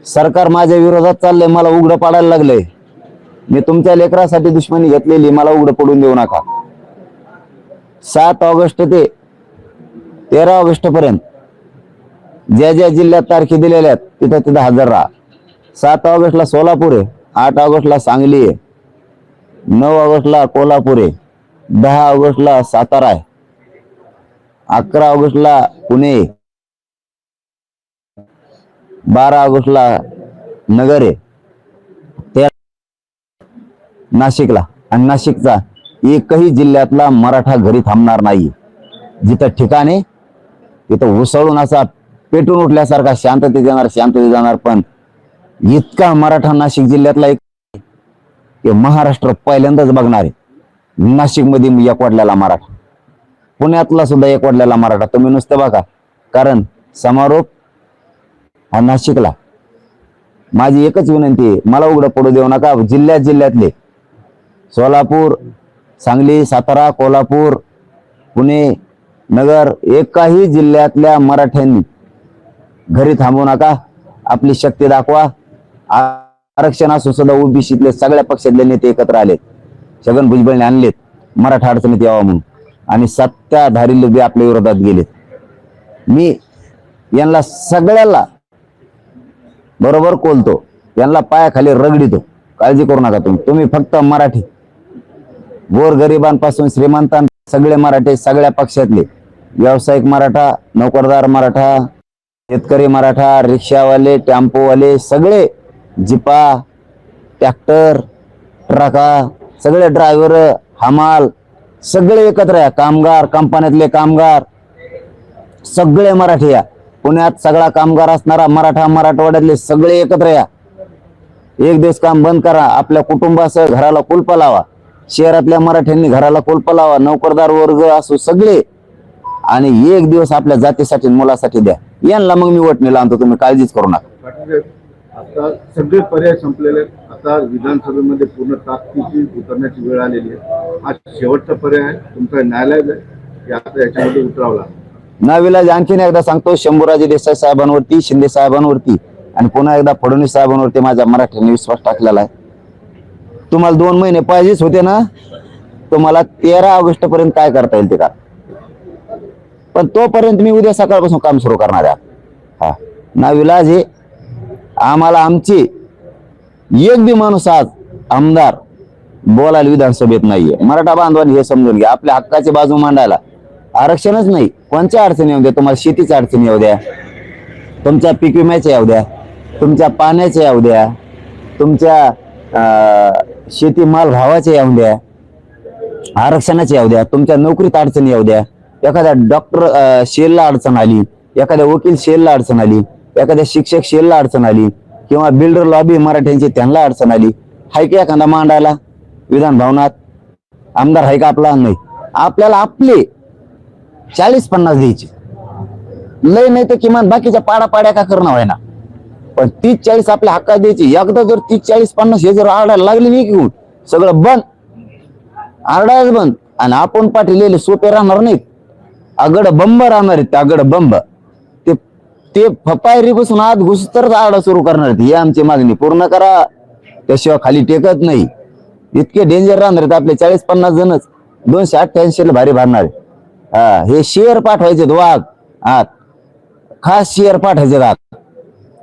सरकार माझ्या विरोधात चाललंय, मला उघडं पाडायला लागलंय. मी तुमच्या लेकरासाठी दुश्मनी घेतलेली, मला उघडं पडून देऊ नका. 7 ऑगस्ट ते 13 ऑगस्ट पर्यंत ज्या ज्या जिल्ह्यात तारखे दिलेल्या आहेत तिथं तिथं हजर राहा. 7 ऑगस्टला सोलापूर आहे, 8 ऑगस्टला सांगली आहे, 9 ऑगस्टला कोल्हापूर आहे, 10 ऑगस्टला सातारा आहे, 11 ऑगस्टला पुणे आहे, 12 ऑगस्टला नगर आहे, 13 नाशिकला. आणि नाशिकचा एकही जिल्ह्यातला मराठा घरी थांबणार नाही. जिथं ठिकाणे तिथं उसळून असा पेटून उठल्यासारखा शांततेत जाणार. पण इतका मराठा नाशिक जिल्ह्यातला एक महाराष्ट्र पहिल्यांदाच बघणार आहे. नाशिक मध्ये एकवटलेला मराठा, पुण्यातला सुद्धा एकवटलेला मराठा. तुम्ही नुसतं बघा, कारण समारोप हा नाशिकला. माझी एकच विनंती आहे, मला उघडं पडू देऊ नका. जिल्ह्यातले सोलापूर, सांगली, सातारा, कोल्हापूर, पुणे, नगर, एकाही जिल्ह्यातल्या मराठ्यांनी घरी थांबू नका. आपली शक्ती दाखवा. आरक्षण असू सुद्धा ओबीसीतले सगळ्या पक्षातले नेते एकत्र आलेत. छगन भुजबळने आणलेत मराठा अडचणीत यावा म्हणून, आणि सत्ताधारी लोक आपल्या विरोधात गेलेत. मी यांना सगळ्याला बरोबर कोलतो, यांना पायाखाली रगडितो. काळजी करू नका तुम्ही फक्त मराठी, गोरगरिबांपासून श्रीमंतां सगळे मराठे, सगळ्या पक्षातले, व्यावसायिक मराठा, नोकरदार मराठा, शेतकरी मराठा, रिक्षावाले, टेम्पोवाले, सगळे, जिपा, ट्रॅक्टर, ट्रका, सगळे ड्रायव्हर, हमाल, सगळे एकत्र या. कामगार, कंपन्यातले कामगार, सगळे मराठी या. पुण्यात सगळा कामगार असणारा मराठा, मराठवाड्यातले सगळे एकत्र या. एक दिवस काम बंद करा, आपल्या कुटुंबासह घराला कुलप लावा. शहरातल्या मराठ्यांनी घराला कुलप लावा, नोकरदार वर्ग असो सगळे, आणि एक दिवस आपल्या जातीसाठी मुलासाठी द्या. यांना मग मी वटणीला आणतो, तुम्ही काळजीच करू नका. आता सगळे पर्याय संपलेले आहेत. आता विधानसभेमध्ये पूर्ण ताकदीची उतरण्याची वेळ आलेली आहे. हा शेवटचा पर्याय आहे तुमचा, न्यायालय आहे, आता याच्यामध्ये उतरावं लागेल. नाविलाज आणखीन एकदा सांगतो, शंभूराजे देसाई साहेबांवरती, शिंदे साहेबांवरती आणि पुन्हा एकदा फडणवीस साहेबांवरती माझ्या मराठ्यांनी विश्वास टाकलेला आहे. तुम्हाला 2 महिने पाहिजेच होते ना, तुम्हाला 13 ऑगस्ट पर्यंत काय करता येईल ते का, पण तोपर्यंत मी उद्या सकाळपासून काम सुरू करणार आहे. हा नाविलाज हे आम्हाला, आमची एक बी माणूस आज आमदार बोलायला विधानसभेत नाहीये. मराठा बांधवांनी हे समजून घ्या, आपल्या हक्काची बाजू मांडायला आरक्षणच नाही. कोणत्या अडचणी येऊ द्या, तुम्हाला शेतीची अडचणी येऊ द्या, तुमच्या पीक विम्याच्या येऊ द्या, तुमच्या पाण्याच्या येऊ द्या, तुमच्या शेतीमाल भावाच्या येऊ द्या, आरक्षणाच्या येऊ द्या, तुमच्या नोकरीत अडचणी येऊ द्या, एखाद्या डॉक्टर शेलला अडचण आली, एखाद्या वकील शेलला अडचण आली, एखाद्या शिक्षक शेलला अडचण आली, किंवा बिल्डर लॉबी मराठ्यांची त्यांना अडचण आली, हाय की एखादा मांडायला विधान भवनात आमदार हाय का आपला? नाही. आपल्याला आपले 40-50 द्यायचे, लय नाही तर किमान बाकीच्या पाड्या का करणं व्हायना, पण 30-40 आपल्या हक्कात द्यायची. एकदा जर 30-40-50 हे जर आरडायला लागले नाही घेऊन सगळं बंद, आरडायच बंद. आणि आपण पाठीलेले सोपे राहणार नाहीत, अगड बंब राहणार आहेत. अगड बंब ते फपायरी बसून आत घुस तरच आरडा सुरू करणार आहेत. ही आमची मागणी पूर्ण करा, त्याशिवाय खाली टेकत नाही. इतके डेंजर राहणार आहेत आपले 40-50 जणच 288 भारी भरणार आहे. हा, हे शेअर पाठवायचे वाघ आत, खास शेअर पाठायचे आत.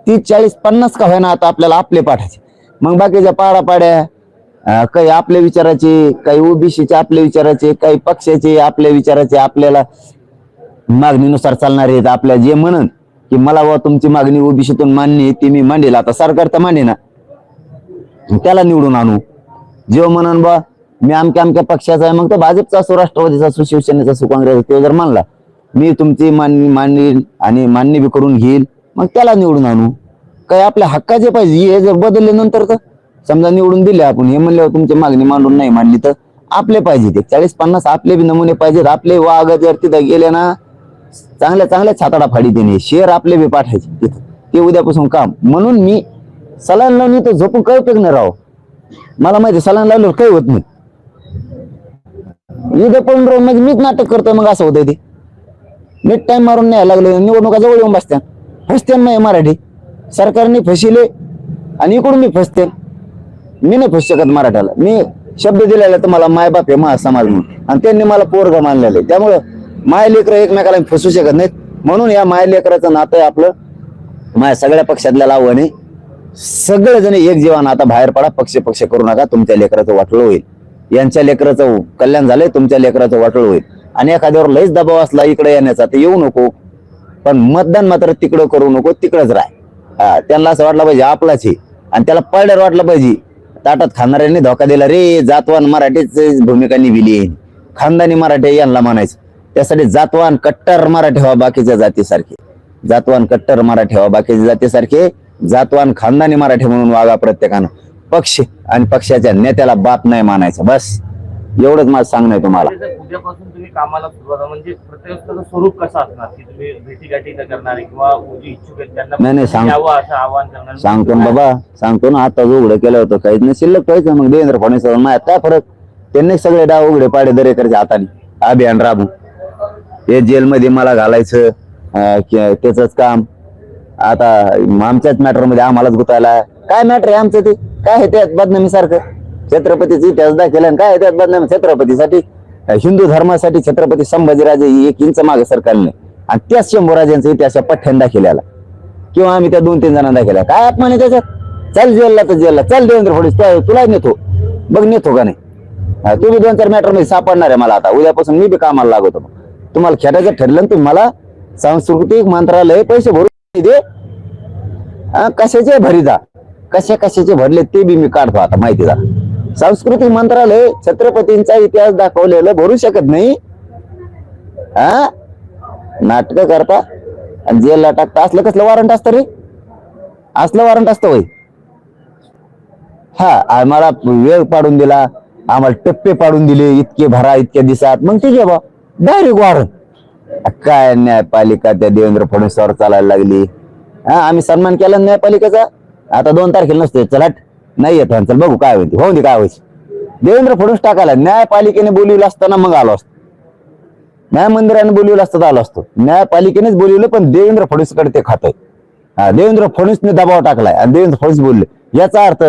30-40-50 का होईना आता आपल्याला आपले पाठायचे. मग बाकीच्या पाड्या काही आपल्या विचाराचे, काही ओबीसीचे आपल्या विचाराचे, काही पक्षाचे आपल्या विचाराचे, आपल्याला मागणीनुसार चालणार आहेत. आपल्या जे म्हणन की मला व तुमची मागणी ओबीसीतून मान्य आहे ती मी मांडेल, आता सरकार तर मांडे ना, त्याला निवडून आणू. जेव्हा म्हणन बा मी अमक्या पक्षाचा आहे, मग तो भाजपचा असो, राष्ट्रवादीचा असो, शिवसेनेचा असो, काँग्रेस, तो जर मानला मी तुमची मांडील आणि मान्य बी करून घेईल, मग त्याला निवडून आणू. काय आपल्या हक्काचे पाहिजे. हे जर बदलले नंतर तर समजा निवडून दिले आपण, हे म्हणल्यावर तुमची मागणी मांडून नाही मांडली तर आपले पाहिजे. ते 40-50 आपले बी नमुने पाहिजेत. आपले वाघ जर तिथं गेले ना चांगल्या छाताडा फाडी देणे, शेअर आपले बी पाठायचे तिथं, ते उद्यापासून काम. म्हणून मी सलान लावून तर झोपून काय उपयोग नाही राव. मला माहिती सलान लावल्यावर काही होत नाही. इथे पण राहून म्हणजे मीच नाटक करतोय, मग असं होतंय. ते नीट टाइम मारून नाही लागले, निवडणुका जवळ येऊन बसत्या, फसते नाही मराठी. सरकारने फसिले आणि इकडून मी फसते. मी नाही फसू शकत मराठ्याला. मी शब्द दिलेला तर मला माय बाप आहे, मा समाज म्हणून, आणि त्यांनी मला पोरगा मानलेलं आहे. त्यामुळं माय लेकरं एकमेकाला फसू शकत नाहीत. म्हणून या माय लेकराचं नातं आहे आपलं. माझ्या सगळ्या पक्षातल्या लावणे सगळेजण एक जीवन. आता बाहेर पडा, पक्ष करू नका. तुमच्या लेकराचं वाटलं होईल, यांच्या लेकराचं कल्याण झालंय, तुमच्या लेकराचं वाटलं होईल. आणि एखाद्यावर लयच दबाव असला इकडे येण्याचा तर येऊ नको, पण मतदान मात्र तिकडं करू नको, तिकडंच राह. त्यांना असं वाटलं पाहिजे आपलाच आहे, आणि त्याला पडल्यावर वाटलं पाहिजे ताटात खाणाऱ्यांनी धोका दिला रे. जातवान मराठीच भूमिका निभिली, खानदानी मराठी यांना म्हणायचं. त्यासाठी जातवान कट्टर मराठी व्हा बाकीच्या जातीसारखे, जातवान कट्टर मराठी व्हा बाकीच्या जातीसारखे, जातवान खानदानी मराठी म्हणून वागा प्रत्येकानं. पक्ष आणि पक्षाच्या नेत्याला बाप नाही मानायचं. बस एवढंच माझं सांगणं आहे तुम्हाला. उद्यापासून तुम्ही कामाला सुरुवात, म्हणजे प्रत्येकाचं स्वरूप कसं असणार की तुम्ही भेटीगाठी करणार किंवा जी इच्छुक आहेत त्यांना नाही यावं असं आवाहन करणार? सांगतो ना बाबा, सांगतो ना. आता जो उघडं केलं होतं काहीच नाही शिल्लक व्हायचं. मग देवेंद्र फडणवीस माझ्यात काय फरक? त्यांनी सगळे डाव उघडे पाडे दरेकरच्या हाताने अभियान राबू. हे जेलमध्ये मला घालायचं त्याच काम. आता आमच्याच मॅटर मध्ये आम्हालाच गुतायला काय मॅटर आहे आमचं? ते काय आहे त्यात बदनामी सारखं? छत्रपतीची इतिहास दाखवला काय आहे त्यात बदनामी? छत्रपतीसाठी, हिंदू धर्मासाठी छत्रपती संभाजीराजे 1 इंच मागे सरकारने, आणि त्याच शंभूराजांचा इतिहास पठ्ठ्यान दाखवलेला, किंवा आम्ही त्या 2-3 जणांना दाखवला. काय अपमान आहे त्याच्यात? चल जेलला तर जेलला चल. देवेंद्र फडणवीस तुला नेतो बघ, नेतो का नाही? तू बी 2-4 मॅटर मध्ये सापडणार आहे मला. आता उद्यापासून मी बी कामाला लागतो. मग तुम्हाला खेळायचं ठरलं तुम्ही मला सांस्कृतिक मंत्रालय पैसे भरून दे. कशाचे भरीदा, कशाचे भरले ते बी मी काढतो आता माहिती झालं. सांस्कृतिक मंत्रालय छत्रपतींचा इतिहास दाखवलेलं भरू शकत नाही. नाटक करता आणि जेलला टाकता. असलं कसलं वॉरंट असतं रे? असलं वॉरंट असतं होय? आम्हाला वेळ पाडून दिला, आम्हाला टप्पे पाडून दिले, इतके भरा इतक्या दिवसात, मग ठीक आहे बा डायरेक्ट वॉरंट. काय न्यायपालिका त्या देवेंद्र फडणवीसवर चालायला लागली. आम्ही सन्मान केला न्यायपालिकेचा. आता 2 तारखेला नसते, चल हट नाही येत, चल बघू काय होती, होऊन दे काय व्हायचं. देवेंद्र फडणवीस टाकायला न्यायपालिकेने बोलवलं असताना मग आलो असतो. न्याय मंदिराने बोलवलं असतं तर आलो असतो. न्यायपालिकेनेच बोलवलं, पण देवेंद्र फडणवीसकडे ते खातंय. देवेंद्र फडणवीसने दबाव टाकलाय आणि देवेंद्र फडणवीस बोलले. याचा अर्थ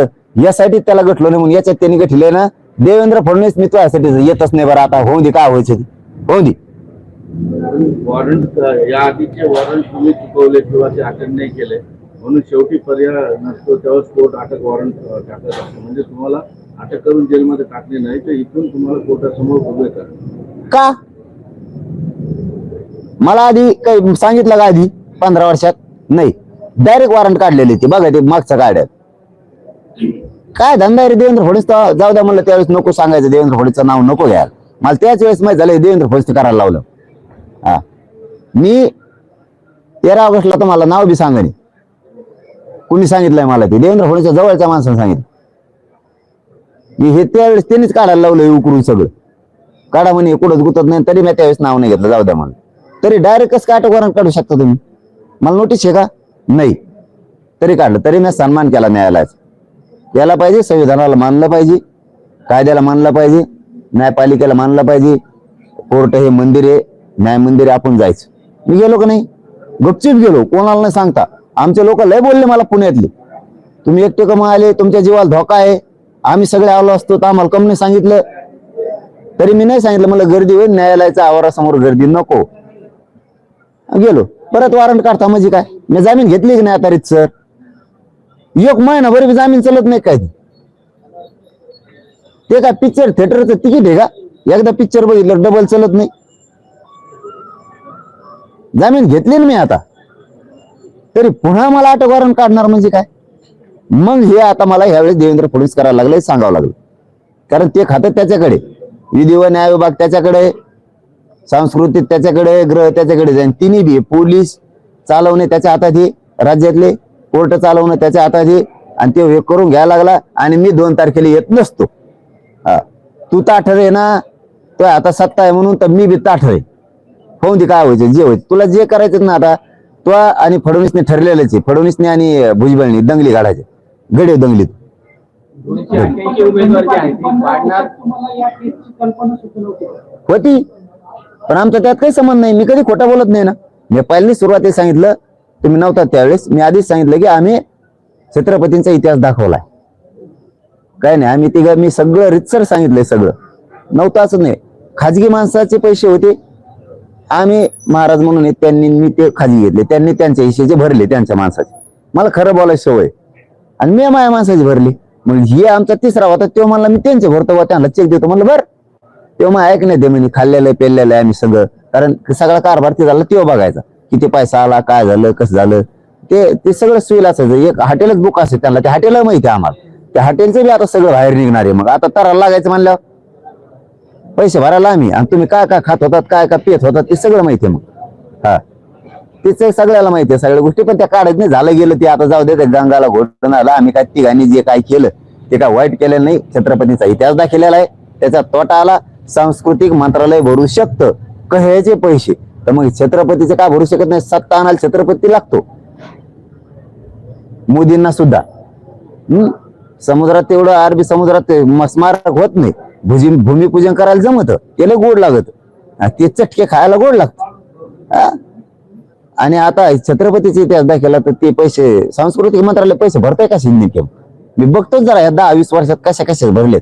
यासाठी त्याला गठलो नाही म्हणून याच्यात त्यांनी गठले ना. देवेंद्र फडणवीस मी तुझ्यासाठी येतच नाही बरं. आता होऊन दे काय व्हायचं, होऊन दे. वॉरंट या आधीचे वॉरंट तुम्ही चुकवले किंवा ते अटक नाही केले, म्हणून शेवटी पर्याय नसतो तेव्हा कोर्ट अटक वॉरंट टाकत असतो. म्हणजे तुम्हाला अटक करून जेलमध्ये टाकले नाही तर इथून तुम्हाला कोर्टासमोर उभे करा का? मला आधी काही सांगितलं का? आधी 15 वर्षात नाही, डायरेक्ट वॉरंट काढलेली ती बघा ते मागच्या गाड्यात. काय धंदा आहे रे देवेंद्र फडणवीस? जाऊ द्या म्हणलं त्यावेळेस नको सांगायचं, देवेंद्र फडणवीसचं नाव नको घ्यायला. मला त्याच वेळेस माहिती झालं देवेंद्र फडणवीस करायला लावलं. हा, मी 13 ऑगस्टला तुम्हाला नाव बी सांगणे, कुणी सांगितलंय मला ते देवेंद्र फडणवीसच्या जवळच्या माणसाने सांगितलं. मी हे त्यावेळेस त्यांनीच काढायला लावलं उकरून सगळं. काढा म्हणे कुठंच गुतत नाही, तरी मी त्यावेळेस नाव नाही घेतलं, जाऊ द्या म्हणून. तरी डायरेक्ट कसं काय अटक वॉरंट काढू शकता तुम्ही? मला नोटीस आहे का? नाही, तरी काढलं. तरी मी सन्मान केला न्यायालयाचा. याला पाहिजे, संविधानाला मानलं पाहिजे, कायद्याला मानलं पाहिजे, न्यायपालिकेला मानलं पाहिजे. कोर्ट हे मंदिर आहे, न्याय मंदिर आहे, आपण जायचं. मी गेलो का नाही? गपचीप गेलो, कोणाला नाही सांगता. आमचे लोक लय बोलले मला पुण्यातले, तुम्ही एकटे कमा आले, तुमच्या जीवाला धोका आहे, आम्ही सगळे आलो असतो तर आम्हाला कम नाही सांगितलं. तरी मी नाही सांगितलं, मला गर्दी होईल, न्यायालयाच्या आवारासमोर गर्दी नको. गेलो, परत वॉरंट काढता म्हणजे काय? मी जामीन घेतली की नाही आता सर? 1 महिनाभर बी जामीन चलत नाही काय? ते काय पिक्चर थिएटरचं तिकीट आहे का? एकदा पिक्चर बघितलं डबल चलत नाही. जामीन घेतली ना मी आता, तरी पुन्हा मला अटक वॉरंट काढणार म्हणजे काय? मग हे आता मला ह्यावेळेस देवेंद्र फडणवीस करायला लागले, सांगावं लागलं. कारण ते खातं त्याच्याकडे, विधी व न्याय विभाग त्याच्याकडे, सांस्कृतिक त्याच्याकडे, गृह त्याच्याकडे जाईल. तिन्ही बी पोलीस चालवणे त्याच्या हातात आहे, राज्यातले कोर्ट चालवणं त्याच्या हातात आहे. आणि ते हे करून घ्यायला लागला. आणि मी 2 तारखेला येत नसतो. हा, तू ताठर आहे ना, तो आता सत्ता आहे म्हणून, तर मी बी ताठर आहे. होऊन दे, काय व्हायचं जे व्हायचं. तुला जे करायचं ना आता, तो आणि फडणवीसने ठरलेलंच आहे. फडणवीसने आणि भुजबळनी दंगली काढायचे, गडे दंगलीत. 288 उमेदवार जे आहेत ते वाढणार, तुम्हाला या केसची कल्पना सुद्धा नव्हती. होती, पण आमचा त्यात काही संबंध नाही. मी कधी खोटं बोलत नाही ना. मी पहिल्यांदा सुरुवातीला सांगितलं, तुम्ही नव्हता त्यावेळेस, मी आधीच सांगितलं की आम्ही छत्रपतींचा इतिहास दाखवलाय. काय नाही, आम्ही मी सगळं रितसर सांगितलंय, सगळं नव्हतं असं नाही. खाजगी माणसाचे पैसे होते, आम्ही महाराज म्हणून त्यांनी मी ते खाजगी घेतले, त्यांनी त्यांच्या हिशेचे भरले, त्यांच्या माणसाचे. मला खरं बोलायची सवय, आणि मी माझ्या माणसाची भरली. मग हे आमचा 3रा होता, तेव्हा म्हणला मी त्यांचे भरतो, त्यांना चेक देतो. म्हणलं बरं. तेव्हा मग ऐक नाही ते म्हणे खाल्लेलं आहे, पेरलेलं आहे आम्ही सगळं. कारण सगळा कारभार ते झाला, तेव्हा बघायचा किती पैसा आला, काय झालं, कसं झालं, ते सगळं सुविधा असायचं. एक हॉटेलच बुक असेल त्यांना, त्या हॉटेलला माहिती आहे आम्हाला. त्या हॉटेलचं बी आता सगळं बाहेर निघणार आहे. मग आता तराला लागायचं म्हणल्यावर पैसे भरायला आम्ही, आणि तुम्ही काय काय खात होतात, काय काय पित होतात, ते सगळं माहिती आहे. मग हा, तिचं सगळ्याला माहिती आहे सगळ्या गोष्टी. पण त्या काढत नाही, झालं गेलं ते. आता जाऊ दे, त्या गंगाला घोटून आला. आम्ही काय तिघांनी जे काय केलं ते काय वाईट केलेलं नाही. छत्रपतीचा इतिहास दाखवलेला आहे, त्याचा तोटा आला. सांस्कृतिक मंत्रालय भरू शकतं कह्याचे पैसे, तर मग छत्रपतीचे काय भरू शकत नाही? सत्ता आणायला छत्रपती लागतो. मोदींना सुद्धा समुद्रात तेवढं, अरबी समुद्रात स्मारक होत नाही. भूमिपूजन करायला जमत, त्याला गोड लागत, ते चटके खायला गोड लागत. आणि आता छत्रपतीचा इतिहास दाखवला तर ते पैसे सांस्कृतिक मंत्रालय पैसे भरताय का नेमके? मी बघतोच जरा या 10-20 वर्षात कशा भरलेत.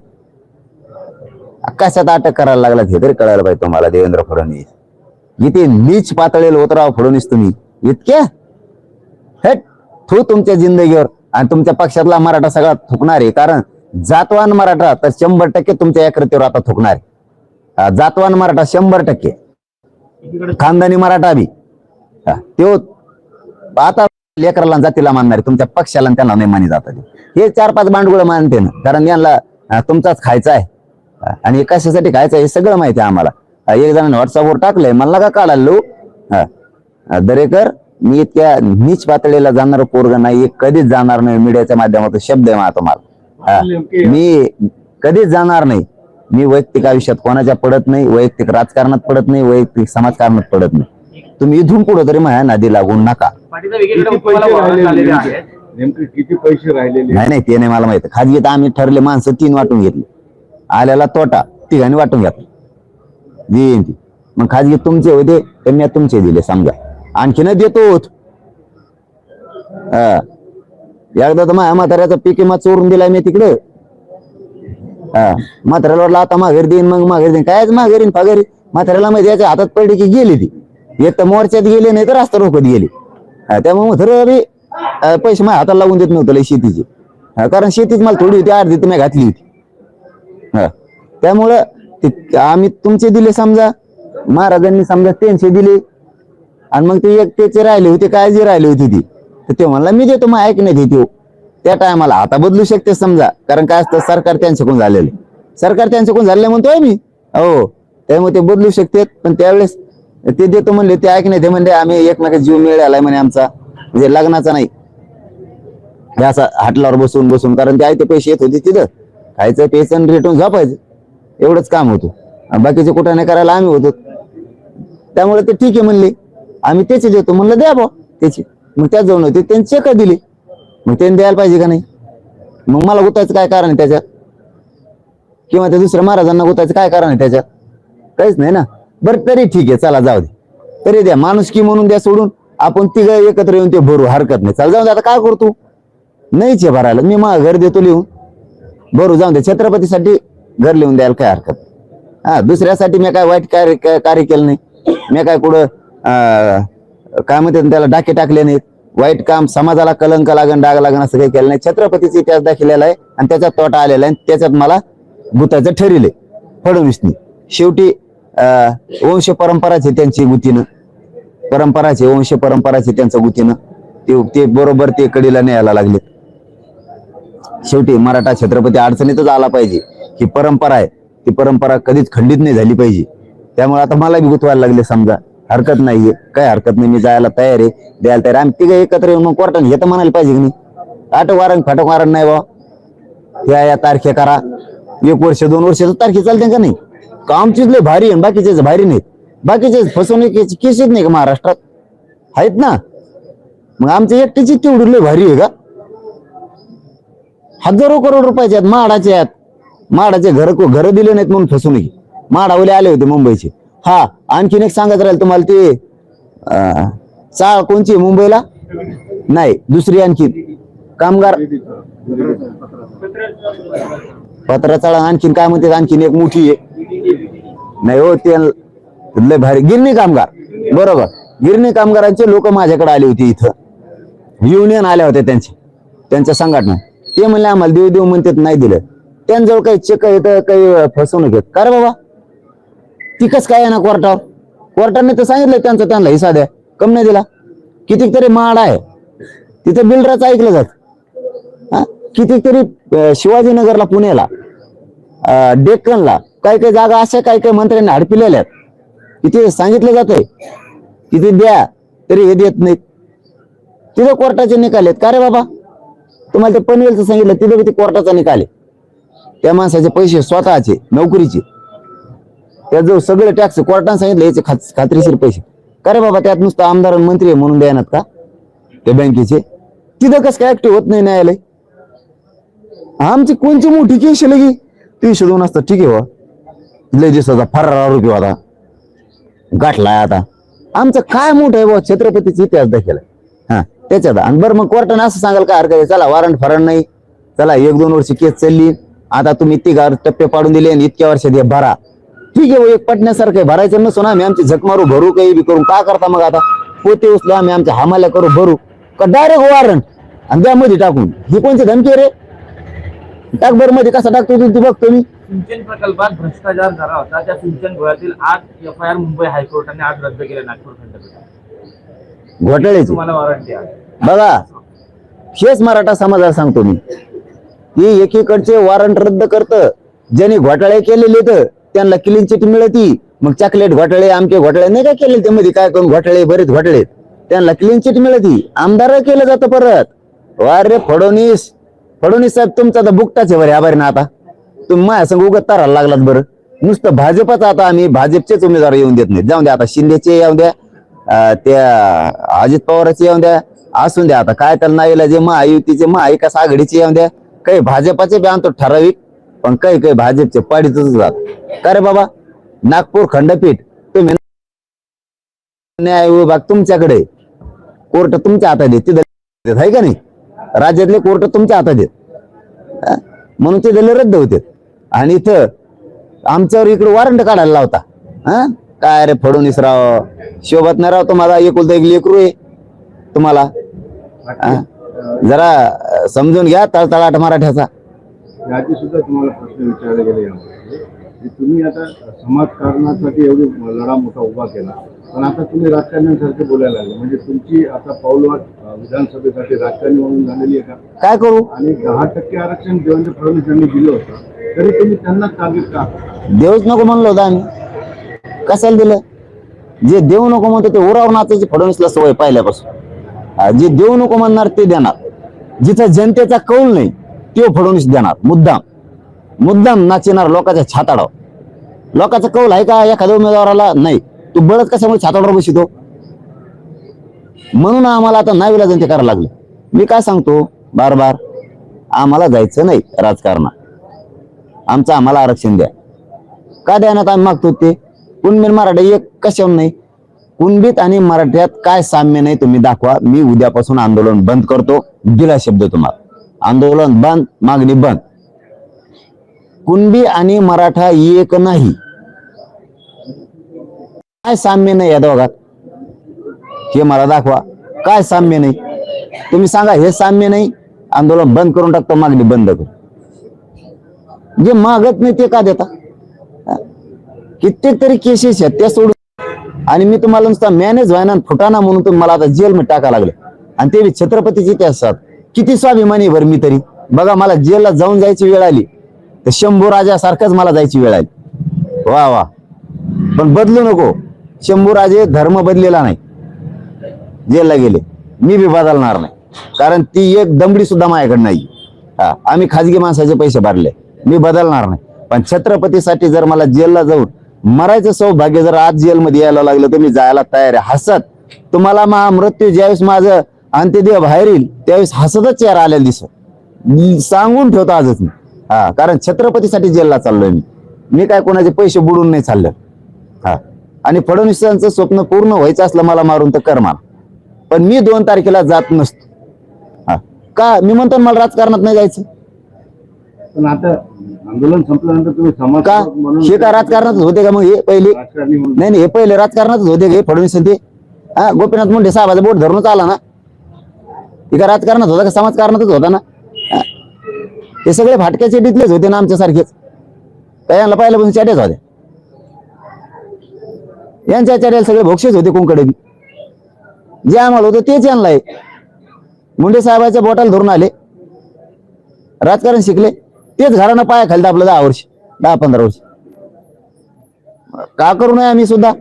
कशात अटक करायला लागला हे तरी कळायला पाहिजे तुम्हाला. देवेंद्र फडणवीस इथे नीच पातळीला उतराव फडणवीस तुम्ही इतक्या हेट थू तुमच्या जिंदगीवर. आणि तुमच्या पक्षातला मराठा सगळा थुकणार आहे. कारण जातवान मराठा तर 100% तुमच्या एकरतेवर आता थुकणार आहे. जातवान मराठा 100%, खानदानी मराठा बी तो आता लेकराला जातीला मानणार आहे. तुमच्या पक्षाला त्यांना नाही मानी जातात. हे 4-5 बांडगुळ मानते ना, कारण यांना तुमचाच खायचा आहे. आणि कशासाठी खायचं हे सगळं माहिती आहे आम्हाला. एक जणांनी व्हॉट्सअपवर टाकलंय, मला का काढायला लो दरेकर, मी इतक्या नीच पातळीला जाणार पोरग नाही, कधीच जाणार नाही. मीडियाच्या माध्यमातून शब्द आहे तुम्हाला, मी कधीच जाणार नाही. मी वैयक्तिक आयुष्यात कोणाच्या पडत नाही, वैयक्तिक राजकारणात पडत नाही, वैयक्तिक समाजकारणात पडत नाही. तुम्ही इथून पुढे तरी माझ्या नादी लागून नका. किती पैसे राहिलेले? नाही ते नाही मला माहिती. खाजगीत आम्ही ठरले माणसं 3 वाटून घेतली, आल्याला तोटा 3घांनी वाटून घेतला. देईन ती मग खाजगी तुमचे होते तर मी तुमचे दिले समजा, आणखीन देतो. एकदा तर माझ्या म्हाताऱ्याचा पीक विमा चोरून दिलाय मी तिकडे. म्हाताऱ्याला आता माघारी देईन, मग माघारी देईन, कायच माघारी फाघारी. म्हाताऱ्याला माहिती याच्या हातात पडली की गेली ती. एक तर मोर्चात गेली, नाही तर रास्ता रोखत गेली. त्यामुळे पैसे माझ्या हाताला लावून देत नव्हतं शेतीची. कारण शेतीच मला थोडी होती, अर्धी तुम्ही घातली होती. त्यामुळं आम्ही तुमचे दिले समजा, महाराजांनी समजा त्यांचे दिले. आणि मग ते एक त्याचे राहिले होते, काय जे राहिले होते ती तर ते म्हणला मी देतो, मग ऐक नाही देतो त्या टायमाला. आता बदलू शकते समजा, कारण काय असतं सरकार त्यांच्याकडून झालेलं, सरकार त्यांच्याकडून झालेलं म्हणतोय मी. हो, त्यामुळे ते बदलू शकते. पण त्यावेळेस ते देतो म्हणले, ते ऐक नाही, ते म्हणले आम्ही एकमेका जीव मिळालाय म्हणे आमचा, म्हणजे लग्नाचा नाही, हे असं हाटलावर बसून बसून, कारण ते ते पैसे येत होते तिथं, खायचं प्यायचं आणि रेटून झोपायचं, एवढंच काम होतं. बाकीचे कुठं नाही करायला आम्ही होतो. त्यामुळे ते ठीक आहे म्हणले, आम्ही त्याचे देतो. म्हणलं द्या बा त्याची. मग त्याच जाऊन होते त्यांनी चेक दिले, मग त्यांनी द्यायला पाहिजे का नाही? मग मला गुतायचं काय कारण आहे त्याच्यात, किंवा त्या दुसऱ्या महाराजांना गुतायचं काय कारण आहे त्याच्यात? काहीच नाही ना. बरं तरी ठीक आहे, चला जाऊ दे, तरी द्या, माणुसकी म्हणून द्या सोडून. आपण तिघं एकत्र येऊन ते भरू, हरकत नाही, चल जाऊ दे. आता काय करतो, नाहीच आहे भरायला, मी माझं घर देतो लिहून, भरू जाऊ दे. छत्रपतीसाठी घर लिहून द्यायला काय हरकत. हा, दुसऱ्यासाठी मी काय वाईट कार्य केलं नाही, मी काय कुठं काय म्हणते त्याला डाके टाकले नाहीत, वाईट काम, समाजाला कलंक लागन, डाग लागन असं काही केलं नाही. छत्रपतीचा इतिहास दाखवलेला आहे आणि त्याच्यात तोटा आलेला आहे, त्याच्यात मला गुतायचं ठरले फडणवीसनी. शेवटी वंश परंपराचे त्यांची गुतीनं, परंपराचे वंश परंपराचे त्यांच्या गुतीनं ते बरोबर ते कडीला न्यायला लागले. शेवटी मराठा छत्रपती अडचणीतच आला पाहिजे, ही परंपरा आहे, ती परंपरा कधीच खंडित नाही झाली पाहिजे. त्यामुळे आता मला बी गुतवायला लागले समजा, हरकत नाहीये, काय हरकत नाही, मी जायला तयार आहे, द्यायला तयार. आम्ही तिघं एकत्र येऊन मग कोर्टाने हे तर म्हणायला पाहिजे की नाही, आटक वारंट फाटक वारंट नाही बा, या तारखे करा, 1 वर्ष 2 वर्ष तारखे चालते का नाही? का आमचीच लय भारी आहे, बाकीचेच भारी नाहीत, बाकीचे फसवणुकीचे केसेस नाही का महाराष्ट्रात आहेत ना? मग आमच्या एकटीची तेवढी लय भारी आहे का? हजारो करोड रुपयाचे आहेत, माडाचे आहेत, माडाचे घर दिले नाहीत म्हणून फसवणुकी. माडावले आले होते मुंबईचे. हा, आणखीन एक सांगत राहील तुम्हाला, ते चाळ कोणची मुंबईला नाही, दुसरी आणखी कामगार पत्रा चाळ, आणखीन काय म्हणते, आणखीन एक मोठी आहे नाही हो, ते लय भारी गिरणी कामगार. बरोबर, गिरणी कामगारांचे लोक माझ्याकडे आले होते, इथं युनियन आल्या होत्या त्यांच्या संघटना. ते म्हणले आम्हाला देऊ देऊ म्हणतात, नाही दिलं. त्यांच्याजवळ काही चेक येतं, काही फसवणूक येत का रे बाबा? तिकच काय आहे ना कोर्टावर, कोर्टाने तर सांगितलं त्यांना हिस्सा द्या, कम नाही दिला. कितीतरी माड आहे तिथं, बिल्डरचं ऐकलं जात. कितीतरी शिवाजीनगरला, पुण्याला, डेक्कनला काही काही जागा अशा काही काही मंत्र्यांनी हडपिलेल्या आहेत, तिथे सांगितलं जातंय तिथे द्या, तरी हे देत नाहीत. तिथं कोर्टाचे निकाल आहेत का रे बाबा? तुम्हाला ते पनवेलचं सांगितलं, तिथे किती कोर्टाचा निकाल आहे. त्या माणसाचे पैसे स्वतःचे नोकरीचे, त्याजवळ सगळे टॅक्स कोर्टाने सांगितलं याचे खात्रीशीर पैसे का रे बाबा? त्यात नुसतं आमदार आणि मंत्री म्हणून द्यानात का ते बँकेचे? तिथं कसं काय ऍक्टिव्ह होत नाही न्यायालय? आमची कोणची मोठी केस लगी 302 असतात, ठीक आहे बा, लय दिवसाचा फरार आरोपी होता, गाठलाय आता. आमचं काय मोठं आहे बा, छत्रपतीचा इतिहास दाखवलाय. हा, त्याच्यात. आणि बरं मग कोर्टाने असं सांगाल का हरकत आहे, चला वारंट फरण नाही, चला 1-2 वर्ष केस चालली, आता तुम्ही तिघावर टप्पे पाडून दिले आणि इतक्या वर्षात हे भरा, ठीक आहे. एक पटण्यासारखं आहे, भरायचं नसून आम्ही आमची झक मारू, भरू, काही बी करू, काय करता मग आता? पोते उचलू आम्ही आमच्या हमाल्या करू, भरू का डायरेक्ट वारंट आणि त्या मध्ये टाकून? ही कोणती धमकी रे? टाक बरं मध्ये, कसा टाकतो तू बघतो मी. सिंचन प्रकल्पात भ्रष्टाचार झाला होता, त्या सिंचन घोळ्यातील 8 FIR मुंबई हायकोर्टाने आज रद्द केले नागपूर खंडपीठात. घोटाळ्याची तुम्हाला वॉरंटी आहे बघा, हेच मराठा समाजाला सांगतो मी, की एकीकडचे वॉरंट रद्द करतं, ज्यांनी घोटाळे केलेले तर त्यांना क्लीन चिट मिळती. मग चॉकलेट घोटाळे, आमचे घोटाळे नाही काय केले, त्यामध्ये काय करून घोटाळे, बरेच घोटाळे, त्यांना क्लीन चिट मिळती. आमदार केलं जातं परत. वारे फडणवीस साहेब, तुमचा तर बुकटाच आहे बरं, बरं ना. आता तुम्ही माझ्या संग उगत तारायला लागलात बरं. नुसतं भाजपच, आता आम्ही भाजपचेच उमेदवार येऊन देत नाही. जाऊन द्या आता, शिंदेचे येऊन द्या, त्या अजित पवारांचे येऊन द्या, असून द्या आता काय त्याला नाही, जे महायुतीचे, महाविकास आघाडीचे येऊन द्या, काही भाजपाचे बी आणतो ठराविक, पण काही भाजपचे पाडीतच जात का रे बाबा? नागपूर खंडपीठ, तुम्ही न्याय विभाग तुमच्याकडे, कोर्ट तुमच्या हातात आहे, तिथे आहे का नाही? राज्यातले कोर्ट तुमच्या हातात आहेत, म्हणून ते दिले रद्द होते. आणि इथं आमच्यावर इकडे वॉरंट काढायला लावता. हा, काय रे फडणवीस राव, शोभत नाही राव तुम्हाला, एकुलता एक लेकरू आहे तुम्हाला. जरा समजून घ्या तळतळाट मराठ्याचा. याची सुद्धा तुम्हाला प्रश्न विचारले गेले यामध्ये, की तुम्ही आता समाजकारणासाठी एवढी लढा मोठा उभा केला, पण आता तुम्ही राजकारण्यांसारखे बोलायला लागले, म्हणजे तुमची आता पाऊलवाट विधानसभेसाठी राजकारणी म्हणून झालेली आहे का? काय करू? आणि 10% आरक्षण देवेंद्र फडणवीस यांनी दिलं होतं, तरी तुम्ही त्यांना टार्गेट का? देऊच नको म्हणलो होतं आम्ही, कशाला दिलं? जे देऊ नको म्हणतो ते उरावर नाचायची फडणवीसला सवय पहिल्यापासून. जे देऊ नको म्हणणार ते देणार, जिथं जनतेचा कौल नाही ते फडणवीस देणार. मुद्दाम नाचिणार लोकांच्या छाताडावर. लोकांचा कौल आहे का एखाद्या उमेदवाराला? नाही. तू बळच कशामुळे छाताडावर बसितो? म्हणून आम्हाला आता नावीला जनते करायला लागलं. मी काय सांगतो बार बार, आम्हाला जायचं नाही राजकारणात, आमचं आम्हाला आरक्षण द्या. का द्यानात आम्ही मागतो ते? कुणबी मराठा एक कशावर नाही. कुणबीत आणि मराठ्यात काय साम्य नाही तुम्ही दाखवा. मी उद्यापासून आंदोलन बंद करतो, दिला शब्द तुम्हाला. आंदोलन बंद, मागणी बंद. कुणबी आणि मराठा एक नाही. काय साम्य नाही या दोघात हे मला दाखवा. काय साम्य नाही तुम्ही सांगा. हे साम्य नाही, आंदोलन बंद करून टाकतो, मागणी बंद करू. जे मागत नाही ते का देता? कित्येक तरी केसेस आहेत त्या सोडून, आणि मी तुम्हाला नुसता मॅनेज व्हायना फुटाना म्हणून तुम्ही मला आता जेलमध्ये टाका लागले. आणि ते छत्रपतीचे इतिहासात किती स्वाभिमानी भर मी तरी बघा. मला जेलला जाऊन जायची वेळ आली तर शंभू राजासारखंच मला जायची वेळ आली. वा वा. पण बदलू नको. शंभू राजे धर्म बदलेला नाही, जेलला गेले. मी बी बदलणार नाही, कारण ती एक दमडी सुद्धा माझ्याकडे नाही. आम्ही खाजगी माणसाचे पैसे भरले, मी बदलणार नाही. पण छत्रपतीसाठी जर मला जेलला जाऊन मरायचं सौभाग्य जर आज जेलमध्ये यायला लागलं तर मी जायला तयार आहे. हसत तुम्हाला महामृत्यू ज्यावेळेस माझं अंत्यदेह बाहेर येईल त्यावेळेस हसतच चेहरा आलेला दिसत. सांगून ठेवतो आजच मी. कारण छत्रपतीसाठी जेलला चाललोय मी काय कोणाचे पैसे बुडून नाही चाललं. आणि फडणवीसांचं स्वप्न पूर्ण व्हायचं असलं मला मारून तर कर मला, पण मी 2 तारखेला जात नसतो. का? मी म्हणतो मला राजकारणात नाही जायचं. पण आता आंदोलन संपल्यानंतर तुम्ही समाज का? हे का राजकारणातच होते का मग? हे पहिले राजकारणी म्हणून नाही, हे पहिले राजकारणातच होते का हे फडणवीस ते? गोपीनाथ मुंडे साहेबाचा बोट धरूनच आला ना. हे का राजकारणात होता का समाजकारणातच होता ना? हे सगळे फाटक्याचे डितलेच होते ना आमच्यासारखेच. काय यांना पहिल्यापासून चाट्याच होत्या. यांच्या चाट्याला सगळे भोक्षेच होते कोणकडे बी. जे आम्हाला होतं तेच यांना आहे. मुंडे साहेबाच्या बोटाला धरून आले, राजकारण शिकले, तेच घरानं पाया खाली दाबलं 10 वर्ष 10-15 वर्ष. का करू नये आम्ही सुद्धा?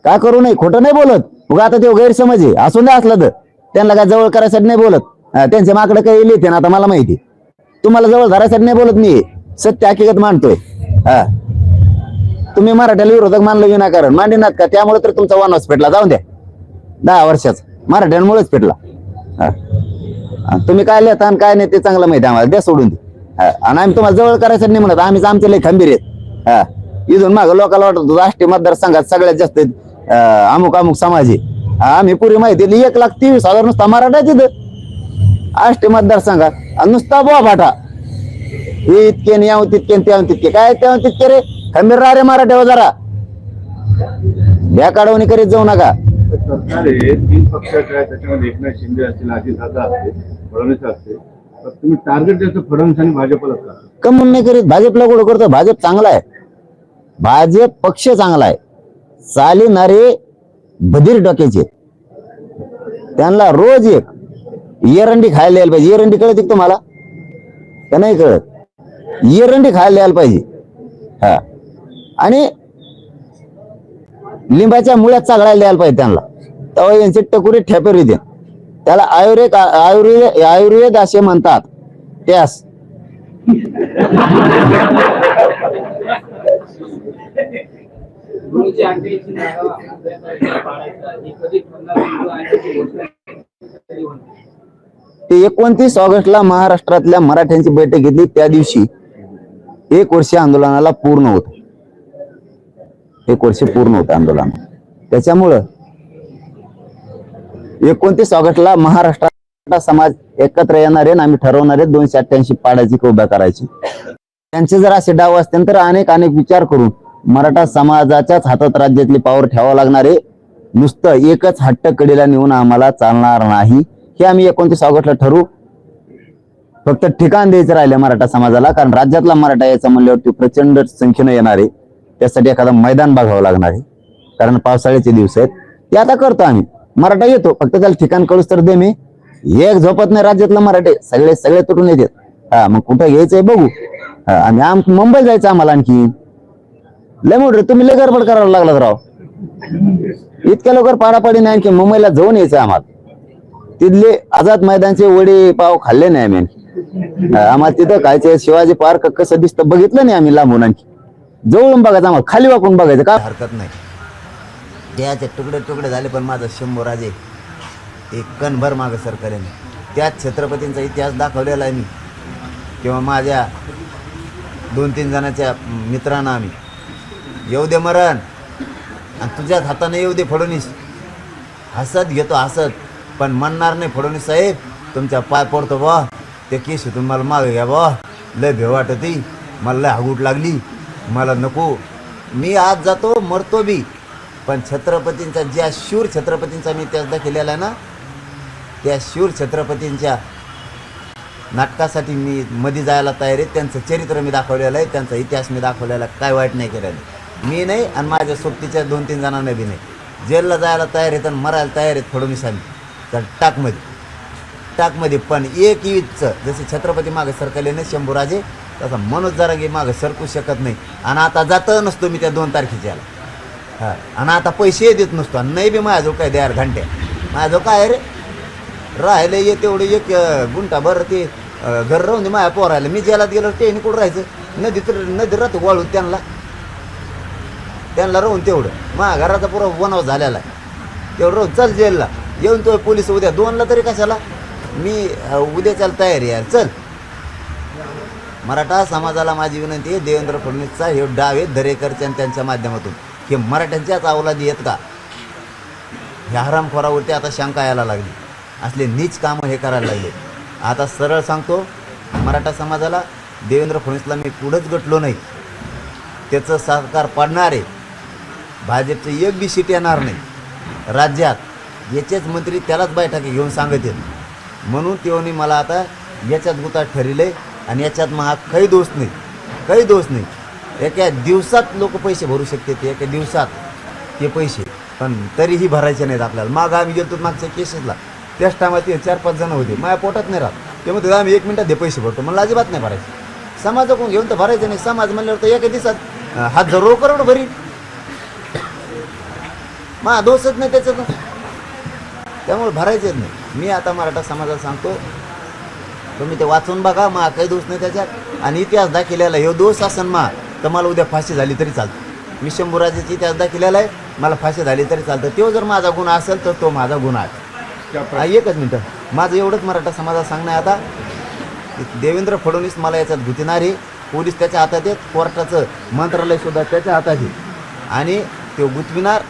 का करू नये? खोटं नाही बोलत. उगा आता ते गैरसमज आहे असून द्या असलं तर. त्यांना काय जवळ करायसाठी नाही बोलत. त्यांच्या माकडे काही लिहिते ना आता मला माहिती. तुम्हाला जवळ धरायसाठी नाही बोलत मी, सत्य हकीकत मांडतोय. तुम्ही मराठ्याला विरोधक मानलं विनाकारण मांडीनात का? त्यामुळे तर तुमचा वनवास पेटला. जाऊन द्या 10 वर्षाचा मराठ्यांमुळेच पेटला. तुम्ही काय लिहिता आणि काय नाही ते चांगलं माहिती आम्हाला. द्या सोडून दे. आणि आम्ही तुम्हाला जवळ करायसाठी नाही म्हणत. आम्हीच आमचे लय खंबीर आहेत. इथून मागं लोकांना वाटत होतं राष्ट्रीय मतदारसंघात सगळ्यात जास्त अमुक अमुक समाज आहे. आम्ही पुरी माहिती 1,23,000 नुसता मराठा तिथं राष्ट्रीय मतदारसंघात. आणि नुसता बुवा भाटा हे इतके यावं तितके त्यावं तितके. काय त्यावं तितके रे? खंबीर राहा रे मराठ्यावर जरा. भ्या काढवणी करीत जाऊ नका. सरकार आहे 3 पक्षाचे आहे, त्याच्यामध्ये एकनाथ शिंदे असतील, अजितदादा असतील, फडणवीस असतील. तर तुम्ही टार्गेट द्यायचं फडणवीस आणि भाजपलाच का? कमून नाही करीत. भाजपला कुठं करतो? भाजप चांगला आहे. भाजप पक्ष चांगला आहे. चालणारे बधीर डोक्याचे, त्यांना रोज एक एरंडी खायला यायला पाहिजे. एरंडी कळत तुम्हाला का नाही कळत? एरंडी खायला यायला पाहिजे. आणि लिंबाच्या मुळ्यात चागळायला द्यायला पाहिजे त्यांना. तेव्हा यांचे टकुरी ठेपेर येते. त्याला आयुर्वेद असे म्हणतात. त्यास ते 29 ऑगस्टला महाराष्ट्रातल्या मराठ्यांची बैठक घेतली. त्या दिवशी 1 वर्ष आंदोलनाला पूर्ण होत. 1 वर्ष पूर्ण होतं आंदोलन. त्याच्यामुळं 29 ऑगस्टला महाराष्ट्राचा समाज एकत्र येणार आहे. आम्ही ठरवणार आहे 288 पाड्याची उभ्या करायची. त्यांचे जर असे डाव असतील तर अनेक विचार करून मराठा समाजाच्याच हातात राज्यातली पावर ठेवावं लागणार आहे. नुसतं एकच हट्ट कडेला नेऊन आम्हाला चालणार नाही. हे आम्ही 29 ऑगस्टला ठरवू. फक्त ठिकाण द्यायचं राहिलं मराठा समाजाला, कारण राज्यातला मराठा याचा म्हणल्यावरती प्रचंड संख्येनं येणार आहे. त्यासाठी एखादं मैदान बघावं लागणार आहे. कारण पावसाळ्याचे दिवस आहेत ते आता करतो आम्ही. मराठा येतो, फक्त त्याला ठिकाण कळूस तर दे. मी एक झोपत नाही राज्यातलं मराठे, सगळे सगळे तुटून येतात. हा, मग कुठं घ्यायचंय बघू. आणि मुंबई जायचं आम्हाला आणखी. लय मोठे तुम्ही लय गडबड करायला लागलात राव. इतक्या लवकर पाडापाडी नाही, आणखी मुंबईला जाऊन यायचं आम्हाला. तिथले आझाद मैदानचे वडे पाव खाल्ले नाही आम्ही आणखी. आम्हाला तिथं खायचे शिवाजी पार्क कसं दिसतं बघितलं नाही आम्ही लांबून. आणखी जवळून बघायचं, आम्हाला खाली वाकून बघायचं का हरकत नाही. त्याचे तुकडे तुकडे झाले, पण माझा शंभूराजे एक कणभर मागं सरकारने त्याच छत्रपतींचा इतिहास दाखवलेला आहे मी. किंवा माझ्या 2-3 जणांच्या मित्रांना आम्ही येऊ दे मरण आणि तुझ्याच हाताने येऊ दे फडणवीस, हसत घेतो हसत, पण म्हणणार नाही फडणवीस साहेब तुमच्या पाय पडतो बा, ते केस तुम्ही मला मागे घ्या बा, लय भेव वाटती, मला लय हागूट लागली, मला नको. मी आज जातो मरतो बी, पण छत्रपतींचा ज्या शूर छत्रपतींचा मी इतिहास दाखवलेला आहे ना, त्या शूर छत्रपतींच्या नाटकासाठी मी मध्ये जायला तयार आहे. त्यांचं चरित्र मी दाखवलेलं आहे, त्यांचा इतिहास मी दाखवलेला, काय वाईट नाही केलेलं मी नाही, आणि माझ्या सोबतीच्या 2-3 जणांना बी नाही. जेलला जायला तयार आहेत आणि मरायला तयार आहेत फडणवीस आम्ही, तर टाकमध्ये पण एक युद्धचं जसे छत्रपती मागे सरकारले नाही शंभूराजे, तसा मनोज जरांगे मागे सरकू शकत नाही. आणि आता जातं नसतो मी त्या 2 तारखेच्या. हां, आणि आता पैसे देत नसतो, आणि नाही बी माझ्याजवळ काय द्यार घंट्या, माझ्याजवळ काय रे राहिलं ये तेवढं एक गुंठा बरं ते घर राहून दे माझ्या पोरायला. मी जेलात गेलो ते कुठं राहायचं, नदी राहतो वाळून त्यांना राहून तेवढं माझ्या घराचा पुरा वनाव झालेला आहे, तेवढं राहून चल जेलला येऊन तो पोलीस उद्या 2ला तरी कशाला, मी उद्याच्याला तयारी आहे चल. मराठा समाजाला माझी विनंती आहे, देवेंद्र फडणवीसचा हे डाव आहे दरेकरच्या आणि त्यांच्या माध्यमातून हे मराठ्यांच्याच अवलादी आहेत का, ह्या हरामखोरावरती आता शंका यायला लागली. असले नीच कामं हे करायला लागले. आता सरळ सांगतो मराठा समाजाला, देवेंद्र फडणवीसला मी पुढंच गटलो नाही, त्याचं सरकार पडणार आहे. भाजपचं एक बी सीट येणार नाही राज्यात, याचेच मंत्री त्यालाच बैठकी घेऊन सांगत आहेत. म्हणून तेव्हा मला आता याच्यात गुताट ठरले, आणि याच्यात महा काही दोष नाही. एका दिवसात लोक पैसे भरू शकतात, एका दिवसात ते पैसे, पण तरीही भरायचे नाहीत आपल्याला. मागं आम्ही गेलो मागच्या केसेसला, त्याच टायमात 4-5 जण होते, माझ्या पोटात नाही राहत, ते म्हणते आम्ही 1 मिनिटात हे पैसे भरतो. मला अजिबात नाही भरायचे, समाजाकडून घेऊन तर भरायचं नाही. समाज म्हणल्यावर तर एका दिवसात 1000 करोड भरी, मा दोषच नाही त्याच्यात, त्यामुळे भरायचेच नाही. मी आता मराठा समाजाला सांगतो, तुम्ही ते वाचून बघा, मा काही दोष नाही त्याच्यात, आणि इतिहास दाखवलेला हे दोष असन मा तर मला उद्या फाशी झाली तरी चालतं. मी शंभूराजेचा इतिहास दाखवलेला आहे, मला फाशी झाली तरी चालतं. तो जर माझा गुन्हा असेल तर तो माझा गुन्हा आहे. एकच मिनटं, माझं एवढंच मराठा समाजाला सांगणं आहे आता, देवेंद्र फडणवीस मला याच्यात गुंतणार आहे. पोलीस त्याच्या हातात आहेत, कोर्टाचं मंत्रालयसुद्धा त्याच्या हातात आहे, आणि तो गुंतविणार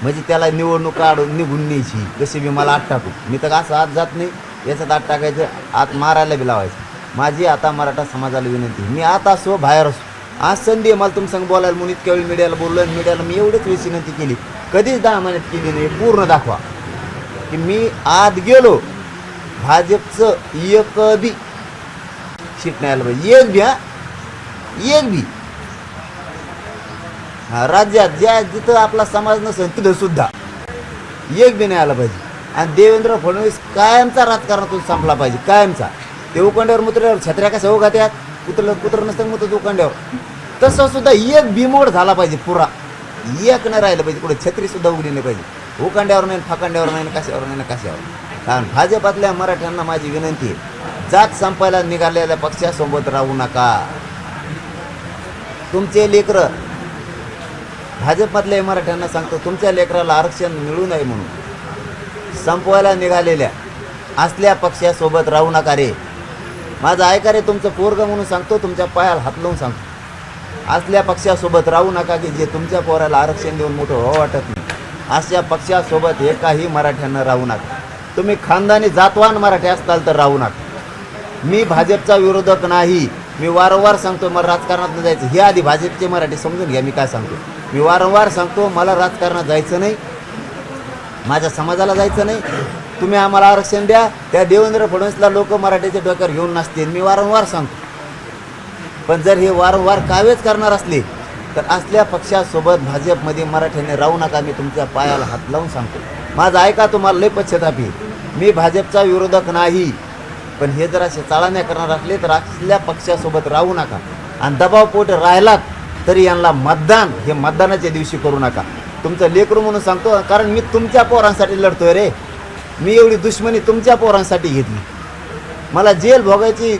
म्हणजे त्याला निवडणूक काढून निघून न्यायची. जशी मी मला आत टाकू, मी तर असं आत जात नाही, याच्यात आत टाकायचं, आत मारायला बी लावायचं. माझी आता मराठा समाजाला विनंती, मी आता असो बाहेर असो, आज संधी आहे मला तुम संग बोलायला म्हणून इतक्या वेळी मीडियाला बोललो, आणि मीडियाला मी एवढीच वेळी विनंती केली, कधीच 10 महिन्यात केली नाही. पूर्ण दाखवा की मी आत गेलो, भाजपचं एक बी सीट नाही आलं पाहिजे, एक बी राज्यात ज्या जिथं आपला समाज नसेल तिथं सुद्धा एक बी नाही आला पाहिजे. आणि देवेंद्र फडणवीस कायमचा राजकारणातून संपला पाहिजे, कायमचा. ते उकांड्यावर मुत्र्यावर छत्र्या कशा उगा त्यात कुत्र नसतं मग उकांड्यावर, तसं सुद्धा एक बिमोड झाला पाहिजे, पुरा एक नाही राहिलं पाहिजे, कुठे छत्री सुद्धा उघडी नाही पाहिजे, उकांड्यावर नाही, फाकांड्यावर नाही, कशावर नाही, कशावर. कारण भाजपातल्या मराठ्यांना माझी विनंती आहे, जात संपायला निघालेल्या पक्षासोबत राहू नका. तुमचे लेकरं, भाजपातल्या मराठ्यांना सांगतो, तुमच्या लेकराला आरक्षण मिळू नये म्हणून संपवायला निघालेल्या असल्या पक्षासोबत राहू नका रे. माझं ऐका रे, तुमचं पोरगं म्हणून सांगतो, तुमच्या पायाला हात लावून सांगतो, असल्या पक्षासोबत राहू नका की जे तुमच्या पोराला आरक्षण देऊन मोठं व्हावं वाटत नाही. अशा पक्षासोबत एकाही मराठ्यांना राहू नका. तुम्ही खानदानी जातवान मराठी असताल तर राहू नका. मी भाजपचा विरोधक नाही, मी वारंवार सांगतो मला राजकारणात जायचं. हे आधी भाजपचे मराठी समजून घ्या मी काय सांगतो. मी वारंवार सांगतो मला राजकारणात जायचं नाही, माझ्या समाजाला जायचं नाही. तुम्ही आम्हाला आरक्षण द्या, त्या देवेंद्र फडणवीसला लोक मराठीच्या डोक्यावर घेऊन नसतील, मी वारंवार सांगतो. पण जर हे वारंवार कावेच करणार असले तर असल्या पक्षासोबत भाजपमध्ये मराठ्याने राहू नका. मी तुमच्या पायाला हात लावून सांगतो. माझं ऐका, तुम्हाला लय पश्चाताप येईल. मी भाजपचा विरोधक नाही, पण हे जर असे चाळण्या करणार असले तर असल्या पक्षासोबत राहू नका. आणि दबावपोट राहिलात तरी यांना मतदान हे मतदानाच्या दिवशी करू नका. तुमचं लेकरू म्हणून सांगतो, कारण मी तुमच्या पोरांसाठी लढतोय रे. मी एवढी दुश्मनी तुमच्या पोरांसाठी घेतली. मला जेल भोगायची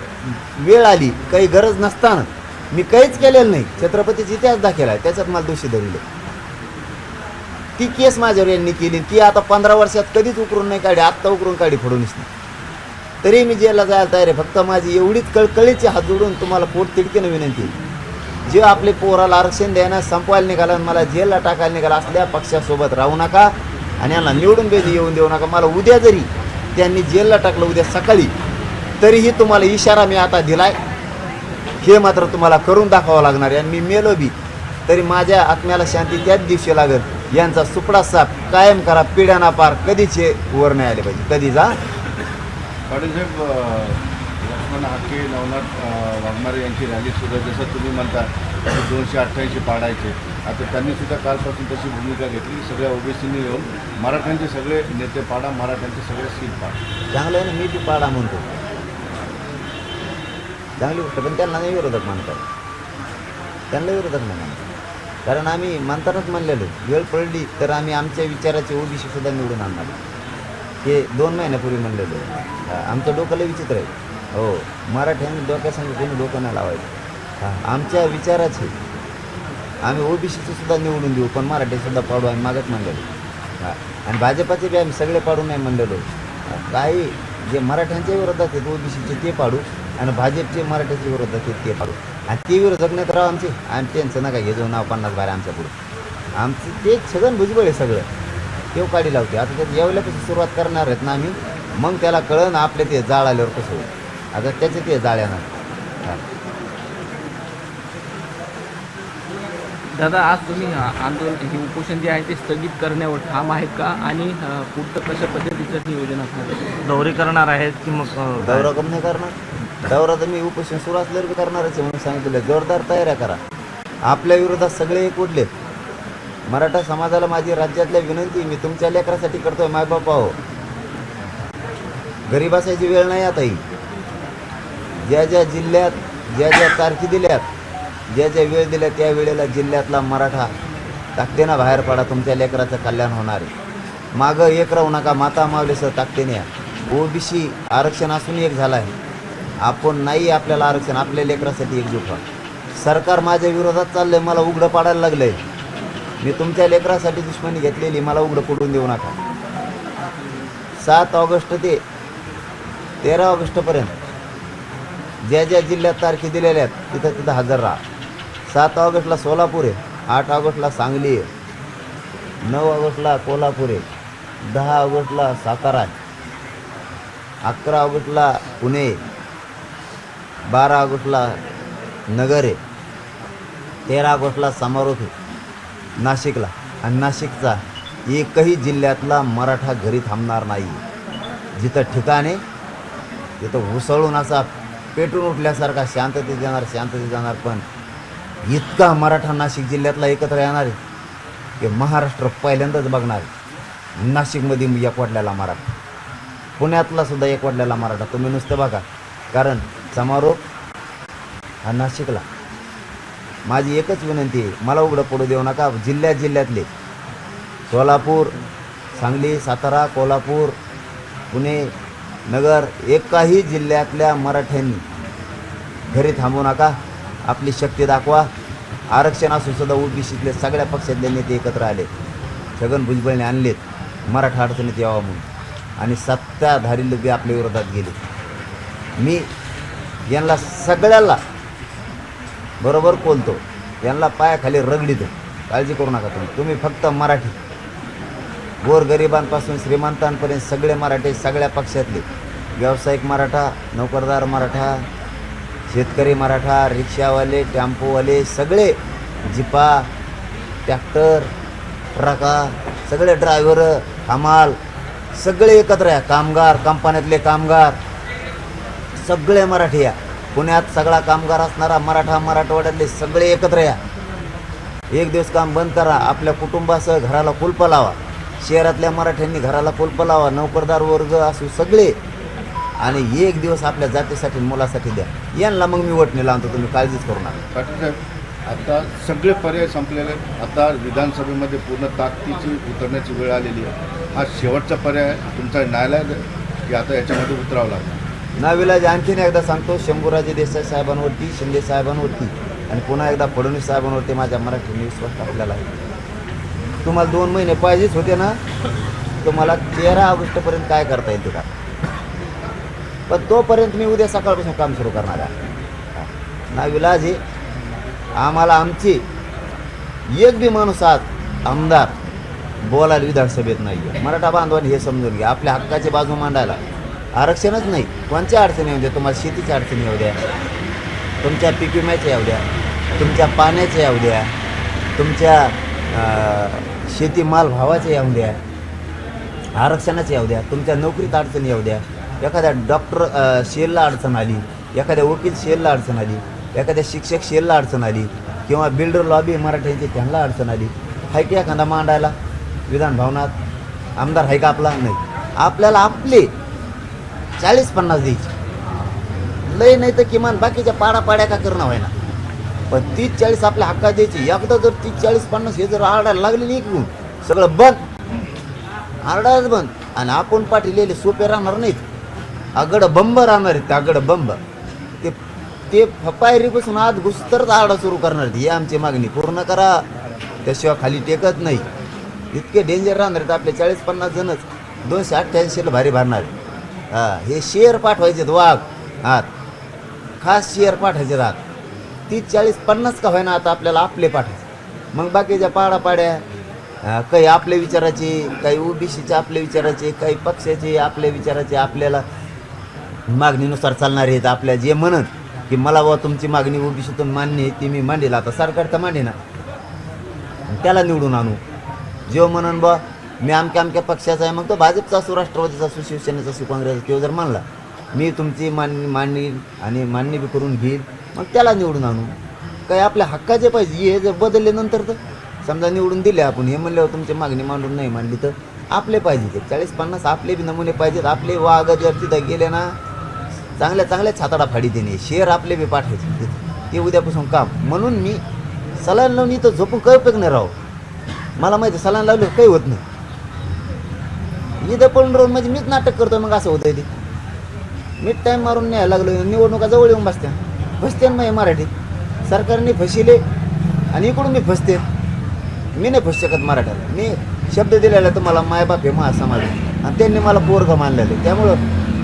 वेळ आली, काही गरज नसताना मी काहीच केलेलं नाही. छत्रपतीचा इतिहास दाखल आहे, त्याच्यात मला दोषी धरले. ती केस माझ्यावर यांनी केली, ती आता 15 वर्षात कधीच उकरून नाही काढी. आत्ता उकरून काढी फोडूनच नाही. तरी मी जेलला जायला तयार आहे. फक्त माझी एवढीच कळकळीची हात जोडून तुम्हाला पोट तिडकीनं विनंती आहे. जे आपले पोराला आरक्षण द्यायला संपवायला निघाला आणि मला जेलला टाकायला निघाला असल्या पक्षासोबत राहू नका. आणि यांना निवडून बेदी येऊन देऊ नका. मला उद्या जरी त्यांनी जेलला टाकलं उद्या सकाळी, तरीही तुम्हाला इशारा मी आता दिलाय. हे मात्र तुम्हाला करून दाखवावं लागणार आहे. आणि मी मेलो बी तरी माझ्या आत्म्याला शांती त्याच दिवशी लागेल. यांचा सुपडा साप कायम करा, पिढ्याना पार. कधीच हे वर नाही आले पाहिजे, कधी जा. पाटील साहेब, लक्ष्मण हाके, नवनाथ वाघमारे यांची रॅली सुद्धा जसं तुम्ही म्हणता 288 पाडायचे, आता त्यांनी सुद्धा कालपासून तशी भूमिका घेतली. सगळ्या ओबीसीनी येऊन मराठ्यांचे सगळे नेते पाडा, मराठ्यांचे सगळे सीट पाडा. चांगलं आहे ना, मी बी पाडा म्हणतो, चांगली गोष्ट. पण त्यांना नाही विरोधक मानतात, त्यांना विरोधक नाही मानतात. कारण आम्ही म्हणतानाच म्हणलेलो, वेळ पडली तर आम्ही आमच्या विचाराचे ओबीसी सुद्धा निवडून आणणार. हे 2 महिन्यापूर्वी म्हणलेलो. आमचं डोकं लय विचित्र आहे. हो, मराठ्यांनी डोक्यासंग कोणी डोकं नाही लावायचं. आमच्या विचाराचे आम्ही ओबीसीचे सुद्धा निवडून देऊ, पण मराठीसुद्धा पाडू आम्ही मागत म्हणलेलो. आणि भाजपाचे बी आम्ही सगळे पाडू नाही म्हणलेलो. काही जे मराठ्यांच्या विरोधात आहेत ओबीसीचे ते पाडू, आणि भाजपचे मराठ्याच्या विरोधात आहेत ते पाडू. आणि ते विरोधक नाही तर राव आमचे, आणि त्यांचं नका घे जाऊ नाव 50 बारा आमच्या पुढं. आमचं ते छगन भुजबळ आहे सगळं, तेव काढी लावते. आता त्यात जेवल्यापासून सुरुवात करणार आहेत ना आम्ही, मग त्याला कळण आपले ते जाळ आल्यावर कसं होईल. आता त्याचे ते जाळ येणार. दादा, आज तुम्ही आंदोलन हे उपोषण जे आहे ते स्थगित करण्यावर ठाम आहेत का? आणि पुढचं कशा पद्धतीचं नियोजन असणार आहे? दौरे करणार आहेत की मग दौरा कम नाही करणार. दौरा तर मी उपोषण सुरू असल्यावर बी करणारच आहे म्हणून सांगितलं. जोरदार तयाऱ्या करा. आपल्या विरोधात सगळे एक उडलेत. मराठा समाजाला माझी राज्यातल्या विनंती, मी तुमच्या लेकरासाठी करतोय मायबापा हो. गरीब असायची वेळ नाही आता ही. ज्या ज्या जिल्ह्यात ज्या ज्या तारखी दिल्यात, ज्या ज्या वेळ दिल्या त्या वेळेला जिल्ह्यातला मराठा ताकदीनं बाहेर पडा. तुमच्या लेकराचं कल्याण होणार आहे. मागं एक राहू नका. माता मावलेसं ताकदीने या. ओबीसी आरक्षण असून एक झाला आहे. आपण नाही आपल्याला आरक्षण, आपल्या लेकरासाठी एकजूट व्हा. सरकार माझ्या विरोधात चाललंय, मला उघडं पाडायला लागलंय. मी तुमच्या लेकरासाठी दुश्मनी घेतलेली, मला उघडं पडून देऊ नका. 7 ऑगस्ट ते 13 ऑगस्टपर्यंत ज्या ज्या जिल्ह्यात तारखे दिलेल्या आहेत तिथं तिथं हजर राहा. 7 ऑगस्टला सोलापूर आहे, 8 ऑगस्टला सांगली आहे, 9 ऑगस्टला कोल्हापूर आहे, 10 ऑगस्टला सातारा आहे, 11 ऑगस्टला पुणे आहे, 12 ऑगस्टला नगर आहे, 13 ऑगस्टला समारोप आहे नाशिकला. आणि नाशिकचा एकही जिल्ह्यातला मराठा घरी थांबणार नाही. जिथं ठिकाणे तिथं उसळून असा पेटून उठल्यासारखा शांततेत जाणार. पण इतका मराठा नाशिक जिल्ह्यातला एकत्र येणार आहे की महाराष्ट्र पहिल्यांदाच बघणार आहे. नाशिकमध्ये एकवटलेला मराठा, पुण्यातला सुद्धा एकवटलेला मराठा. तुम्ही नुसतं बघा, कारण समारोप हा नाशिकला. माझी एकच विनंती आहे, मला उघडं पडू देऊ नका. जिल्ह्यातले सोलापूर, सांगली, सातारा, कोल्हापूर, पुणे, नगर, एकाही जिल्ह्यातल्या मराठ्यांनी घरी थांबू नका. आपली शक्ती दाखवा. आरक्षण असून सुद्धा ओबीसीतले सगळ्या पक्षातले नेते एकत्र आले. छगन भुजबळने आणलेत मराठा अडचणीत यावं म्हणून, आणि सत्ताधारी लोक आपल्या विरोधात गेले. मी यांना सगळ्याला बरोबर बोलतो, यांना पायाखाली रगडीतो. काळजी करू नका तुम्ही फक्त मराठी, गोरगरिबांपासून श्रीमंतांपर्यंत सगळे मराठे, सगळ्या पक्षातले. व्यावसायिक मराठा, नोकरदार मराठा, शेतकरी मराठा, रिक्षावाले, टेम्पोवाले, सगळे, जिपा, ट्रॅक्टर, ट्रका, सगळे ड्रायव्हर, हमाल, सगळे एकत्र या. कामगार, कंपन्यातले कामगार, सगळे मराठी या. पुण्यात सगळा कामगार असणारा मराठा, मराठवाड्यातले सगळे एकत्र या. एक दिवस काम बंद करा, आपल्या कुटुंबासह घराला कुलप लावा. शहरातल्या मराठ्यांनी घराला कुलप लावा, नोकरदार वर्ग असू सगळे, आणि एक दिवस आपल्या जातीसाठी मुलासाठी द्या. यांना मग मी वटणीला आणतो, तुम्ही काळजीच करू नका. पाटील साहेब, आता सगळे पर्याय संपलेले आहेत. आता विधानसभेमध्ये पूर्ण ताकदीची उतरण्याची वेळ आलेली आहे. हा शेवटचा पर्याय तुमचा न्यायालय की आता याच्यामध्ये उतरावं लागणार? नाविलाज आणखीन एकदा सांगतो, शंभूराजे देसाई साहेबांवरती, शिंदे साहेबांवरती आणि पुन्हा एकदा फडणवीस साहेबांवरती माझ्या मराठीने विश्वास टाकलेला आहे. तुम्हाला 2 महिने पाहिजेच होते ना, तुम्हाला 13 ऑगस्टपर्यंत काय करता येईल ते का, पण तोपर्यंत मी उद्या सकाळपासून काम सुरू करणार आहे. नाविलाज आहे आम्हाला. आमची एक बी माणूस आज आमदार बोलायला विधानसभेत नाही आहे. मराठा बांधवांनी हे समजून घ्या, आपल्या हक्काची बाजू मांडायला आरक्षणच नाही. कोणत्या अडचणी येऊ द्या, तुम्हाला शेतीच्या अडचणी येऊ द्या, तुमच्या पीक विम्याच्या येऊ द्या, तुमच्या पाण्याच्या येऊ द्या, तुमच्या शेतीमाल भावाच्या येऊ द्या, आरक्षणाच्या येऊ द्या, तुमच्या नोकरीत अडचणी येऊ द्या, एखाद्या डॉक्टर शेलला अडचण आली, एखाद्या वकील शेलला अडचण आली, एखाद्या शिक्षक शेलला अडचण आली, किंवा बिल्डर लॉबी मराठ्यांची त्यांना अडचण आली, हाय की एखादा मांडायला विधान भवनात आमदार आहे का आपला? नाही. आपल्याला आपले 40-50 द्यायचे, लय नाही तर किमान बाकीच्या पाड्या का करणं व्हाय ना, पण 30-40 आपल्या हक्कात द्यायची. एकदा जर 30-40-50 हे जर आरडायला लागले नाही इकडून, सगळं बंद, आरडायच बंद. आणि आपण पाठीलेले सोपे राहणार नाहीत, आगड बंब राहणार आहेत. आगड बंब ते पायरीपासून आत घुसतरच आरडा सुरू करणार. ही आमची मागणी पूर्ण करा, त्याशिवाय खाली टेकत नाही. इतके डेंजर राहणार आहेत आपले 40-50 जणच 288ला भारी भरणार. हे शेअर पाठवायचे वाघ आत, खास शेअर पाठवायचे राहत. 30-40-50 का व्हायना आता आपल्याला आपले पाठायचे. मग बाकीच्या पाड्या काही आपल्या विचाराचे, काही ओबीसीचे आपल्या विचाराचे, काही पक्षाचे आपल्या विचाराचे, आपल्याला मागणीनुसार चालणारे आहेत. आपल्या जे म्हणत की मला बाबा तुमची मागणी ओबीसीतून मान्य आहे ती मी मांडेल, आता सरकार तर मांडे ना, त्याला निवडून आणू. जो म्हणून बा मी अमक्या पक्षाचा आहे, मग तो भाजपचा असो, राष्ट्रवादीचा असो, शिवसेनेचा असो, काँग्रेसचा, किंवा जर मानला मी तुमची मांडणी आणि मान्य बी करून घेईल, मग त्याला निवडून आणू. काही आपल्या हक्काचे पाहिजे. हे जर बदलले नंतर तर समजा निवडून दिले आपण, हे म्हणल्यावर तुमची मागणी मांडून नाही मांडली तर आपले पाहिजे. ते 40-50 आपले बी नमुने पाहिजेत. आपले वाघ जर तिथं गेले ना, चांगल्या छाताडा फाडी देणे, शेअर आपले बी पाठवायचे. ते उद्यापासून काम. म्हणून मी सलाईन लावून इथं झोपून काही उपयोग नाही राहू. मला माहिती सलाईन लावलं काही होत नाही. इथं पण राहून म्हणजे मीच नाटक करतो, मग असं होतं. ते मीच टाईम मारून न्यायला लागलो. निवडणुका जवळ येऊन बसते मग मराठी सरकारने फसिले आणि इकडून मी फसते. मी नाही फसू शकत मराठ्याला. मी शब्द दिलेला तर मला मायबाप हे मा समाज, आणि त्यांनी मला पोरगं मानलेलं आहे. त्यामुळं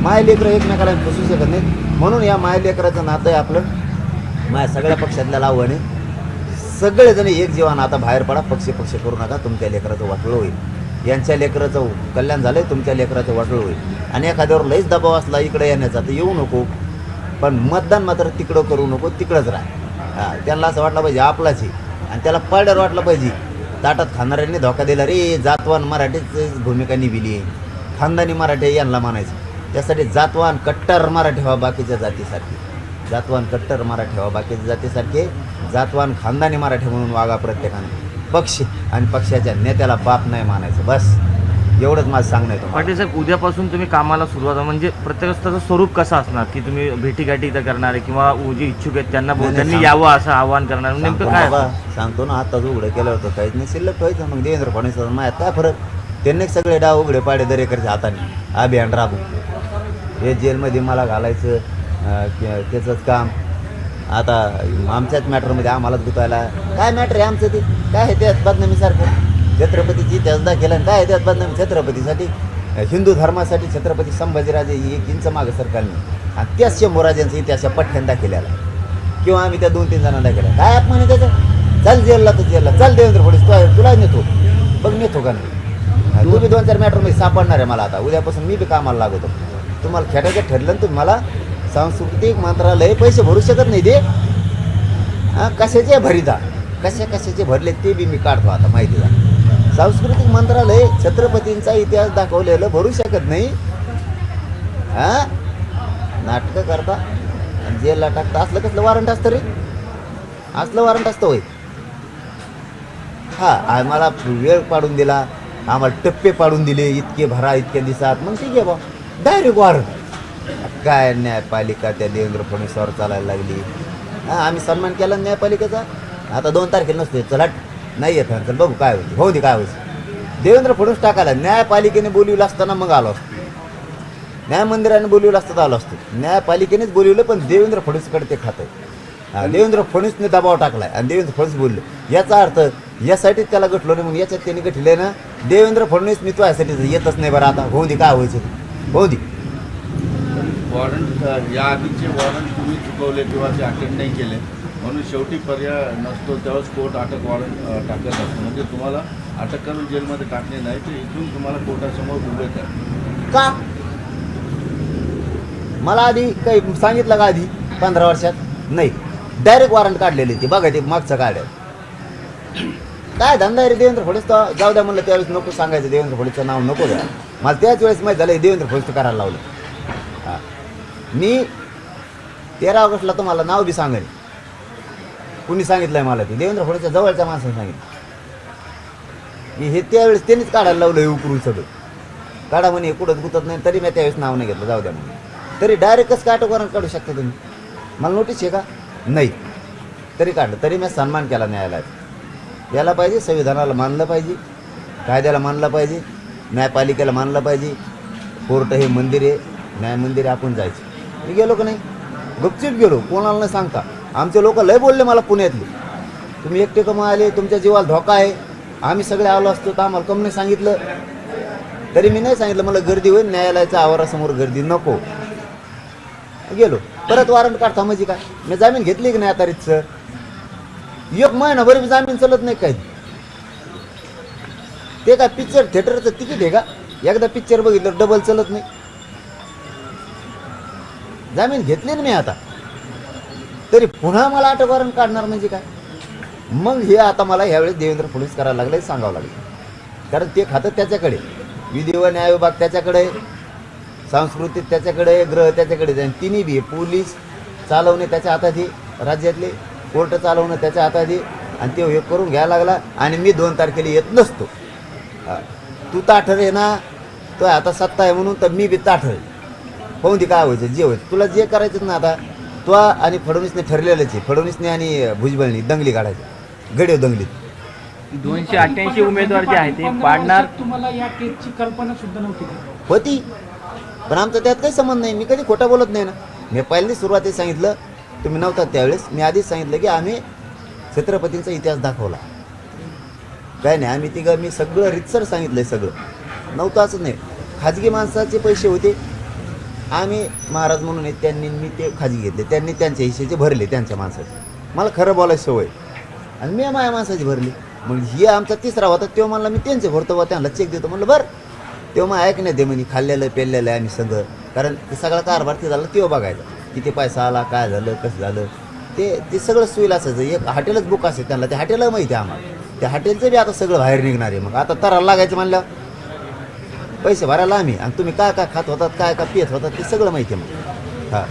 मायलेकरं एकमेकाला फसू शकत नाहीत. म्हणून या मायलेकराचं नातं आहे आपलं. माझ्या सगळ्या पक्षातल्या लावणे सगळेजण एक जीवन. आता बाहेर पडा, पक्ष करू नका. तुमच्या लेकराचं वाटोळं होईल. यांच्या लेकराचं कल्याण झालं आहे, तुमच्या लेकराचं वाटोळं होईल. आणि एखाद्यावर लईच दबाव असला इकडे येण्याचा तर येऊ नको, पण मतदान मात्र तिकडं करू नको, तिकडंच राहा. त्यांना असं वाटलं पाहिजे आपलाच आहे, आणि त्याला पाड्यावर वाटलं पाहिजे. ताटात खाणाऱ्यांनी धोका दिला रे. जातवान मराठीच भूमिका निभिली आहे, खानदानी मराठी यांना मानायचं. त्यासाठी जातवान कट्टर मराठी व्हा बाकीच्या जातीसारखे, जातवान कट्टर मराठी व्हा बाकीच्या जातीसारखे, जातवान खानदानी मराठी म्हणून वागा प्रत्येकाने. पक्ष आणि पक्षाच्या नेत्याला बाप नाही मानायचं. बस एवढंच माझं सांगणं आहे तुम्हाला. पाटील साहेब, उद्यापासून तुम्ही कामाला सुरुवात, म्हणजे प्रत्येकाचं स्वरूप कसं असणार, की तुम्ही भेटीगाठी इथं करणार आहे किंवा जे इच्छुक आहेत त्यांना त्यांनी यावं असं आवाहन करणार, नेमकं काय? सांगतो ना, आताच उघडं केलं होतं, काहीच नाही शिल्लक व्हायचं. मग देवेंद्र फडणवीस माझ्यात काय फरक? त्यांनी सगळे डाव उघडे पाडे दरेकरच्या हाताने अभियान राबू. हे जेलमध्ये मला घालायचं त्याचंच काम. आता आमच्याच मॅटरमध्ये आम्हालाच गुतायला काय मॅटर आहे आमचं? ते काय आहे त्यात बदनामीसारखं? छत्रपतीची इतिहास दाखल काय आहे त्यात बदनामी? छत्रपतीसाठी, हिंदू धर्मासाठी छत्रपती संभाजीराजे 1 इंच मागं सरकारने, आणि त्याच शंभूराजांचा इतिहास पठ्ठ्यान दाखलेला, किंवा आम्ही त्या 2-3 जणांना दाखवला. काय आप म्हणे त्याचं? चल जेलला तर जेलला, चल देवेंद्र फडणवीस तुला नेतो, बघ नेतो का नाही? तू बी 2-4 मॅटरमध्ये सापडणार आहे मला. आता उद्यापासून मी बी कामाला लागतो. तुम्हाला खेटायचं ठरलं ना, तुम्ही मला सांस्कृतिक मंत्रालय पैसे भरू शकत नाही. ते कशाचे भरिता, कशाचे भरले ते बी मी काढतो आता माहिती झालं. सांस्कृतिक मंत्रालय छत्रपतींचा इतिहास दाखवलेलं भरू शकत नाही. नाटकं करता आणि जेलला टाकता. असलं कसलं वॉरंट असतं रे? असलं वॉरंट असतं होय? हा आम्हाला वेळ पाडून दिला, आम्हाला टप्पे पाडून दिले, इतके भरा इतक्या दिवसात, मग ठीक आहे बा डायरेक्ट वॉरंट. काय न्यायपालिका त्या देवेंद्र फडणवीसवर चालायला लागली. हां आम्ही सन्मान केला न्यायपालिकेचा. आता 2 तारखेला नसते चला नाही येत चल बघू काय होते, होऊ दे काय होतं. देवेंद्र फडणवीस टाकायला न्यायपालिकेने बोलविलं असताना मग आलो असतो, न्याय मंदिराने बोलविलं असतं तर आलो असतो. न्यायपालिकेनेच बोलवलं पण देवेंद्र फडणवीसकडे ते खातं आहे. देवेंद्र फडणवीसने दबाव टाकलाय आणि देवेंद्र फडणवीस बोलले. याचा अर्थ यासाठीच त्याला गठलो नाही म्हणून याच्यात त्यांनी गठले ना. देवेंद्र फडणवीस मी तो यासाठी येतच नाही बरं, आता होऊ दे काय व्हायचं होऊ दे. वॉरंट या आधीचे वॉरंट तुम्ही चुकवले किंवा ते अटेंड नाही केले म्हणून शेवटी पर्याय नसतो त्यावेळेस कोर्ट अटक वॉरंट टाकत असतो. म्हणजे तुम्हाला अटक करून जेलमध्ये टाकले नाही तर इथून तुम्हाला कोर्टासमोर उभे करा का मला आधी काही सांगितलं का आधी 15 वर्षात नाही, डायरेक्ट वॉरंट काढलेली ती बघा ते मागचं काढलं. काय धंदा आहे रे देवेंद्र फडणवीस तर जाऊ द्या म्हणलं त्यावेळेस नको सांगायचं, देवेंद्र फडणवीसचं नाव नको द्या. मला त्याच वेळेस माहीत झालं देवेंद्र फडणवीस करायला लावलं. हां मी 13 ऑगस्टला तुम्हाला नाव बी सांगेन कुणी सांगितलं आहे मला, ते देवेंद्र फडणवीसच्या जवळच्या माणसाने सांगितलं की हे त्यावेळेस त्यांनीच काढायला लावलं हे उकरून सगळं. काढा म्हणे कुठंच गुतत नाही, तरी मी त्यावेळेस नाव नाही घेतलं जाऊ द्या म्हणे. तरी डायरेक्टच काय अटक वॉरंट काढू शकता तुम्ही, मला नोटीस आहे का नाही, तरी काढलं. तरी मी सन्मान केला न्यायालयात. याला पाहिजे संविधानाला मानलं पाहिजे, कायद्याला मानलं पाहिजे, न्यायपालिकेला मानलं पाहिजे. कोर्ट हे मंदिर आहे, न्याय मंदिर आहे, आपण जायचं. मी गेलो का नाही गपचीप गेलो, कोणाला नाही सांगता. आमचे लोक लय बोलले मला पुण्यातले, तुम्ही एकटे कमा आले, तुमच्या जीवाला धोका आहे, आम्ही सगळे आलो असतो तर आम्हाला कम नाही सांगितलं. तरी मी नाही सांगितलं मला गर्दी होईल, न्यायालयाच्या आवारासमोर गर्दी नको. गेलो परत वॉरंट काढता म्हणजे काय, मी जामीन घेतली की नाही आता सर, 1 महिनाभर मी जामीन चालत नाही काही. ते काय पिक्चर थिएटरचं तिकीट आहे का, एकदा पिक्चर बघितलं डबल चालत नाही. जामीन घेतली ना मी आता, तरी पुन्हा मला अटक वॉरंट काढणार म्हणजे काय. मग हे आता मला ह्यावेळेस देवेंद्र फडणवीस करायला लागलं सांगावं लागलं, कारण ते खातं त्याच्याकडे, विधी व न्याय विभाग त्याच्याकडे, सांस्कृतिक त्याच्याकडे, गृह त्याच्याकडे जाईल. तिन्ही बी पोलीस चालवणे त्याच्या हातात आहे, राज्यातले कोर्ट चालवणं त्याच्या हातात आहे. आणि ते हे करून घ्यायला लागला आणि मी 2 तारखेला येत नसतो. तू ताठर आहे ना, तो आता सत्ता आहे म्हणून तर मी बी ताठर. होऊन दे काय व्हायचं जे व्हायचं, तुला जे करायचं ना आता तो आणि फडणवीसने ठरलेलंच आहे. फडणवीसने आणि भुजबळनी दंगली काढायची, गडीव दंगलीत. 288 उमेदवार जे आहेत ते पाडणार. तुम्हाला या केसची कल्पना सुद्धा नव्हती का? होती पण आमचा त्यात काही संबंध नाही. मी कधी खोटं बोलत नाही ना. मी पहिल्यांदा सुरुवातीला सांगितलं, तुम्ही नव्हता त्यावेळेस, मी आधीच सांगितलं की आम्ही छत्रपतींचा इतिहास दाखवला. काय नाही आम्ही तिघं मी सगळं रितसर सांगितलं आहे, सगळं नव्हतं असं नाही. खाजगी माणसाचे पैसे होते, आम्ही महाराज म्हणून आहेत त्यांनी मी ते खाजगी घेतले, त्यांनी त्यांच्या हिशेचे भरले त्यांच्या माणसाचे. मला खरं बोलायची सवय आणि मी माझ्या माणसाची भरली. मग ही आमचा 3रा होता, तेव्हा म्हणला मी त्यांचे भरतो व त्यांना चेक देतो. म्हणलं बरं, तेव्हा मग ऐक नाही ते म्हणे खाल्लेलं पेरलेलं आहे आम्ही सगळं, कारण ते सगळा कारभार ते झालं तेव्हा बघायचं किती पैसा आला, काय झालं, कसं झालं, ते सगळं सुईला असायचं. एक हॉटेलच बुक असेल त्यांना, ते हॉटेलला माहिती आहे आम्हाला. त्या हॉटेलचं बी आता सगळं बाहेर निघणार आहे. मग आता तराला लागायचं म्हणलं पैसे भरायला आम्ही, आणि तुम्ही काय काय खात होतात, काय काय पित होतात, ते सगळं माहिती आहे. मग हां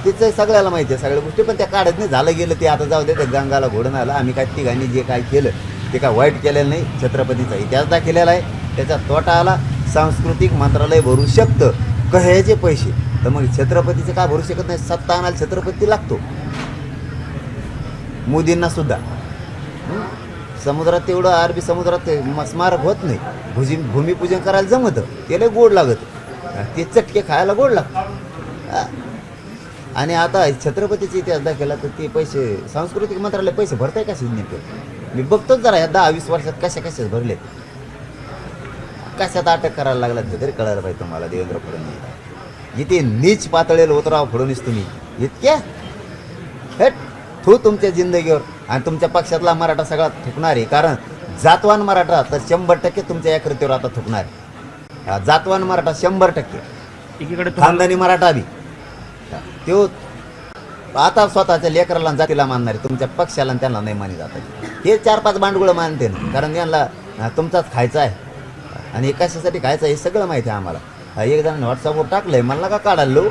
तिचं सगळ्याला माहिती आहे सगळ्या गोष्टी. पण त्या काढत नाही, झालं गेलं ते आता जाऊ दे. त्या गंगाला घोडून आलं. आम्ही काय तिघांनी जे काय केलं ते काय वाईट केलेलं नाही. छत्रपतीचा इतिहास दाखवलेला आहे, त्याचा तोटा आला. सांस्कृतिक मंत्रालय भरू शकतं कह्याचे पैसे, तर मग छत्रपतीचे काय भरू शकत नाही. सत्ता आणायला छत्रपती लागतो, मोदींना सुद्धा. समुद्रात तेवढं अरबी समुद्रात स्मारक होत नाही, भूमिपूजन करायला जमतं, त्याला गोड लागत, ते चटके खायला गोड लागतं. आणि आता छत्रपतीचा इतिहास दाखवला तर ते पैसे सांस्कृतिक मंत्रालय पैसे भरताय का नेमकं. मी बघतोच जरा या 10-20 वर्षात कशाच भरले, कशात अटक करायला लागला ते तरी कळायला पाहिजे तुम्हाला. देवेंद्र फडणवीस इथे नीच पातळीला उतराव फडणवीस तुम्ही इतक्या हेट थू तुमच्या जिंदगीवर. आणि तुमच्या पक्षातला मराठा सगळा थुकणार आहे, कारण जातवान मराठा तर 100% तुमच्या या कृतीवर आता थुकणार आहे. जातवान मराठा 100%, एकीकडे खानदानी मराठा बी तो आता स्वतःच्या लेकराला जातीला मानणार आहे, तुमच्या पक्षाला त्यांना नाही मानी जातात. हे 4-5 बांडगुळं मानते ना, कारण यांना तुमचाच खायचा आहे आणि कशासाठी खायचं हे सगळं माहिती आहे आम्हाला. एक जण व्हॉट्सअपवर टाकलंय, मला का काढायला लो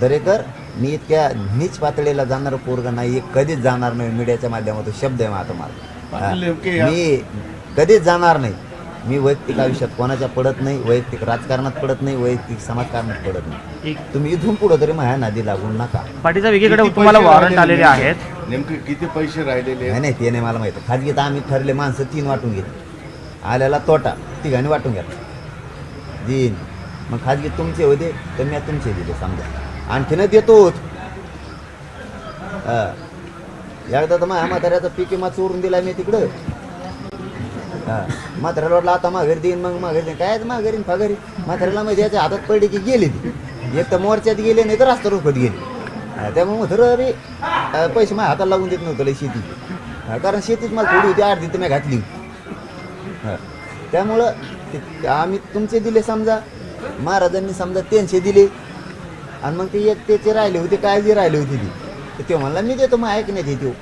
दरेकर, मी इतक्या नीच पातळीला जाणारं पोरगं नाही, कधीच जाणार नाही. मीडियाच्या माध्यमातून शब्द आहे माझा मला. पाटील नेमके या- मी कधीच जाणार नाही. मी वैयक्तिक आयुष्यात कोणाच्या पडत नाही, वैयक्तिक राजकारणात पडत नाही, वैयक्तिक समाजकारणात पडत नाही. तुम्ही इथून पुढे तरी माझ्या नादी लागून नका. पाटीलचा वेगळीकडे किती तुम्हाला पैसे वॉरंट राहिलेले आलेले नेमके? आहेत. नेमके किती पैसे राहिलेले आहेत? नाही ते नाही मला माहिती. खाजगीत आम्ही ठरले माणसं 3 वाटून घेतली. आल्याला तोटा 3 वाटून घेतला दिन. मग खाजगीत तुमचे होते तर मी तुमचे दिले समजा. आणखीन देतोच. एकदा तर माझ्या म्हाताऱ्याचा पीक विमा चोरून दिला मी तिकडं. म्हाताऱ्याला वाटलं आता माघारी देईन, मग माघारी देईन काय माघारी फाघारी. म्हाताऱ्याला माहिती याच्या हातात पडली की गेली ती. एक तर मोर्चात गेले नाही तर रास्ता रोखत गेली. त्यामुळे मग अरे पैसे माझ्या हाताला लागून देत नव्हतं लय शेती. कारण शेतीच मला थोडी होती, अर्धी तर मी घातली होती. त्यामुळं आम्ही तुमचे दिले समजा, महाराजांनी समजा 300 दिले आणि मग ते एक त्याचे राहिले होते काय जे राहिले होते ते म्हणला मी देतो. मग ऐकण्यात येतो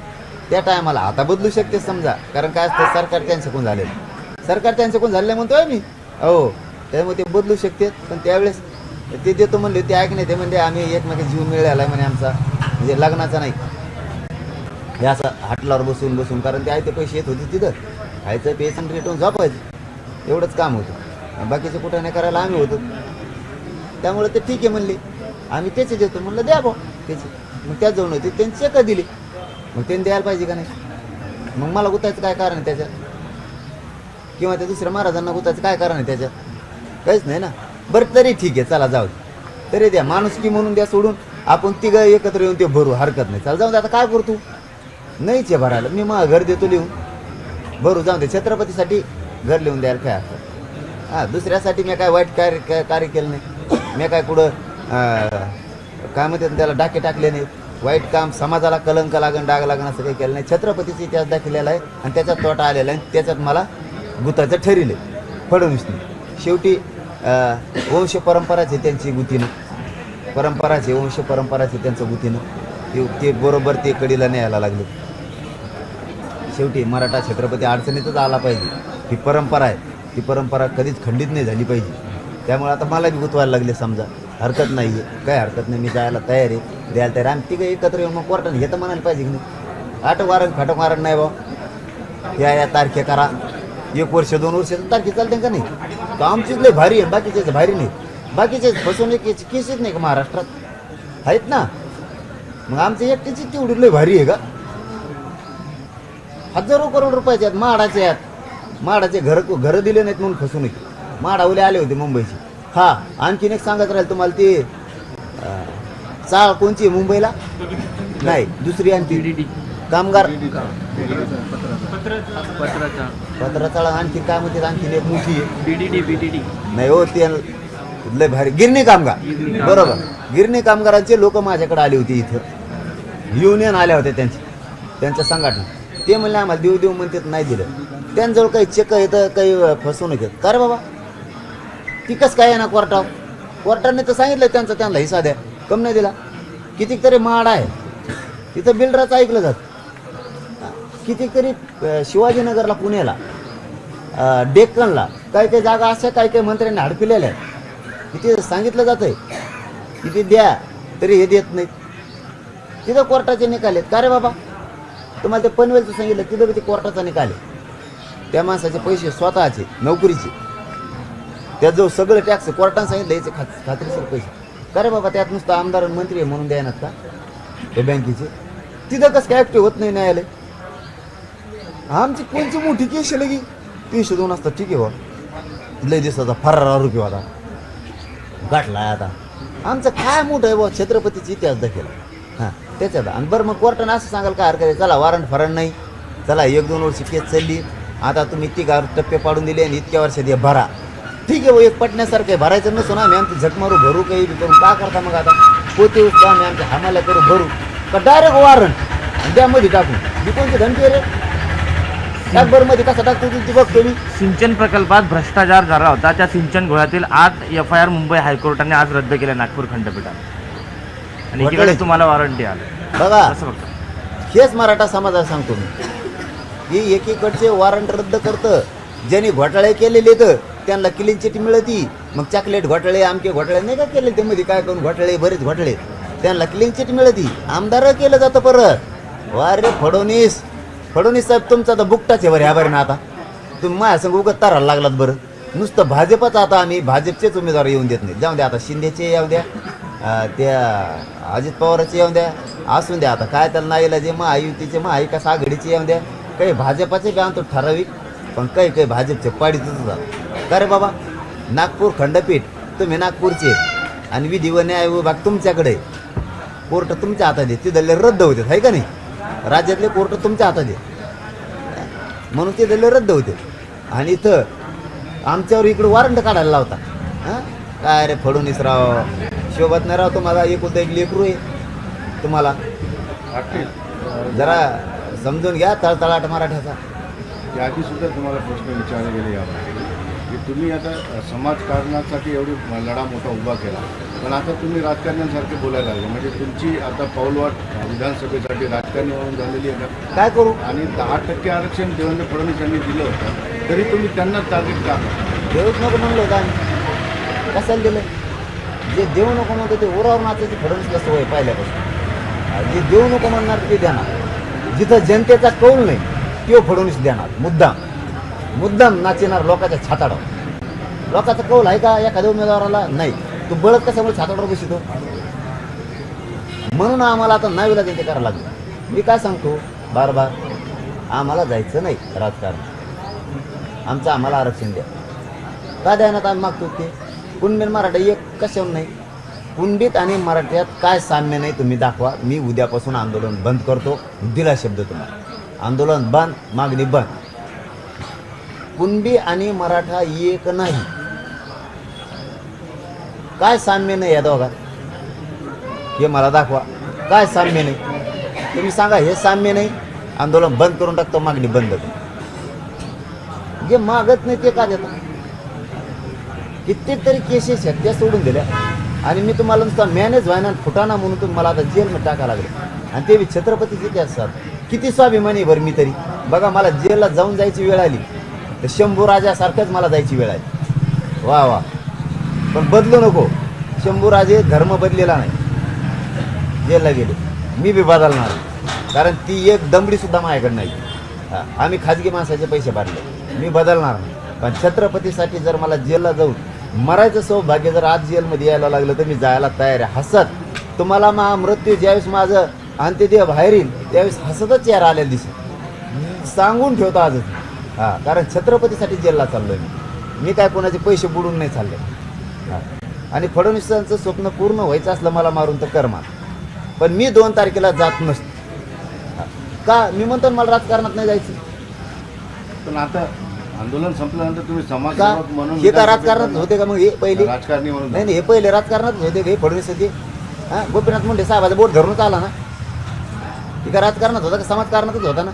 त्या टायमाला. आता बदलू शकते समजा, कारण काय असतं सरकार त्यांच्याकडून झालेलं. सरकार त्यांच्याकडून झालेलं म्हणतोय मी. हो त्यामुळे ते बदलू शकते. पण त्यावेळेस ते देतो म्हणले, ते ऐकण्यात म्हणजे आम्ही एकमेकांचा जीव मिळाला म्हणे आमचा, म्हणजे लग्नाचा नाही. हे असं हाटलावर बसून बसून, कारण ते ते पैसे येत होते तिथं, खायचं प्यायचं रेटून झोपायचं, एवढंच काम होतं. बाकीचं कुठं नाही करायला आम्ही होतो. त्यामुळे ते ठीक आहे म्हणले, आम्ही त्याचे देतो. म्हणलं द्या भाऊ त्याचे. मग त्याच जाऊन होते त्यांनी चेक दिले. मग त्यांनी द्यायला पाहिजे का नाही? मग मला गुतायचं काय कारण आहे त्याच्यात? किंवा त्या दुसऱ्या महाराजांना गुतायचं काय कारण आहे त्याच्यात? काहीच नाही ना. बरं तरी ठीक आहे, चला जाऊ दे, तरी द्या. माणुसकी म्हणून द्या सोडून. आपण तिघं एकत्र येऊन ते भरू, हरकत नाही. चला जाऊ दे. आता काय करतो, नाहीच आहे भरायला. मी मग घर देतो लिहून, भरू जाऊ दे. छत्रपतीसाठी घर लिहून द्यायला काय हरकत. हां दुसऱ्यासाठी मी काय वाईट कार्य केलं नाही. मी काय कुठं काय म्हणतात त्याला डाके टाकले नाही. वाईट काम, समाजाला कलंक लागण डाग लागण असं काही केलं नाही. छत्रपतीचा इतिहास दाखवलेला आहे आणि त्याच्यात तोटा आलेला आहे. त्याच्यात मला गुताचं ठरिले फडणवीसने. शेवटी वंश परंपराचे त्यांची गुतीनं, परंपराचे वंश परंपराचे त्यांचं गुतीनं ते बरोबर ते कडीला न्यायला लागले. शेवटी मराठा छत्रपती अडचणीतच आला पाहिजे. ही परंपरा आहे, ती परंपरा कधीच खंडित नाही झाली पाहिजे. त्यामुळे आता मला बी गुतवायला लागले समजा, हरकत नाही आहे, काय हरकत नाही. मी जायला तयार आहे, द्यायला तयार. आम्ही तिघं एकत्र येऊन मग कोर्टाने हे तर म्हणायला पाहिजे की नाही. आठ वारं फाटक मारण नाही बा, या तारखे करा. 1 वर्ष 2 वर्ष तारखे चालते का नाही? तर आमचीच लय भारी आहे, बाकीचेच भारी नाही. बाकीचे फसवणुकीचे केसेस नाही का महाराष्ट्रात आहेत ना? मग आमच्या एकटीची तेवढी लय भारी आहे का? हजारो करोड रुपयाचे आहेत म्हाडाचे आहेत. म्हाडाचे घरं दिले नाहीत म्हणून फसवणुकी. म्हाडावले आले होते मुंबईची. हा आणखीन एक सांगत राहील तुम्हाला, ते चाळ कोणची आहे मुंबईला? नाही दुसरी आणखी कामगार पत्राचाळ. आणखी काय म्हणते, आणखीन एक मोठी आहे BDD नाही हो, ते लय भारी. गिरणी कामगार, बरोबर. गिरणी कामगारांचे लोक माझ्याकडे आले होते. इथं युनियन आल्या होत्या त्यांच्या संघटना. ते म्हणले आम्हाला देऊ देऊ म्हणतात, नाही दिलं. त्यांजवळ काही चेक येतं, काही फसवणूक येत. का रे बाबा, ती कसं काय आहे ना कोर्टावर? कोर्टाने तर सांगितलं त्यांना हिस्सा द्या, कम नाही दिला. कितीतरी माड आहे तिथं, बिल्डराचं ऐकलं जातं. कितीतरी शिवाजीनगरला, पुण्याला, डेक्कनला काही काही जागा अशा काही काही मंत्र्यांनी हडपिलेल्या आहेत. तिथे सांगितलं जातं आहे की ते द्या, तरी हे देत नाहीत. तिथं कोर्टाचे निकाल आहेत. का रे बाबा, तुम्हाला ते पनवेलचं सांगितलं, तिथं बी ते कोर्टाचा निकाल आहे. त्या माणसाचे पैसे स्वतःचे नोकरीचे, त्यात जो सगळं टॅक्स कोर्टाने सांगितलं याचे खात्रीशीर पैसे. का रे बाबा, त्यात नुसतं आमदार मंत्री आहे म्हणून द्यायनात का हे बँकेचे? तिथं कसं काय ॲक्टिव्ह होत नाही न्यायालय? आमची कोणची मोठी केस लगी 302 असतात, ठीक आहे बा. लय दिवसाचा फरार आरोपी होता, गाठला आता. आमचं काय मोठं आहे बा, छत्रपतीचा इतिहास दाखल. हां त्याच्यात. आणि बरं मग कोर्टानं असं सांगाल काय हरकत आहे? चला वॉरंट फरार नाही, चला 1-2 वर्ष केस चालली, आता तुम्ही तिघा टप्पे पाडून दिले आणि इतक्या वर्षात हे भरा. ठीक आहे, एक पटण्यासारखं आहे. भरायचं नसो ना, आम्ही आमची झक मारू, भरू, काही करू. का करता मग आता? पोते उचला, आम्ही आमच्या हमाला करू, भरू का डायरेक्ट वॉरंट आणि त्यामध्ये टाकून? मी कोणती धमकी रे? मध्ये कसा टाकतो ती बघतो मी. सिंचन प्रकल्पात भ्रष्टाचार झाला होता. त्या सिंचन घोळ्यातील 8 FIR मुंबई हायकोर्टाने आज रद्द केल्या नागपूर खंडपीठात. आणि इकडे तुम्हाला वॉरंटी आलं. बघा, असं बघा, हेच मराठा समाजाला सांगतो मी की एकीकडचे वॉरंट रद्द करतं. ज्यांनी घोटाळे केलेले तर त्यांना क्लीन चिट मिळती. मग चॉकलेट घोटाळे, आमके घोटाळे नाही का केले, ते मध्ये काय करून घोटाळे, बरेच घोटाळे, त्यांना क्लीन चिट मिळती. आमदार केलं जातं परत. वा रे फडणवीस फडणवीस साहेब तुमचा तर बुकटाच आहे बरं ह्या बरं ना आता तुम्ही माझ्या संग उगत तारायला लागलात बरं नुसतं भाजपच आता आम्ही भाजपचेच उमेदवार येऊन देत नाही जाऊ द्या आता शिंदेचे येऊ द्या त्या अजित पवाराचे येऊ द्या असून द्या आता काय त्याला नाही इलाज महायुतीचे महाविकास आघाडीचे येऊ द्या काही भाजपाचे बी आणतो ठराविक पण काही भाजपचे पाडीतच होतात का रे बाबा नागपूर खंडपीठ तुम्ही नागपूरचे आणि विधी व न्याय विभाग तुमच्याकडे कोर्ट तुमच्या हातात आहे तिथले रद्द होते आहे का नाही राज्यातले कोर्ट तुमच्या हातात आहे म्हणून तिथले रद्द होते आणि इथं आमच्यावर इकडं वॉरंट काढायला लावता हां काय रे फडणवीस राव शोभत नाही राव तुम्हाला एकुलता एक लेकरू आहे तुम्हाला जरा समजून घ्या तळतळाट मराठ्याचा याआधी सुद्धा तुम्हाला प्रश्न विचारले गेले यामध्ये की तुम्ही आता समाजकारणासाठी एवढी लढा मोठा उभा केला पण आता तुम्ही राजकारण्यांसारखे बोलायला लागले म्हणजे तुमची आता पाऊलवाट विधानसभेसाठी राजकारणी म्हणून झालेली आहे का काय करू आणि 10% आरक्षण देवेंद्र फडणवीस यांनी दिलं होतं तरी तुम्ही त्यांना टार्गेट का करता? देऊच नको म्हणलं होतं आम्ही कशाला दिलं जे देऊ नको म्हणतो ते ओरावर नाचायची फडणवीसला सवय पहिल्यापासून जे देऊ नको म्हणणार ते देणार जिथं जनतेचा कौल नाही तो फडणवीस देणार मुद्दाम नाचणार लोकांच्या छाताडावर लोकांचा कौल आहे का एखाद्या उमेदवाराला नाही तू बळत कशामुळे छाताडावर बसतो म्हणून आम्हाला आता नावीला ते करायला लागलं मी काय सांगतो बार आम्हाला जायचं नाही राजकारण आमचं आम्हाला आरक्षण द्या का द्यानात आम्ही मागतो ते कुणबीन मराठा एक कशावर नाही कुणबीत आणि मराठ्यात काय साम्य नाही तुम्ही दाखवा मी उद्यापासून आंदोलन बंद करतो दिला शब्द तुम्हाला आंदोलन बंद मागणी बंद कुणबी आणि मराठा एक नाही काय साम्य नाही या दोघात हे मला दाखवा काय साम्य नाही तुम्ही सांगा हे साम्य नाही आंदोलन बंद करून टाकतो मागणी बंद जे मागत नाही ते का देतात कित्येक तरी केसेस आहेत त्या सोडून दिल्या आणि मी तुम्हाला नुसता मॅनेज व्हायना फुटाणा म्हणून तुम्ही मला आता जेलमध्ये टाकायला लागले आणि ते बी छत्रपतीचे ते असतात किती स्वाभिमानी बरं मी तरी बघा मला जेलला जाऊन जायची वेळ आली तर शंभू राजासारखंच मला जायची वेळ आली वा वा पण बदलू नको शंभू राजे धर्म बदलेला नाही जेलला गेले मी बी बदलणार कारण ती एक दमडीसुद्धा माझ्याकडे नाही हां आम्ही खाजगी माणसाचे पैसे भरले मी बदलणार नाही पण छत्रपतीसाठी जर मला जेलला जाऊन मरायचं सौभाग्य जर आज जेलमध्ये यायला लागलं तर मी जायला तयार आहे हसत तुम्हाला मृत्यू ज्यावेळेस माझं अंत्यदेह बाहेर येईल त्यावेळेस हसतच चेहरा आलेला दिसेल सांगून ठेवतो आजच हां कारण छत्रपतीसाठी जेलला चाललो आहे मी काय कोणाचे पैसे बुडून नाही चालले हां आणि फडणवीसांचं स्वप्न पूर्ण व्हायचं असलं मला मारून तर कर्मा पण मी 2 तारखेला जात नसतो का मी म्हणतो मला राजकारणात नाही जायचं पण आता आंदोलन संपल्यानंतर तुम्ही का समाजसेवक म्हणून हे का राजकारणात होते का मग हे पहिले राजकारणी म्हणून नाही हे पहिले राजकारणात होते का हे फडणवीस होते हां गोपीनाथ मुंडे साहेबाचा बोट धरूनच आला ना हे का राजकारणात होता का समाजकारणातच होता ना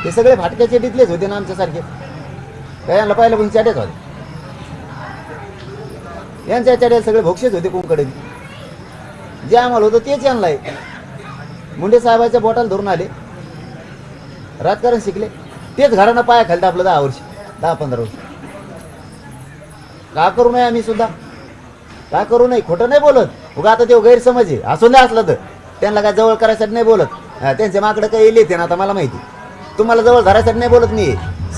हे सगळे फाटक्याचे टिकलेच होते ना आमच्यासारखे काय यांना पाहिलं पण चाट्याच होते यांच्या चाट्याला सगळे भोक्षेच होते कोणकडे जे आम्हाला होतं तेच यांना आहे मुंडे साहेबाच्या बोटाला धरून आले राजकारण शिकले तेच घरानं पाया खाली आपलं 10 वर्ष 10-15 वर्ष का करू नये आम्ही सुद्धा का करू नये खोटं नाही बोलत उगा आता ते गैरसमज आहे असू नाही असलं तर त्यांना काय जवळ करायसाठी नाही बोलत त्यांच्या माकडं काही येते ना आता मला माहिती तुम्हाला जवळ धरायसाठी नाही बोलत मी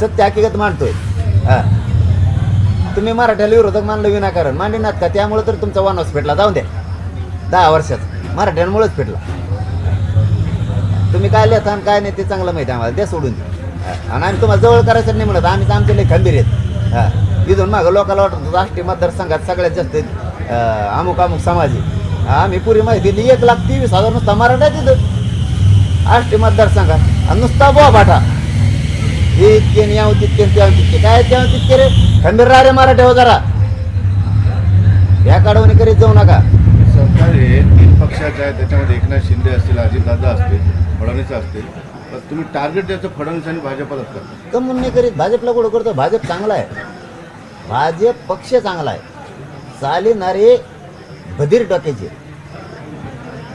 सत्य हकीकत मांडतोय हां तुम्ही मराठ्याला विरोधक मानलं विनाकारण मांडीनात का त्यामुळे तर तुमचा वनवास पेटला जाऊन द्या 10 वर्षात मराठ्यांमुळेच पेटला तुम्ही काय लिहिता आणि काय नाही ते चांगलं माहिती आम्हाला द्या सोडून आणि आम्ही तुम्हाला जवळ करायचं नाही म्हणत आम्ही तर आमचे लई खंबीर आहेत हां इथून मागं लोकांना वाटत राष्ट्रीय मतदारसंघात सगळ्यात जास्त अमुक समाज आहे आम्ही पुरी माहिती दिली 1,23,000 नुसता मराठा तिथं राष्ट्रीय मतदारसंघात आणि नुसता बुवा भाटा हे इतके याव तितके त्याव तितके काय त्याव तितके रे खंबीर राहा रे मराठ्यावर जरा या काढवणी करीत जाऊ नका सरकार हे 3 पक्षाचे आहे त्याच्यामध्ये एकनाथ शिंदे असतील अजितदादा असतील फडणवीस असतील पण तुम्ही टार्गेट द्यायचं फडणवीस आणि भाजपलाच करता कमून नाही करीत भाजपला कुठं करतो भाजप चांगला आहे भाजप पक्ष चांगला आहे चालणारे बधीर टोक्याचे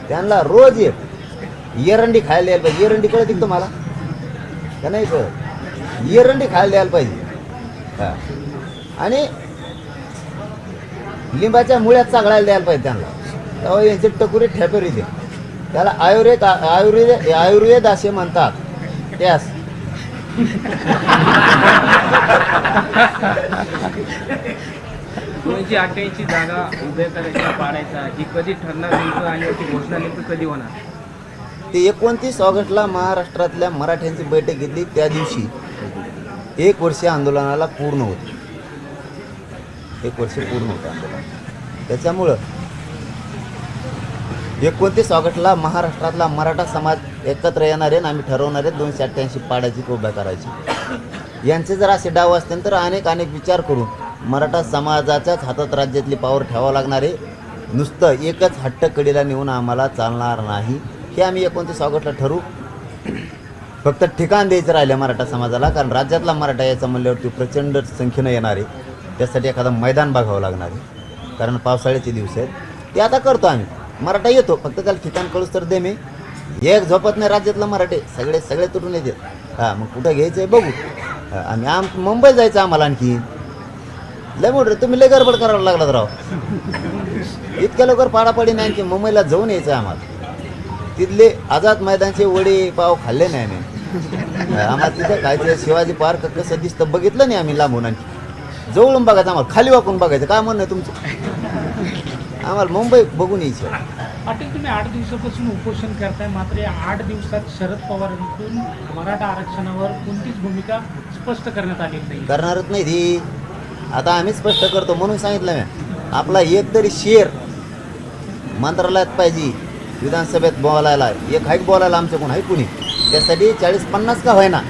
त्यांना रोज एरंडी खायला द्यायला पाहिजे एरंडी कळते तुम्हाला का नाही कळत एरंडी खायला द्यायला पाहिजे हां आणि लिंबाच्या मुळ्यात चागळायला द्यायला पाहिजे त्यांना तेव्हा यांचे टकुरे ठेपेर येते त्याला आयुर्वेद असे म्हणतात टॅस. दोनशे 88 जागा उभ्या करायच्या पाडायचा ही कधी ठरणार नेमकं आणि याची घोषणा नेमकं कधी होणार? ते 29 ऑगस्टला महाराष्ट्रातल्या मराठ्यांची बैठक घेतली त्या दिवशी 1 वर्ष आंदोलनाला पूर्ण होते. 1 वर्ष पूर्ण होतं आंदोलन. त्याच्यामुळं 29 ऑगस्टला महाराष्ट्रातला मराठा समाज एकत्र येणार आहे आणि आम्ही ठरवणार आहे 288 पाडायची उभ्या करायची. यांचे जर असे डाव असतील तर अनेक विचार करून मराठा समाजाच्याच हातात राज्यातली पावर ठेवावं लागणार आहे. नुसतं एकच हट्टकडीला नेऊन आम्हाला चालणार नाही. हे आम्ही 29 ऑगस्टला ठरवू. फक्त ठिकाण द्यायचं राहिलं मराठा समाजाला, कारण राज्यातला मराठा याचा म्हणल्यावरती प्रचंड संख्येनं येणार आहे. त्यासाठी एखादं मैदान बघावं लागणार आहे, कारण पावसाळ्याचे दिवस आहेत. ते आता करतो आम्ही. मराठा येतो, फक्त त्याला ठिकाण कळूच तर दे. मी एक झोपत नाही राज्यातलं मराठे, सगळे तुटून येते. हां, मग कुठं घ्यायचं आहे बघू. आणि मुंबईत जायचं आम्हाला आणखी. लय मोठं तुम्ही लय गडबड करायला लागलात राव. इतक्या लवकर पाडापाडी नाही, आणखी मुंबईला जाऊन यायचं आहे आम्हाला. तिथले आझाद मैदानचे वडे पाव खाल्ले नाही आम्ही. आम्हाला तिथं खायचं. शिवाजी पार्क कसं दिसतं बघितलं नाही आम्ही लांबून. आणखी जवळून बघायचं, आम्हाला खाली वाकून बघायचं. काय म्हणणं आहे तुमचं? आम्हाला मुंबई बघून यायचं. पाटील, तुम्ही 8 दिवसापासून उपोषण करताय, मात्र या 8 दिवसात शरद पवारांकडून मराठा आरक्षणावर कोणतीच भूमिका स्पष्ट करण्यात आलेली नाही. करणारच नाही ती. आता आम्ही स्पष्ट करतो म्हणून सांगितलं मी. आपला एक तरी शेर मंत्रालयात पाहिजे, विधानसभेत बोलायला एक हाईक बोलायला आमच्याकडून आहे कुणी. त्यासाठी 40-50 का होईना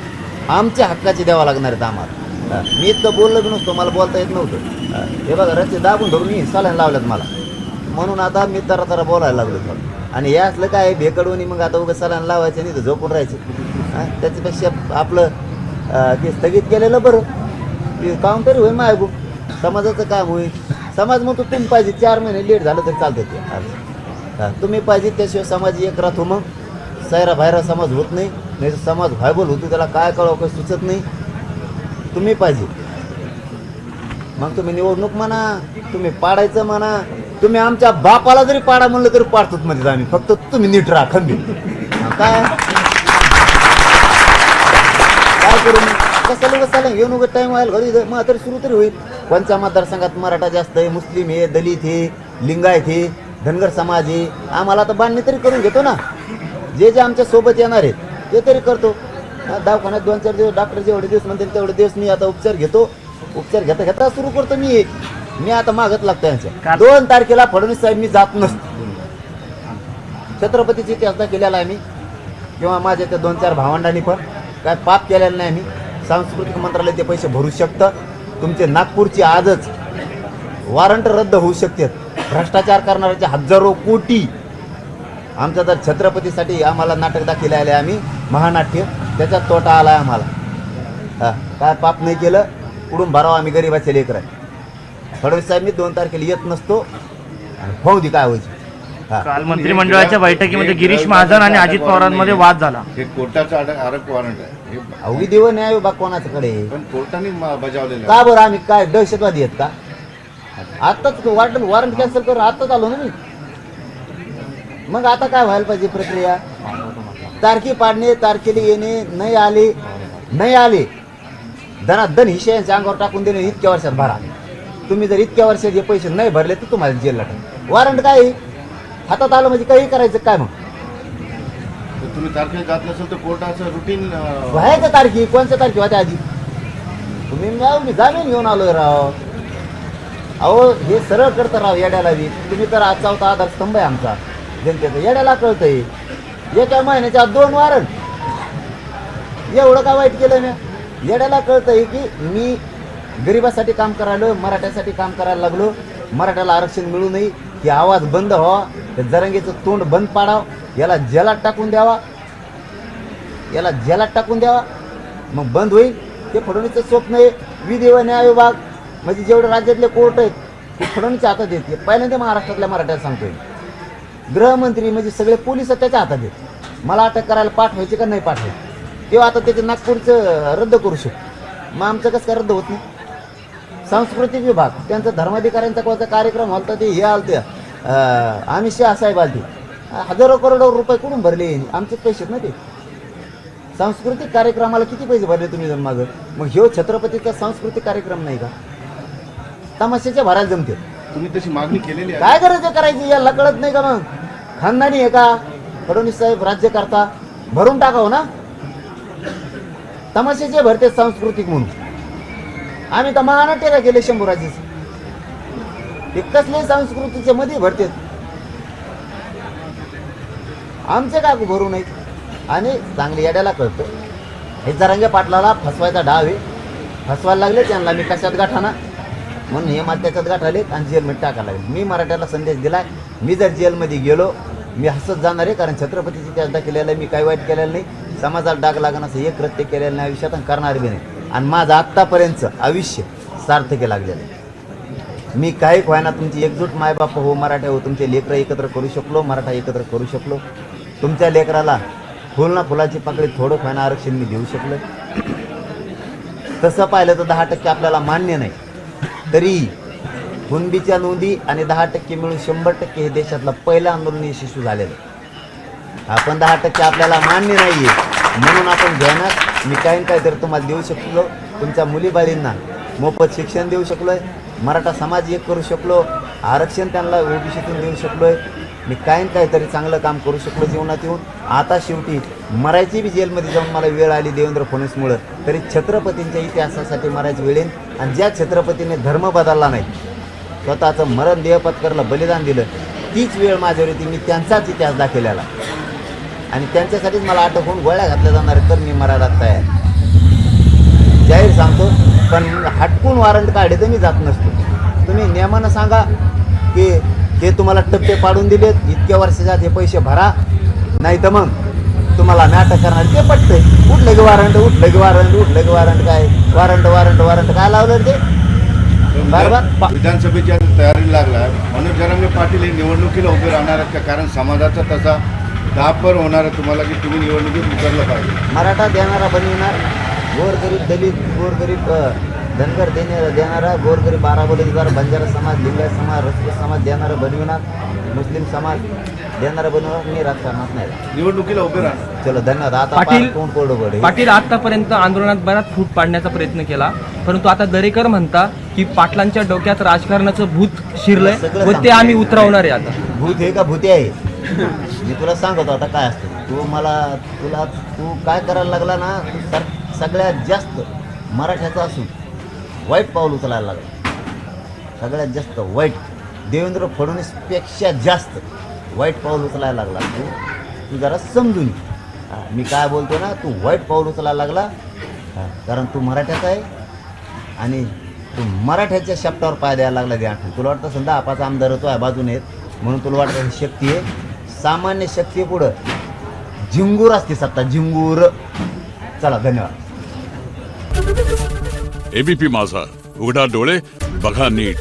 आमच्या हक्काचे द्यावं लागणार आहेत आम्हाला. मी इतकं बोललो बी नसतो, मला बोलता येत नव्हतं. हे बघा रस्ते दाबून धरून मी चालायला लावल्यात मला, म्हणून आता मी तरा बोलायला लागलो थोडं. आणि हे असलं काय भेकडून मग आता उगाच चालायला लावायचं नाही तर झोपून राहायचं. त्याच्यापेक्षा आपलं ते स्थगित केलेलं बरं. ते काम तरी होईल मायगू. समाजाचं काम होईल. समाज म्हणतो तुम्ही पाहिजे, 4 महिने लेट झालं तरी चालतं ते. तुम्ही पाहिजे, त्याशिवाय समाज एक राहतो. मग सैरा बाहेर समाज होत नाही, नाही तर समाज व्हायबल होतो. त्याला काय कळावं काही सुचत नाही. तुम्ही पाहिजे. मग तुम्ही निवडणूक म्हणा, तुम्ही पाडायचं म्हणा, तुम्ही आमच्या बापाला जरी पाडा म्हणलं तरी पाडतोच म्हणजे आम्ही. फक्त तुम्ही नीट राहा खंबीर. काय करू कसं लोक चालेल घेऊन उगत टाईम व्हायला घरी मग तरी सुरू तरी होईल. कोणत्या मतदारसंघात मराठा जास्त आहे, मुस्लिम आहे, दलित आहे, लिंगायत आहे, धनगर समाज आहे. आम्हाला आता बांधणी तरी करून घेतो ना. जे आमच्या सोबत येणार आहेत ते तरी करतो. दवाखान्यात 2-4 दिवस डॉक्टर जेवढे दिवस म्हणतील तेवढे दिवस मी आता उपचार घेतो. उपचार घेता सुरू करतो मी आता मागत लागतो यांच्या. 2 तारखेला फडणवीस साहेब मी जात नसतो. छत्रपतीची इतिहास केलेला आहे मी, किंवा माझ्या त्या 2-4 भावंडांनी पण काय पाप केलेलं नाही. मी सांस्कृतिक मंत्रालय ते पैसे भरू शकतं. तुमचे नागपूरची आजच वॉरंट रद्द होऊ शकतात. भ्रष्टाचार करणाऱ्याचे हजारो कोटी. आमच्या तर छत्रपतीसाठी आम्हाला नाटक दाखवले आले आम्ही, महानाट्य, त्याच्यात तोटा आला आहे आम्हाला. काय पाप नाही केलं, उडून भरावं आम्ही गरीबाचे लेकर आहे. फडणवीस साहेब मी 2 तारखेला येत नसतो. होऊ दे काय व्हायचं. काल मंत्रिमंडळाच्या बैठकीमध्ये गिरीश महाजन आणि अजित पवारांमध्ये वाद झाला. हे कोर्टाचं आरक वॉरंट आहे. हे अवघी देव न्याय विभाग कोणाच्याकडे? पण कोर्टाने बजावलेलं का बरं आम्ही काय दहशतवादी आहेत का? आत्ताच वॉरंट कॅन्सल करून आत्ताच आलो ना मी. मग आता काय व्हायला पाहिजे प्रक्रिया? तारखी पाडणे, तारखेला येणे, नाही आले धनाधन हिशे यांच्या अंगावर टाकून देणे. इतक्या वर्षात भरा. तुम्ही जर इतक्या वर्षात हे पैसे नाही भरले तर तुम्हाला जेलला टाक. वॉरंट काय हातात आलं म्हणजे काही करायचं काय? मग तुम्ही तारखेला जात नसेल तर कोर्टाचं रुटीन व्हायचं. तारखी कोणत्या तारखी होत्या आधी? मी जामीन घेऊन आलोय राव. अहो हे सरळ करतं राव येड्याला बी. तुम्ही तर आजचा होता आधारस्तंभ आहे आमचा जनतेचा. येड्याला कळतंय. एका महिन्याच्या 2 वॉरंट. एवढं काय वाईट केलं मी? येड्याला कळतंय की मी गरिबासाठी काम करायलो, मराठ्यासाठी काम करायला लागलो. मराठ्याला आरक्षण मिळू नये, की आवाज बंद व्हावा, त्या जरंगीचं तोंड बंद पाडावं, याला जेलात टाकून द्यावा. मग बंद होईल. ते फडणवीसचं स्वप्न आहे. विधी व न्याय विभाग म्हणजे जेवढे राज्यातले कोर्ट आहेत ते फडणवीसच्या हातात येते. पहिल्यांदा महाराष्ट्रातल्या मराठ्याला सांगतोय. गृहमंत्री म्हणजे सगळे पोलिस त्याच्या हातात आहेत. मला अटक करायला पाठवायचे का नाही पाठवायचे तेव्हा आता त्याचे नागपूरचं रद्द करू शकतो. मग आमचं कसं काय रद्द होत नाही? सांस्कृतिक विभाग त्यांचा धर्माधिकाऱ्यांचा कोणता कार्यक्रम होता ते हे आलते अमित शहा साहेब आलते. हजारो करोडो रुपये कुठून भरले? आमचेच पैसे ना ते. सांस्कृतिक कार्यक्रमाला किती पैसे भरले तुम्ही जण मागं? मग ह्यो छत्रपतीचा सांस्कृतिक कार्यक्रम नाही का? तमाशाच्या भरात जमते. तुम्ही तशी मागणी केलेली आहे? काय गरज आहे करायची? याला कळत नाही का? मग खानदानी आहे का फडणवीस साहेब राज्य करता? भरून टाकाव ना. तमाशाचे भरते सांस्कृतिक म्हणून. आम्ही तर महानाट्याला गेले शंभूराजे, ते कसले सांस्कृतिकच्या मध्ये भरते. आमचे का भरू नाहीत. आणि चांगली याड्याला कळतं हे जरांगे पाटलाला फसवायचा डाव आहे. फसवायला लागले त्यांना मी कशात गाठाना म्हणून हे मला त्याच्यात गाठाले आणि जेलमध्ये टाकायला लागले. मी मराठ्याला संदेश दिलाय, मी जर जेलमध्ये गेलो मी हसत जाणार आहे, कारण छत्रपतीची त्याचदा केलेलं आहे. मी काही वाईट केलेलं नाही, समाजाला डाग लागण असं एक कृत्य केलेलं नाही आयुष्यात आणि करणार बी नाही. आणि माझं आत्तापर्यंतचं आयुष्य सार्थकी लागलेलं आहे. मी काही व्हायना तुमची एकजूट मायबाप हो, मराठा हो, तुमचे लेकरं एकत्र करू शकलो, मराठा एकत्र करू शकलो. तुमच्या लेकराला फुल ना फुलाची पाकळी थोडं व्हायना आरक्षण मी देऊ शकलो. तसं पाहिलं तर 10% आपल्याला मान्य नाही, तरी कुणबीच्या नोंदी आणि 10% मिळून 100% हे देशातलं पहिलं आंदोलन यशस्वी झालेलं. आपण 10% आपल्याला मान्य नाही आहे म्हणून आपण घेण्यात मी काहीतरी तुम्हाला देऊ शकलो. तुमच्या मुलीबाळींना मोफत शिक्षण देऊ शकलोय, मराठा समाज एक करू शकलो, आरक्षण त्यांना ओबीसीतून देऊ शकलोय. मी काहीतरी चांगलं काम करू शकलो जीवनात येऊन. आता शेवटी मरायची बी जेलमध्ये जाऊन मला वेळ आली देवेंद्र फडणवीसमुळं, तरी छत्रपतींच्या इतिहासासाठी मरायची वेळ येईल. आणि ज्या छत्रपतीने धर्म बदलला नाही, स्वतःचं मरण देह पत्करलं, बलिदान दिलं, तीच वेळ माझ्यावर होती. मी त्यांचाच इतिहास दाखवलेला आणि त्यांच्यासाठीच मला अटक होऊन गोळ्या घातल्या जाणार तर मी मरायला तयार जाहीर सांगतो. पण हटकून वॉरंट काढले तर मी जात नसतो. तुम्ही नियमानं सांगा की ते तुम्हाला टप्पे पाडून दिलेत, इतक्या वर्षाच्या हे पैसे भरा, नाही तर मग तुम्हाला नाटक करणार. ते पटतंय. उठलं की वारंट, उठलं की वारंट, उठलं की वारंट. काय वारंट वारंट वारंट काय लावलं ते बरोबर. विधानसभेच्या तयारी लागला, मनोज जरांगे पाटील हे निवडणुकीला उभे राहणार आहेत का? कारण समाजाचा तसा दापर होणार आहे तुम्हाला की तुम्ही निवडणुकीत उतरलं पाहिजे. मराठा देणारा बनविणार, गोरगरीब दलित, गोरगरीब धनगर देणारा, गोरगरीब बाराबोलीदार, बंजारा समाज, लिंगायत समाज, रसपूत समाज देणारा बनविणार, मुस्लिम समाज देणारा बनवणार. मी राजकारणात नाही. निवडणुकीला उभे राहणार. चलो धन्यवाद. आता पाटील- कोण कोरडं पडे. पाटील आतापर्यंत आंदोलनात बराच फूट पाडण्याचा प्रयत्न केला, परंतु आता दरेकर म्हणता की पाटलांच्या डोक्यात राजकारणाचं भूत शिरलंय व ते आम्ही उतरवणार आहे. आता भूत हे का भूती आहे? मी तुला सांगतो आता काय असतं. तू काय करायला लागला ना, तू सगळ्यात जास्त मराठ्याचा असून वाईट पाऊल उचलायला लागला. सगळ्यात जास्त वाईट, देवेंद्र फडणवीसपेक्षा जास्त वाईट पाऊल उचलायला लागला. तू जरा समजून घे. मी काय बोलतो ना, तू वाईट पाऊल उचलायला लागला कारण तू मराठ्याचा आहे आणि तू मराठ्याच्या शब्दावर पाय द्यायला लागला. द्या तुला वाटतं समजा आपाचा आमदार होतो आहे बाजूने म्हणून तुला वाटतं शक्ती आहे. सामान्य शक्ती पुढं झिंगूर असते सत्ता, झिंगूर. चला धन्यवाद. एबीपी माझा, उघडा डोळे बघा नीट.